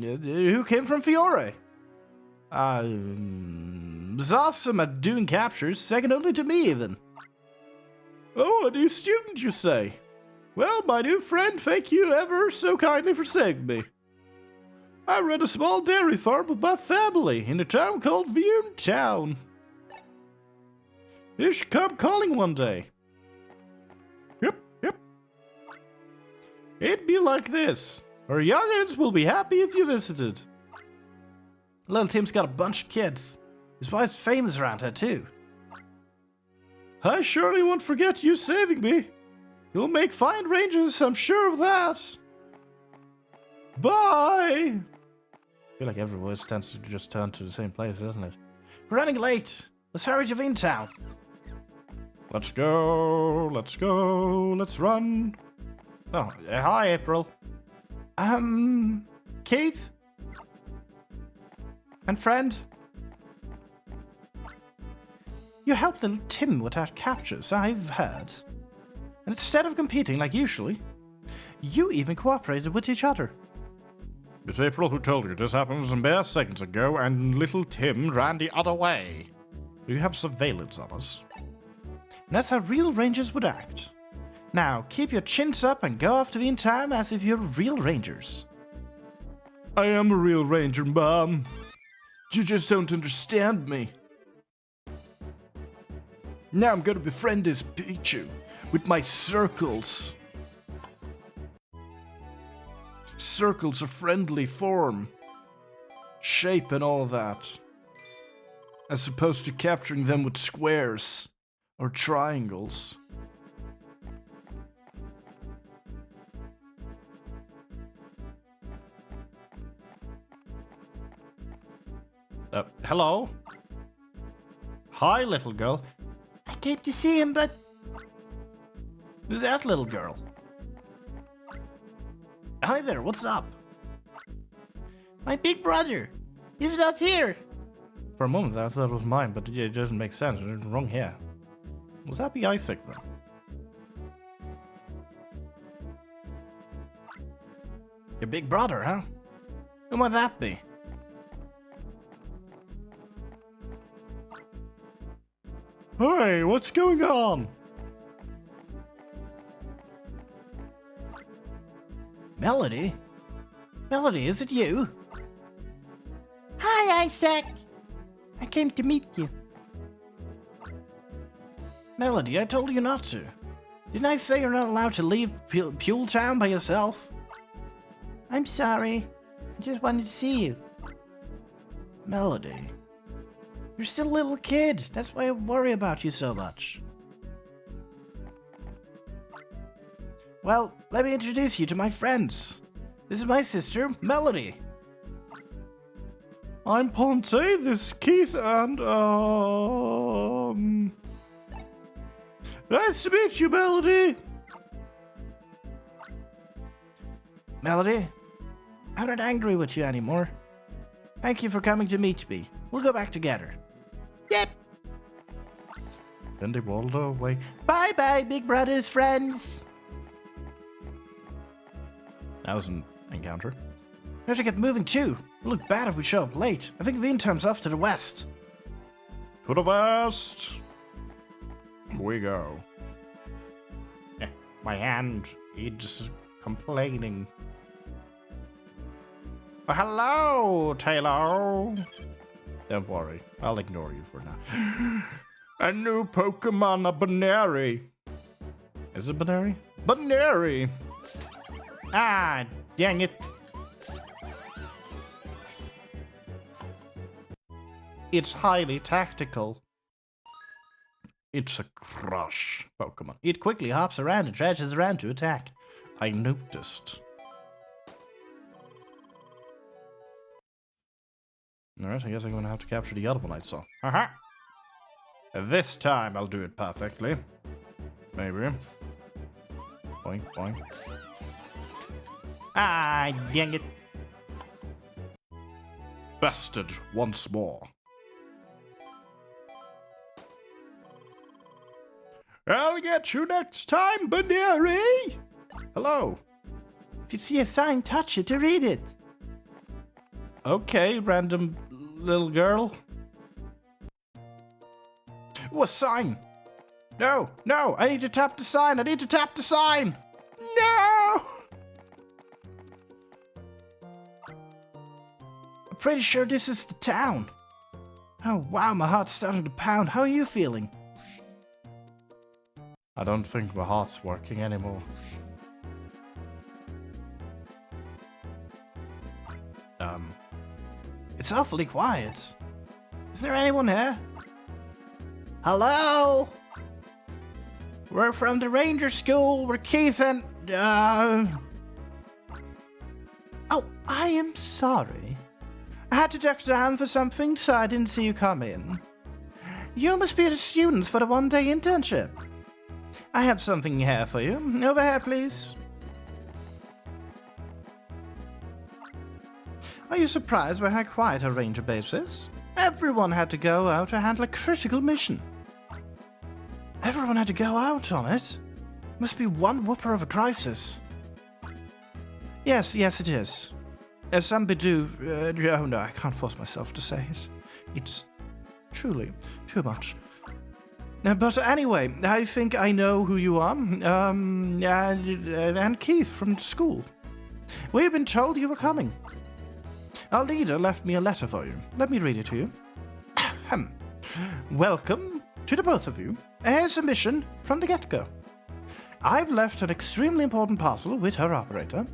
who came from Fiore. Was awesome at doing captures, second only to me even. Oh, a new student, you say? Well, my new friend, thank you ever so kindly for saving me. I run a small dairy farm with my family in a town called Viewtown. Town. You should come calling one day. Yep. It'd be like this. Our youngins will be happy if you visited. Little Tim's got a bunch of kids. His wife's famous around here, too. I surely won't forget you saving me. You'll make fine rangers, I'm sure of that. Bye! I feel like every voice tends to just turn to the same place, doesn't it? We're running late. Let's hurry to Viewtown. Let's go, let's run. Oh, hi, April. Keith? And friend? You helped little Tim with our captures, I've heard. And instead of competing like usually, you even cooperated with each other. It's April who told you this happened some bare seconds ago, and little Tim ran the other way. You have surveillance on us. And that's how real rangers would act. Now, keep your chins up and go off to Viewtown as if you're real rangers. I am a real ranger, Mom. You just don't understand me. Now I'm gonna befriend this Pichu with my circles. Circles are friendly form, shape and all that. As opposed to capturing them with squares or triangles. Hello? Hi, little girl. I came to see him, but... Who's that little girl? Hi there, what's up? My big brother. He's not here. For a moment, I thought it was mine, but it doesn't make sense. It's wrong here. Was that be Isaac, then? Your big brother, huh? Who might that be? Hey, what's going on? Melody? Melody, is it you? Hi, Isaac. I came to meet you. Melody, I told you not to. Didn't I say you're not allowed to leave Viewtown by yourself? I'm sorry. I just wanted to see you. Melody. You're still a little kid. That's why I worry about you so much. Well, let me introduce you to my friends. This is my sister, Melody. I'm Ponce, this is Keith, and, nice to meet you, Melody. Melody, I'm not angry with you anymore. Thank you for coming to meet me. We'll go back together. Yep. Then they waddled away. Bye-bye, Big Brother's friends. That was an encounter. We have to get moving too. It'll look bad if we show up late. I think Viewtown's off to the west. To the west we go. My hand is complaining. Oh, hello, Taylor. Don't worry, I'll ignore you for now. A new Pokemon, a Banary. Is it Banary? Banary! Ah, dang it. It's highly tactical. It's a crush Pokemon. It quickly hops around and trashes around to attack. I noticed. Alright, I guess I'm gonna have to capture the other one I saw. Uh-huh. This time I'll do it perfectly. Maybe. Boing, boing. Ah, dang it. Bested once more. I'll get you next time, Banary! Hello. If you see a sign, touch it to read it. Okay, random little girl. Oh, a sign. No, I need to tap the sign. I need to tap the sign. No! I'm pretty sure this is the town. Oh wow, my heart's starting to pound. How are you feeling? I don't think my heart's working anymore. It's awfully quiet. Is there anyone here? Hello? We're from the Ranger School. We're Keith and... Oh, I am sorry. I had to duck down for something, so I didn't see you come in. You must be the students for the one-day internship. I have something here for you. Over here, please. Are you surprised by how quiet our ranger base is? Everyone had to go out to handle a critical mission. Everyone had to go out on it? Must be one whooper of a crisis. Yes, it is. Some do... oh no, I can't force myself to say it. It's truly too much. But anyway, I think I know who you are. And Keith from school. We've been told you were coming. Our leader left me a letter for you. Let me read it to you. Welcome to the both of you. Here's a mission from the get-go. I've left an extremely important parcel with her operator.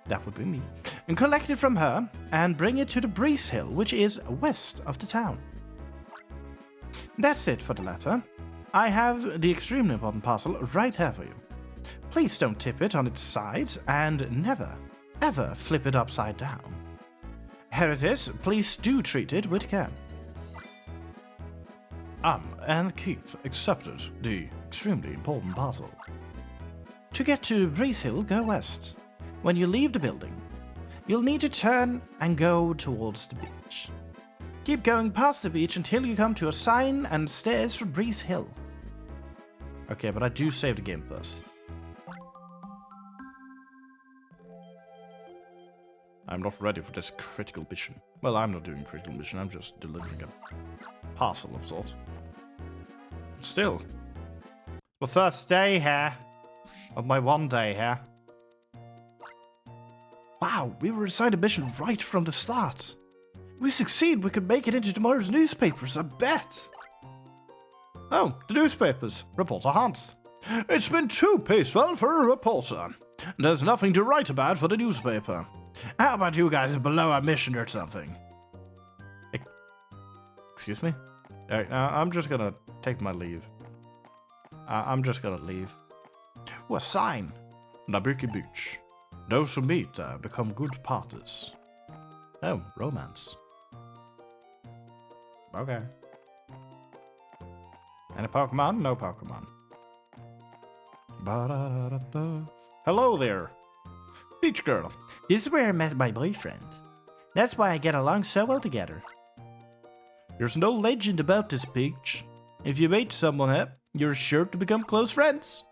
That would be me. And collect it from her and bring it to the Breeze Hill, which is west of the town. That's it for the letter. I have the extremely important parcel right here for you. Please don't tip it on its side and never, ever flip it upside down. Here it is. Please do treat it with care. And Keith accepted the extremely important parcel. To get to Breeze Hill, go west. When you leave the building, you'll need to turn and go towards the beach. Keep going past the beach until you come to a sign and stairs for Breeze Hill. Okay, but I do save the game first. I'm not ready for this critical mission. Well, I'm not doing a critical mission, I'm just delivering a parcel of sorts. Still. The first day here. Of my one day here. Wow, we were assigned a mission right from the start. If we succeed, we could make it into tomorrow's newspapers, I bet. Oh, the newspapers. Reporter Hans. It's been too peaceful for a reporter. There's nothing to write about for the newspaper. How about you guys below our mission or something? Excuse me? I'm just gonna take my leave. I'm just gonna leave. Oh, a sign. Nabiki Beach. Those who meet become good partners. Oh, romance. Okay. Any Pokemon? No Pokemon. Ba-da-da-da-da. Hello there. Beach girl. This is where I met my boyfriend. That's why I get along so well together. There's no legend about this beach. If you meet someone here, you're sure to become close friends.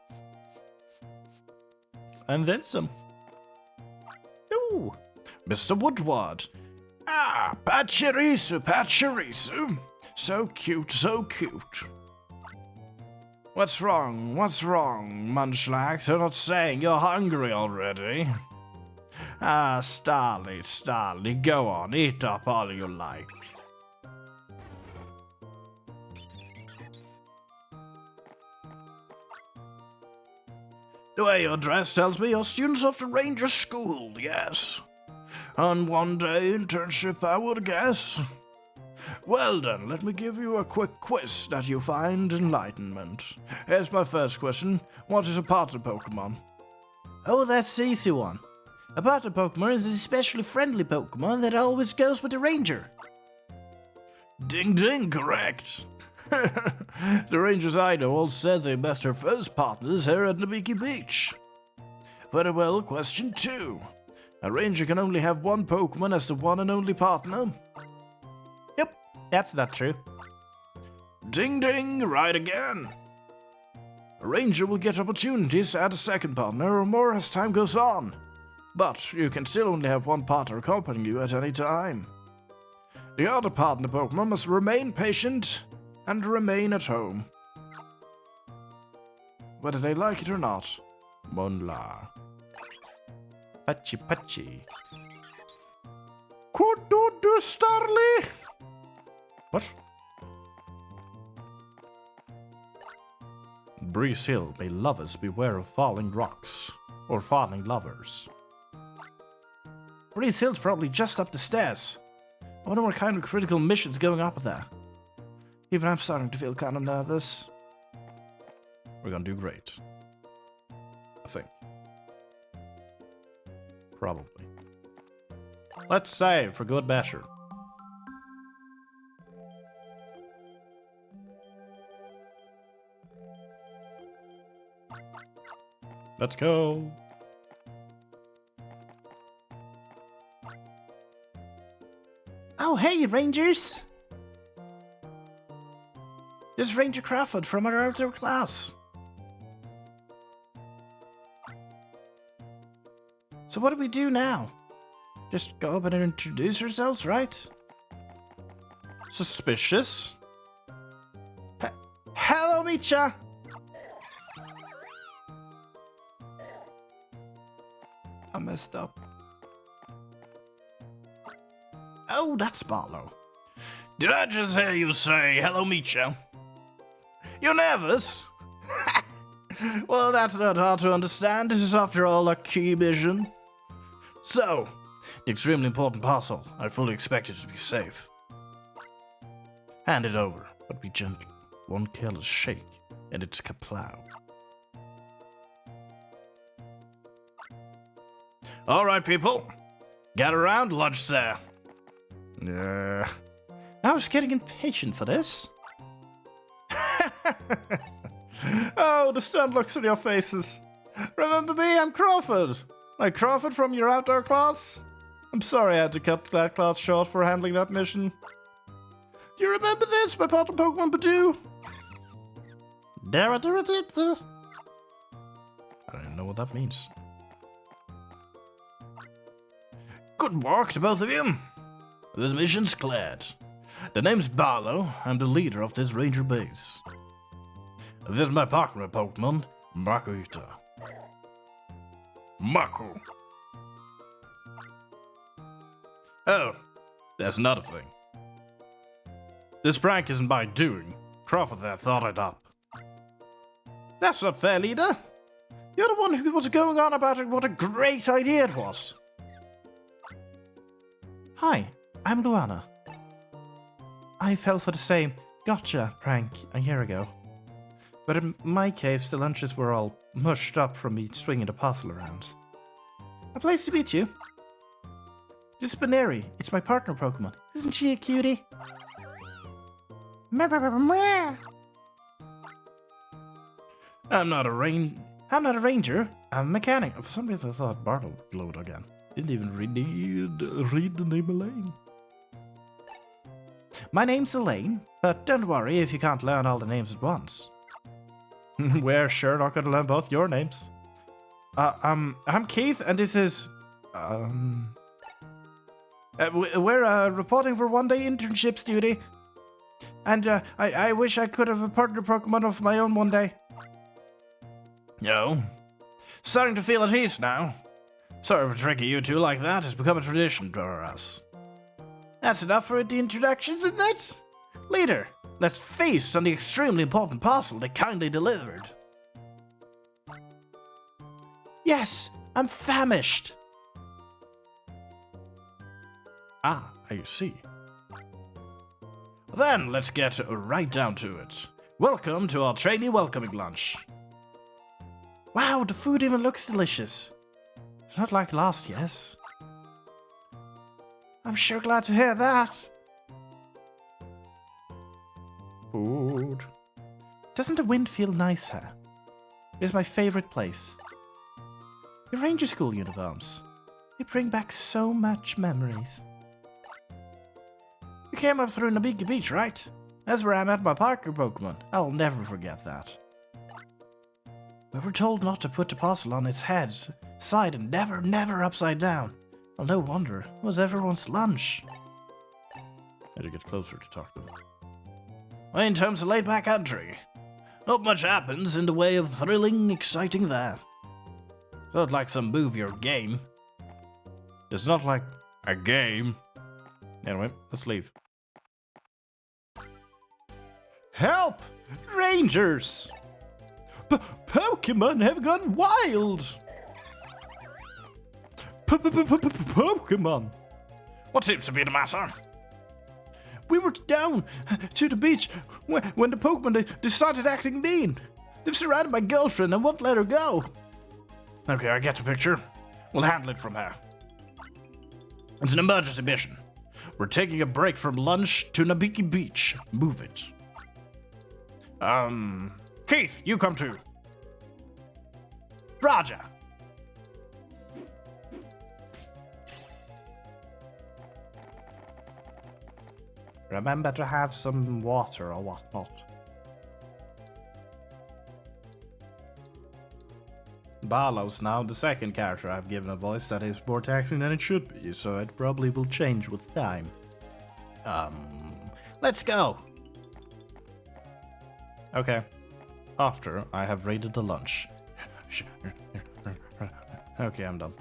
And then some. Ooh, Mr. Woodward. Ah, Pachirisu. So cute, so cute. What's wrong, Munchlax? You're not saying you're hungry already. Ah, Starly, go on, eat up all you like. The way you're dressed tells me you're students of the Ranger School, yes. On one-day internship, I would guess. Well then, let me give you a quick quiz that you find enlightenment. Here's my first question. What is a partner Pokemon? Oh, that's the easy one. A partner Pokemon is an especially friendly Pokemon that always goes with the Ranger. Ding ding, correct. The Rangers I know all said they met their first partners here at Nabiki Beach. Very well, question 2. A Ranger can only have one Pokemon as the one and only partner. Yep, that's not true. Ding ding, right again. A Ranger will get opportunities to add a second partner or more as time goes on. But you can still only have one partner accompanying you at any time. The other partner Pokemon must remain patient and remain at home. Whether they like it or not. Monla. Patchy patchy. Kudu Starly! What? Breeze Hill, may lovers beware of falling rocks. Or falling lovers. Breeze Hill's probably just up the stairs. I wonder what kind of critical mission's going up there. Even I'm starting to feel kind of nervous. We're gonna do great. I think. Probably. Let's save for good measure. Let's go. Oh, hey, Rangers! This is Ranger Crawford from our other class. So what do we do now? Just go up and introduce ourselves, right? Suspicious? Hello, Micha! I messed up. Oh, that's Barlow. Did I just hear you say, hello, Micha? You're nervous? Well, that's not hard to understand. This is, after all, a key mission. So, the extremely important parcel. I fully expect it to be safe. Hand it over, but be gentle. One careless shake, and it's kaplow. All right, people. Gather around, lunch, sir. I was getting impatient for this. Oh, the stunned looks on your faces. Remember me? I'm Crawford. Like Crawford from your outdoor class? I'm sorry I had to cut that class short for handling that mission. Do you remember this, my partner Pokemon Badoo? I don't even know what that means. Good work to both of you. This mission's cleared. The name's Barlow. I'm the leader of this ranger base. This is my partner Pokemon, Makuhita. Maku. Oh, that's another thing. This prank isn't my doing. Crawford there thought I'd up. That's not fair, leader. You're the one who was going on about it, what a great idea it was. Hi, I'm Luana. I fell for the same gotcha prank a year ago. But in my case, the lunches were all mushed up from me swinging the parcel around. A place to meet you. This is Baneri. It's my partner Pokemon. Isn't she a cutie? I'm not a ranger. I'm a mechanic. For some reason I thought Bartle glowed again. Didn't even read the name Elaine. My name's Elaine, but don't worry if you can't learn all the names at once. We're sure not going to learn both your names. I'm Keith, and this is... we're reporting for one-day internships duty. And I wish I could have a partner Pokemon of my own one day. No. Starting to feel at ease now. Sorry for tricking you two like that. It's become a tradition for us. That's enough for the introductions, isn't it? Leader, let's feast on the extremely important parcel they kindly delivered. Yes, I'm famished. Ah, I see. Then let's get right down to it. Welcome to our trainee welcoming lunch. Wow, the food even looks delicious. It's not like last year's. I'm sure glad to hear that. Food. Doesn't the wind feel nice here? It's my favorite place. Your ranger school uniforms. They bring back so much memories. You came up through Nabiki Beach, right? That's where I met my partner Pokemon. I'll never forget that. We were told not to put the parcel on its head, side, and never upside down. Well, no wonder. It was everyone's lunch. Had to get closer to talk to them. In terms of laid-back entry, not much happens in the way of thrilling, exciting there. It's not like some movie or game. It's not like a game. Anyway, let's leave. Help! Rangers! Pokemon have gone wild! Pokemon! What seems to be the matter? We were down to the beach when the Pokemon they started acting mean. They've surrounded my girlfriend and won't let her go. Okay, I get the picture. We'll handle it from here. It's an emergency mission. We're taking a break from lunch to Nabiki Beach. Move it. Keith, you come too. Roger. Remember to have some water or whatnot. Barlow's now the second character I've given a voice that is more taxing than it should be, so it probably will change with time. Let's go! Okay. After I have raided the lunch. Okay, I'm done.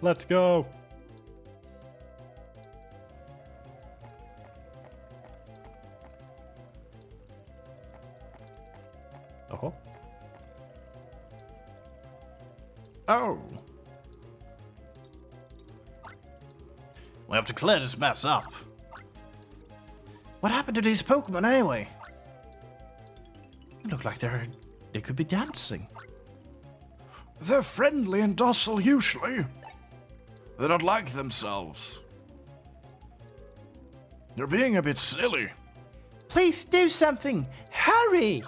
Let's go! Oh. Oh. We have to clear this mess up. What happened to these Pokemon anyway? They look like they could be dancing. They're friendly and docile usually. They don't like themselves. They're being a bit silly. Please do something! Hurry!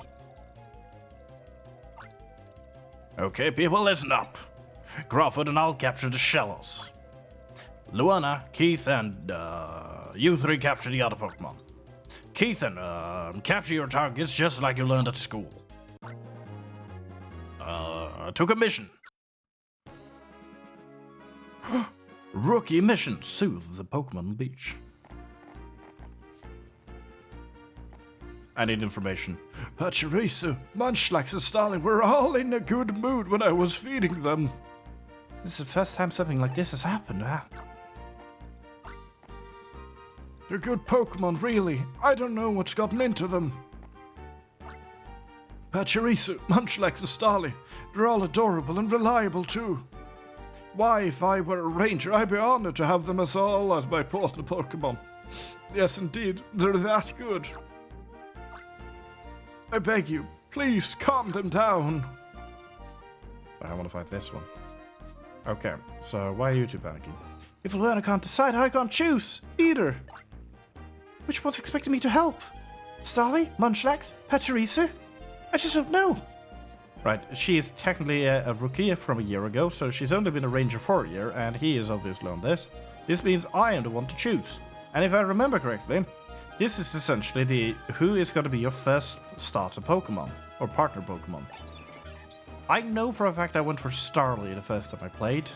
Okay, people, listen up. Crawford and I'll capture the Shellos. Luana, Keith, and you three capture the other Pokemon. Keith and capture your targets just like you learned at school. Took a mission. Rookie mission, soothe the Pokemon Beach. I need information. Pachirisu, Munchlax, and Starling were all in a good mood when I was feeding them. This is the first time something like this has happened, huh? They're good Pokemon, really. I don't know what's gotten into them. Pachirisu, Munchlax, and Starling, they're all adorable and reliable too. Why, if I were a ranger, I'd be honored to have them as all as my personal Pokemon. Yes, indeed, they're that good. I beg you, please calm them down. I want to fight this one. Okay, so why are you two panicking? If Luana can't decide, I can't choose either. Which one's expecting me to help? Starly, Munchlax, Pachirisu? I just don't know. Right, she is technically a rookie from a year ago, so she's only been a ranger for a year, and he is obviously on this. This means I am the one to choose. And if I remember correctly, this is essentially who is going to be your first starter Pokemon, or partner Pokemon. I know for a fact I went for Starly the first time I played.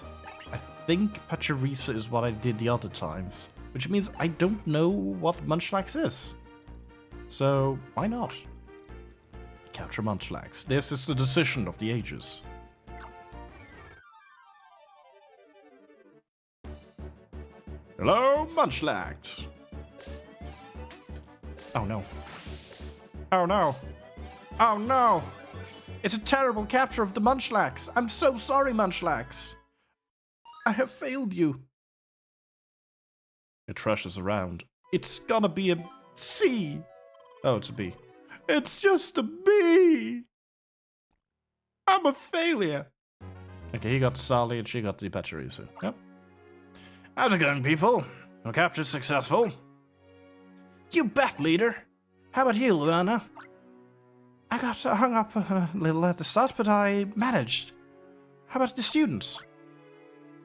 I think Pachirisu is what I did the other times, which means I don't know what Munchlax is. So, why not? Capture Munchlax. This is the decision of the ages. Hello, Munchlax! Oh no. Oh no. Oh no! It's a terrible capture of the Munchlax! I'm so sorry, Munchlax! I have failed you. It trashes around. It's gonna be a C! Oh, it's a B. It's just a B! I'm a failure! Okay, he got the Starly and she got the Pachirisu. Yep. How's it going, people? No capture successful? You bet, leader! How about you, Luana? I got hung up a little at the start, but I managed. How about the students?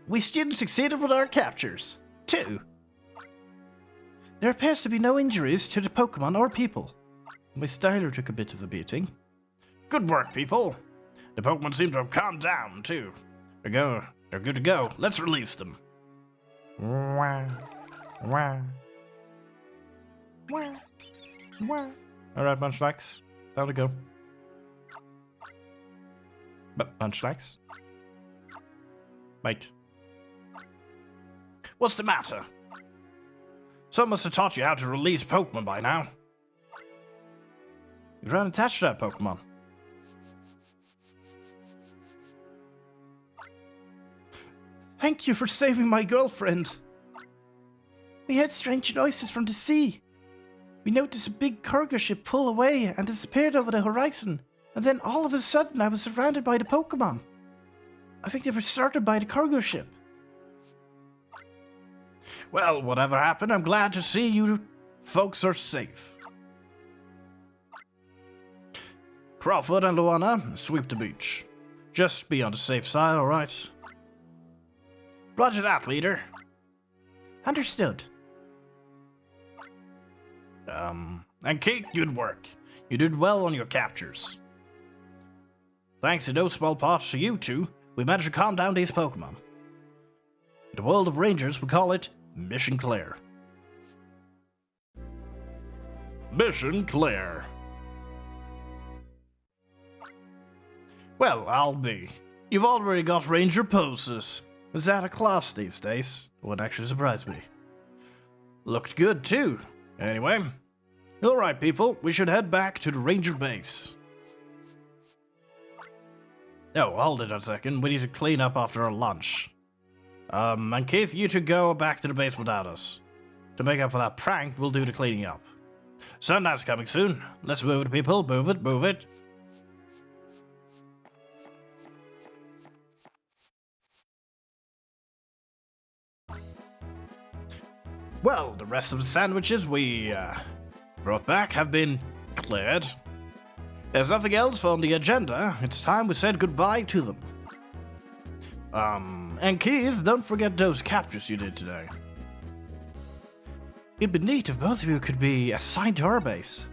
We students succeeded with our captures, too. There appears to be no injuries to the Pokemon or people. Miss Tyler took a bit of a beating. Good work, people. The Pokemon seem to have calmed down, too. They're good to go. Let's release them. Wah. Wah. Wah. Wah. Alright, Munchlax. Time to go. Munchlax? Wait. What's the matter? Someone must have taught you how to release Pokemon by now. You're unattached to that Pokemon. Thank you for saving my girlfriend. We heard strange noises from the sea. We noticed a big cargo ship pull away and disappeared over the horizon. And then all of a sudden I was surrounded by the Pokemon. I think they were started by the cargo ship. Well, whatever happened, I'm glad to see you folks are safe. Crawford and Luana, sweep the beach. Just be on the safe side, alright? Roger that, leader. Understood. And Keith, good work. You did well on your captures. Thanks in no small part to you two, we managed to calm down these Pokemon. In the world of Rangers, we call it Mission Clear. Mission Clear. Well, I'll be. You've already got Ranger poses. Is that a class these days? Wouldn't actually surprise me. Looked good too. Anyway, alright people, we should head back to the Ranger base. Oh, hold it a second, we need to clean up after our lunch. And Keith, you two go back to the base without us. To make up for that prank, we'll do the cleaning up. Sundown's coming soon. Let's move it, people. Move it, move it. Well, the rest of the sandwiches we brought back have been cleared. There's nothing else on the agenda. It's time we said goodbye to them. And Keith, don't forget those captures you did today. It'd be neat if both of you could be assigned to our base.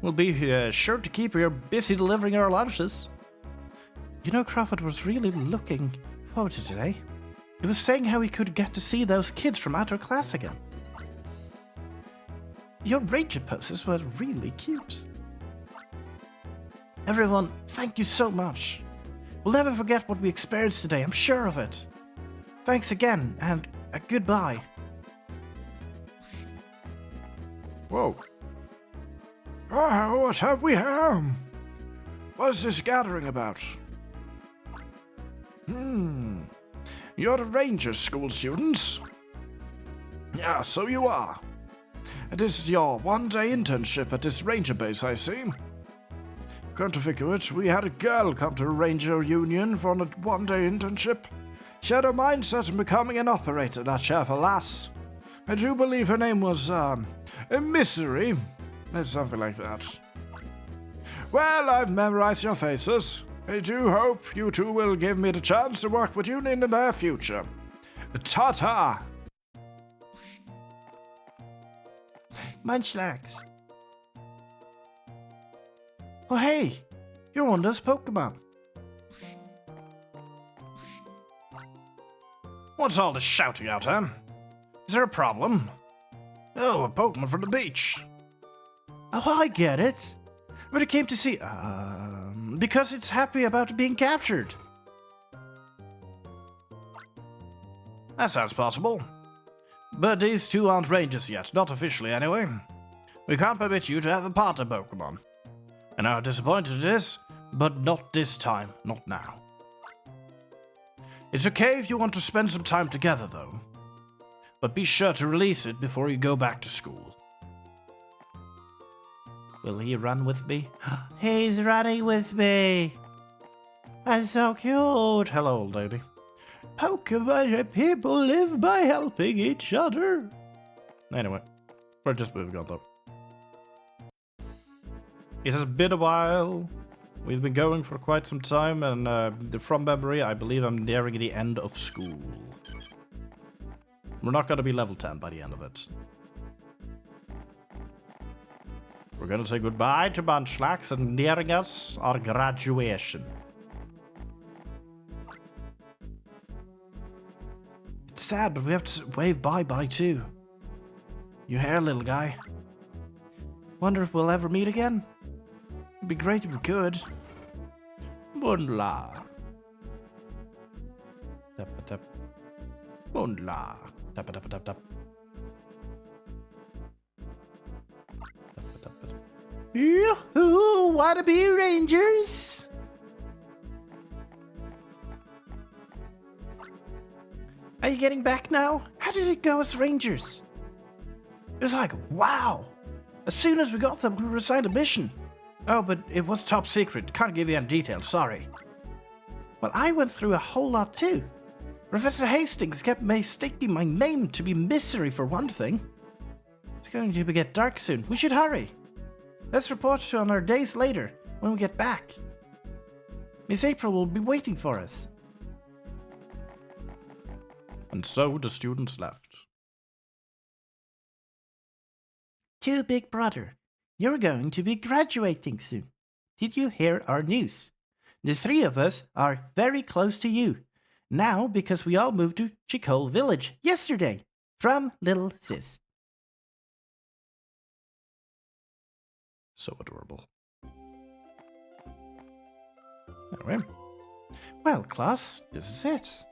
We'll be sure to keep you busy delivering our lunches. You know, Crawford was really looking forward to today. He was saying how he could get to see those kids from outer class again. Your ranger poses were really cute. Everyone, thank you so much. We'll never forget what we experienced today, I'm sure of it. Thanks again, and goodbye. Whoa. Oh, what have we here? What's this gathering about? You're the Ranger School students? Yeah, so you are. This is your one-day internship at this Ranger base, I see. Come to think of it, we had a girl come to the Ranger Union for a one-day internship. She had a mindset of becoming an operator, that cheerful lass. I do believe her name was, Misery. Something like that. Well, I've memorized your faces. I do hope you two will give me the chance to work with you in the near future. Ta-ta! Munchlax. Oh hey, you're one of those Pokemon. What's all this shouting out, huh? Is there a problem? Oh, a Pokemon from the beach. Oh, I get it. But it came to see, because it's happy about being captured. That sounds possible. But these two aren't Rangers yet, not officially anyway. We can't permit you to have a partner Pokemon. And how disappointed it is, but not this time, not now. It's okay if you want to spend some time together though. But be sure to release it before you go back to school. Will he run with me? He's running with me. That's so cute. Hello, old lady. Pokemon people live by helping each other. Anyway, we're just moving on though. It has been a while. We've been going for quite some time, and from memory, I believe I'm nearing the end of school. We're not going to be level 10 by the end of it. We're going to say goodbye to Munchlax and nearing us our graduation. It's sad, but we have to wave bye-bye too. You hear, little guy? Wonder if we'll ever meet again? It'd be great if we could. Moonla. Tap tap. Moonla. Tap tap tap tap. Tap tap tap. Yoo-hoo! Wanna be Rangers? Are you getting back now? How did it go as Rangers? It was like, wow! As soon as we got them, we were assigned a mission. Oh, but it was top secret. Can't give you any details, sorry. Well, I went through a whole lot too. Professor Hastings kept mistaking my name to be Misery for one thing. It's going to get dark soon. We should hurry. Let's report on our days later, when we get back. Miss April will be waiting for us. And so the students left. To Big Brother, you're going to be graduating soon. Did you hear our news? The three of us are very close to you. Now, because we all moved to Chicole Village yesterday from Little Sis. So adorable. Anyway. Well, class, this is it.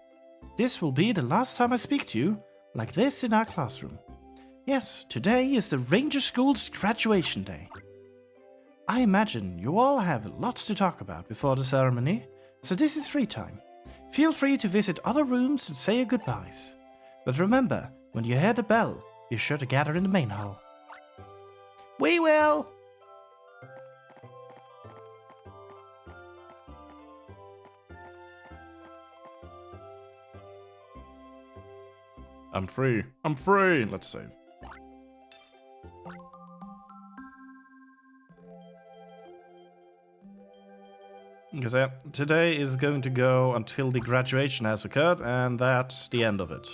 This will be the last time I speak to you like this in our classroom. Yes, today is the Ranger School's graduation day. I imagine you all have lots to talk about before the ceremony, so this is free time. Feel free to visit other rooms and say your goodbyes. But remember, when you hear the bell, be sure to gather in the main hall. We will! I'm free. I'm free. Let's save. Because today is going to go until the graduation has occurred, and that's the end of it.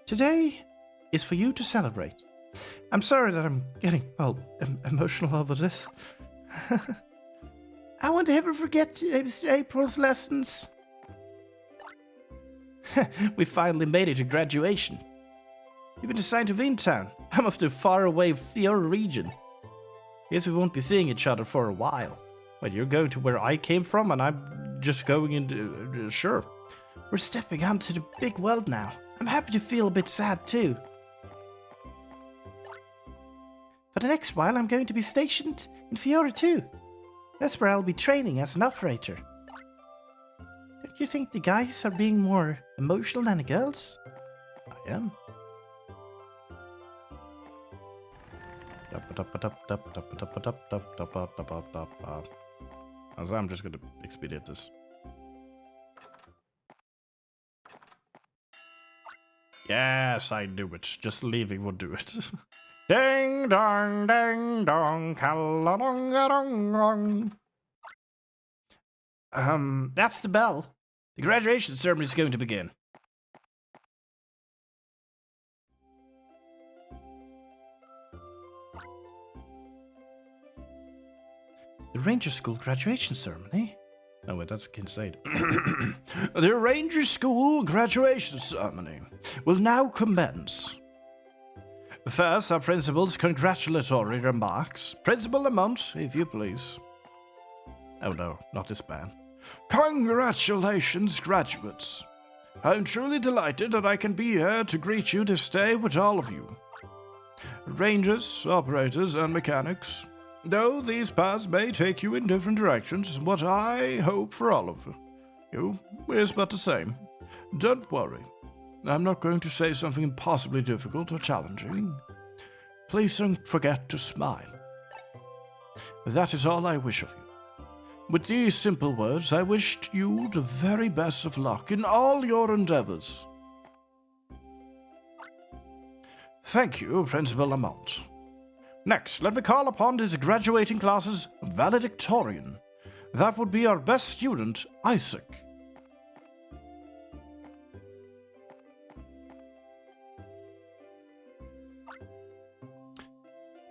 Today is for you to celebrate. I'm sorry that I'm getting, emotional over this. I won't ever forget Mr. April's lessons. We finally made it to graduation. You've been assigned to Vintown. I'm off to faraway Fiora region. Guess we won't be seeing each other for a while. Wait, you're going to where I came from and I'm just going into... sure. We're stepping onto the big world now. I'm happy to feel a bit sad too. For the next while, I'm going to be stationed in Fiora too. That's where I'll be training as an operator. Don't you think the guys are being more emotional than the girls? I am. So I'm just going to expedite this. Yes, I knew it. Just leaving would do it. Ding dong, kalalong. That's the bell. The graduation ceremony is going to begin. The Ranger School graduation ceremony? Oh wait, that's Kincaid. The Ranger School graduation ceremony will now commence. First, our principal's congratulatory remarks. Principal Lamont, if you please. Oh no, not this man. Congratulations, graduates. I'm truly delighted that I can be here to greet you this day with all of you. Rangers, operators, and mechanics. Though these paths may take you in different directions, what I hope for all of you is but the same. Don't worry. I'm not going to say something impossibly difficult or challenging. Please don't forget to smile. That is all I wish of you. With these simple words, I wish you the very best of luck in all your endeavors. Thank you, Principal Lamont. Next, let me call upon this graduating class's valedictorian. That would be our best student, Isaac.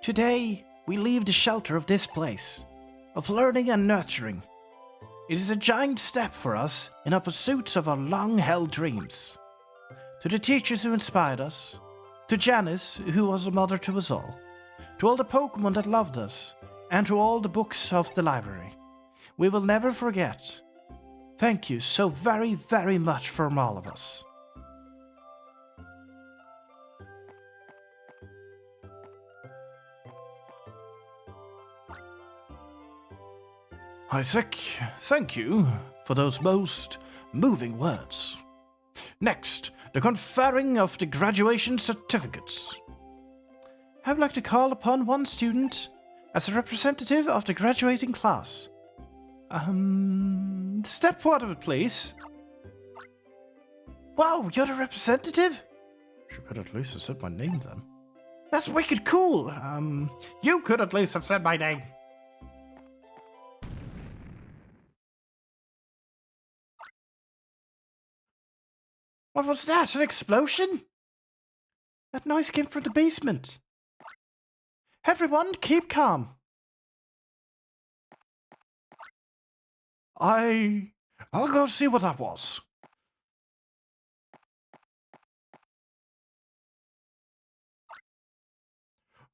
Today, we leave the shelter of this place, of learning and nurturing. It is a giant step for us in our pursuits of our long-held dreams. To the teachers who inspired us, to Janice, who was a mother to us all, to all the Pokémon that loved us, and to all the books of the library, we will never forget. Thank you so very, very much from all of us. Isaac, thank you for those most moving words. Next, the conferring of the graduation certificates. I would like to call upon one student as a representative of the graduating class. Step forward, please. Wow, you're the representative? She could at least have said my name then. That's wicked cool. You could at least have said my name. What was that? An explosion? That noise came from the basement. Everyone, keep calm. I'll go see what that was.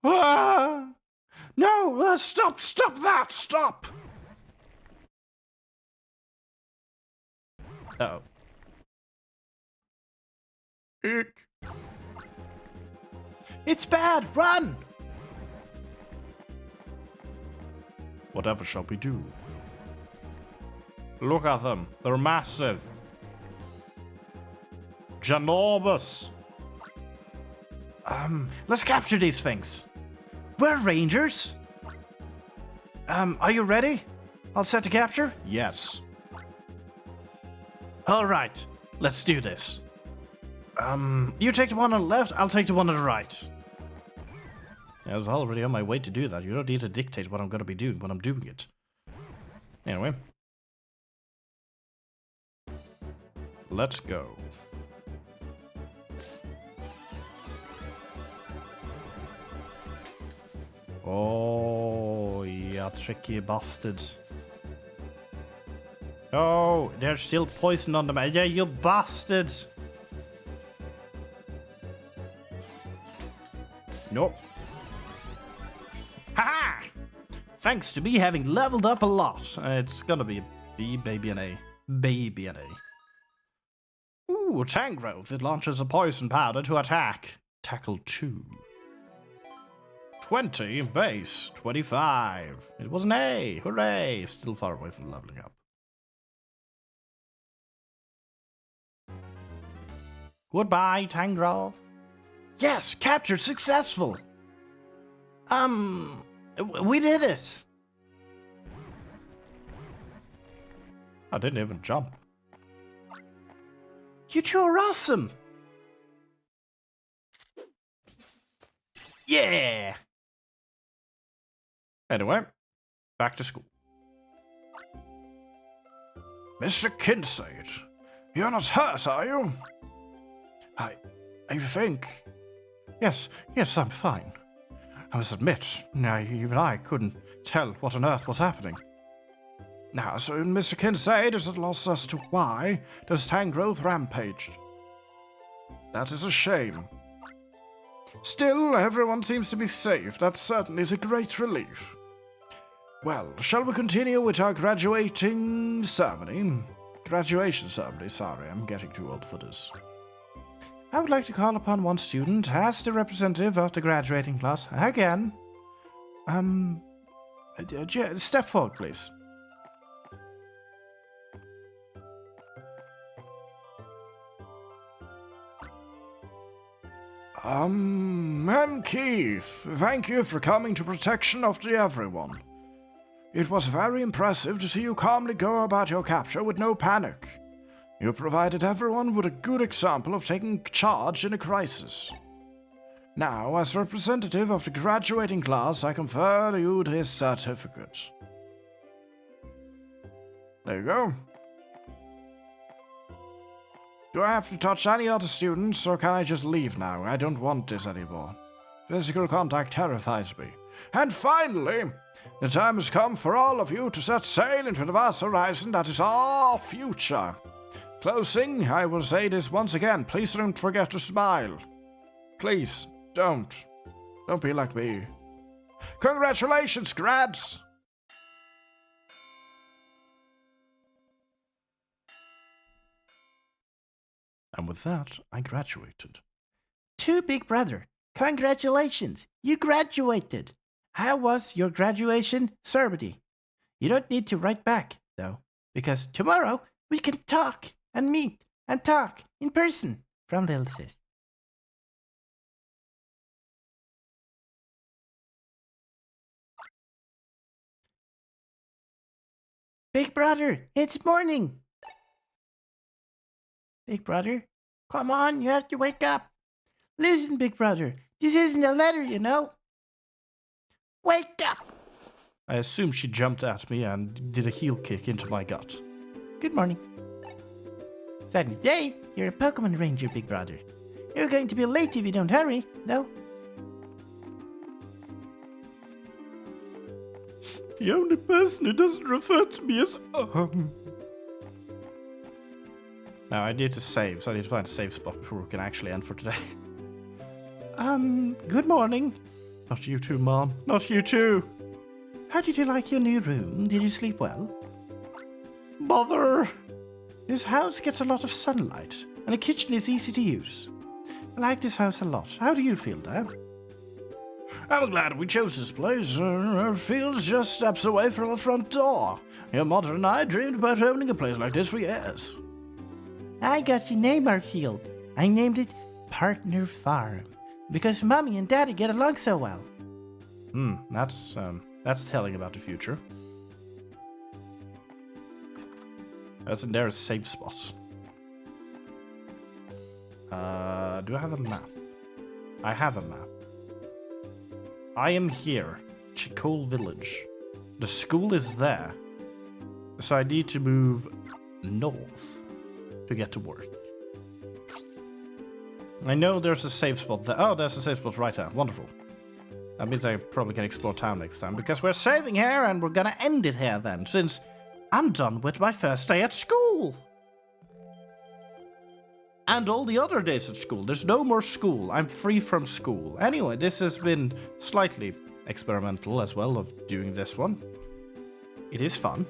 Ah! No! Stop that! Stop! Uh-oh. Eek. It's bad! Run! Whatever shall we do? Look at them. They're massive. Ginormous. Let's capture these things. We're rangers. Are you ready? All set to capture? Yes. All right, let's do this. You take the one on the left, I'll take the one on the right. I was already on my way to do that. You don't need to dictate what I'm going to be doing when I'm doing it. Anyway. Let's go. Oh, yeah, tricky bastard. Oh, there's still poison on them. Yeah, you bastard. Nope. Ha-ha! Thanks to me having leveled up a lot. It's gonna be a B, baby, and A. Baby and A. Ooh, Tangrowth. It launches a poison powder to attack. Tackle 2. 20 base. 25. It was an A. Hooray! Still far away from leveling up. Goodbye, Tangrowth. Yes, capture successful. We did it. I didn't even jump. You two are awesome. Yeah! Anyway, back to school. Mr. Kincaid, you're not hurt, are you? I think... Yes, I'm fine. I must admit, even I couldn't tell what on earth was happening. Now, so Mr. Kincaid is at loss as to why does Tangrowth rampaged. That is a shame. Still, everyone seems to be safe. That certainly is a great relief. Well, shall we continue with our graduation ceremony, sorry, I'm getting too old for this. I would like to call upon one student as the representative of the graduating class again. Step forward, please. And Keith, thank you for coming to protection of the everyone. It was very impressive to see you calmly go about your capture with no panic. You provided everyone with a good example of taking charge in a crisis. Now, as representative of the graduating class, I confer you this certificate. There you go. Do I have to touch any other students, or can I just leave now? I don't want this anymore. Physical contact terrifies me. And finally, the time has come for all of you to set sail into the vast horizon that is our future. Closing, I will say this once again, please don't forget to smile. Please, don't. Don't be like me. Congratulations, grads! And with that, I graduated. To Big Brother, congratulations, you graduated. How was your graduation ceremony? You don't need to write back, though, because tomorrow we can talk and meet and talk in person, from Little Sis. Big Brother, it's morning. Big Brother, come on, you have to wake up. Listen, Big Brother, this isn't a letter, you know. Wake up! I assume she jumped at me and did a heel kick into my gut. Good morning. Sunny day, you're a Pokémon Ranger, Big Brother. You're going to be late if you don't hurry, though. The only person who doesn't refer to me as Now I need to save, so I need to find a save spot before we can actually end for today. Good morning. Not you too, Mom. Not you too. How did you like your new room? Did you sleep well? Mother. This house gets a lot of sunlight, and the kitchen is easy to use. I like this house a lot. How do you feel, Dad? I'm glad we chose this place. It feels just steps away from the front door. Your mother and I dreamed about owning a place like this for years. I got to name our field. I named it Partner Farm, because Mommy and Daddy get along so well. That's telling about the future. Isn't there a safe spot? Do I have a map? I have a map. I am here, Chikol Village. The school is there, so I need to move north to get to work. I know there's a safe spot there. Oh, there's a safe spot right there. Wonderful. That means I probably can explore town next time, because we're saving here and we're gonna end it here then, since I'm done with my first day at school. And all the other days at school. There's no more school. I'm free from school. Anyway, this has been slightly experimental as well of doing this one. It is fun.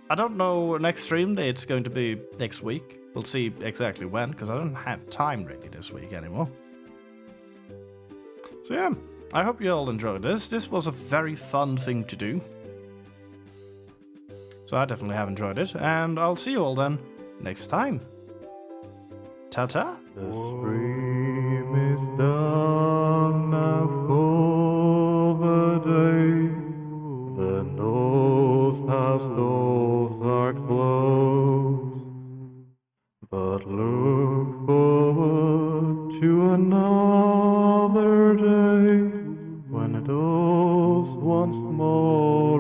I don't know next stream day it's going to be next week. We'll see exactly when, because I don't have time ready this week anymore. So yeah, I hope you all enjoyed this. This was a very fun thing to do. So I definitely have enjoyed it, and I'll see you all then next time. Ta-ta. The stream is done now for the day. The Nose House doors are closed. But look forward to another day when it doors once more.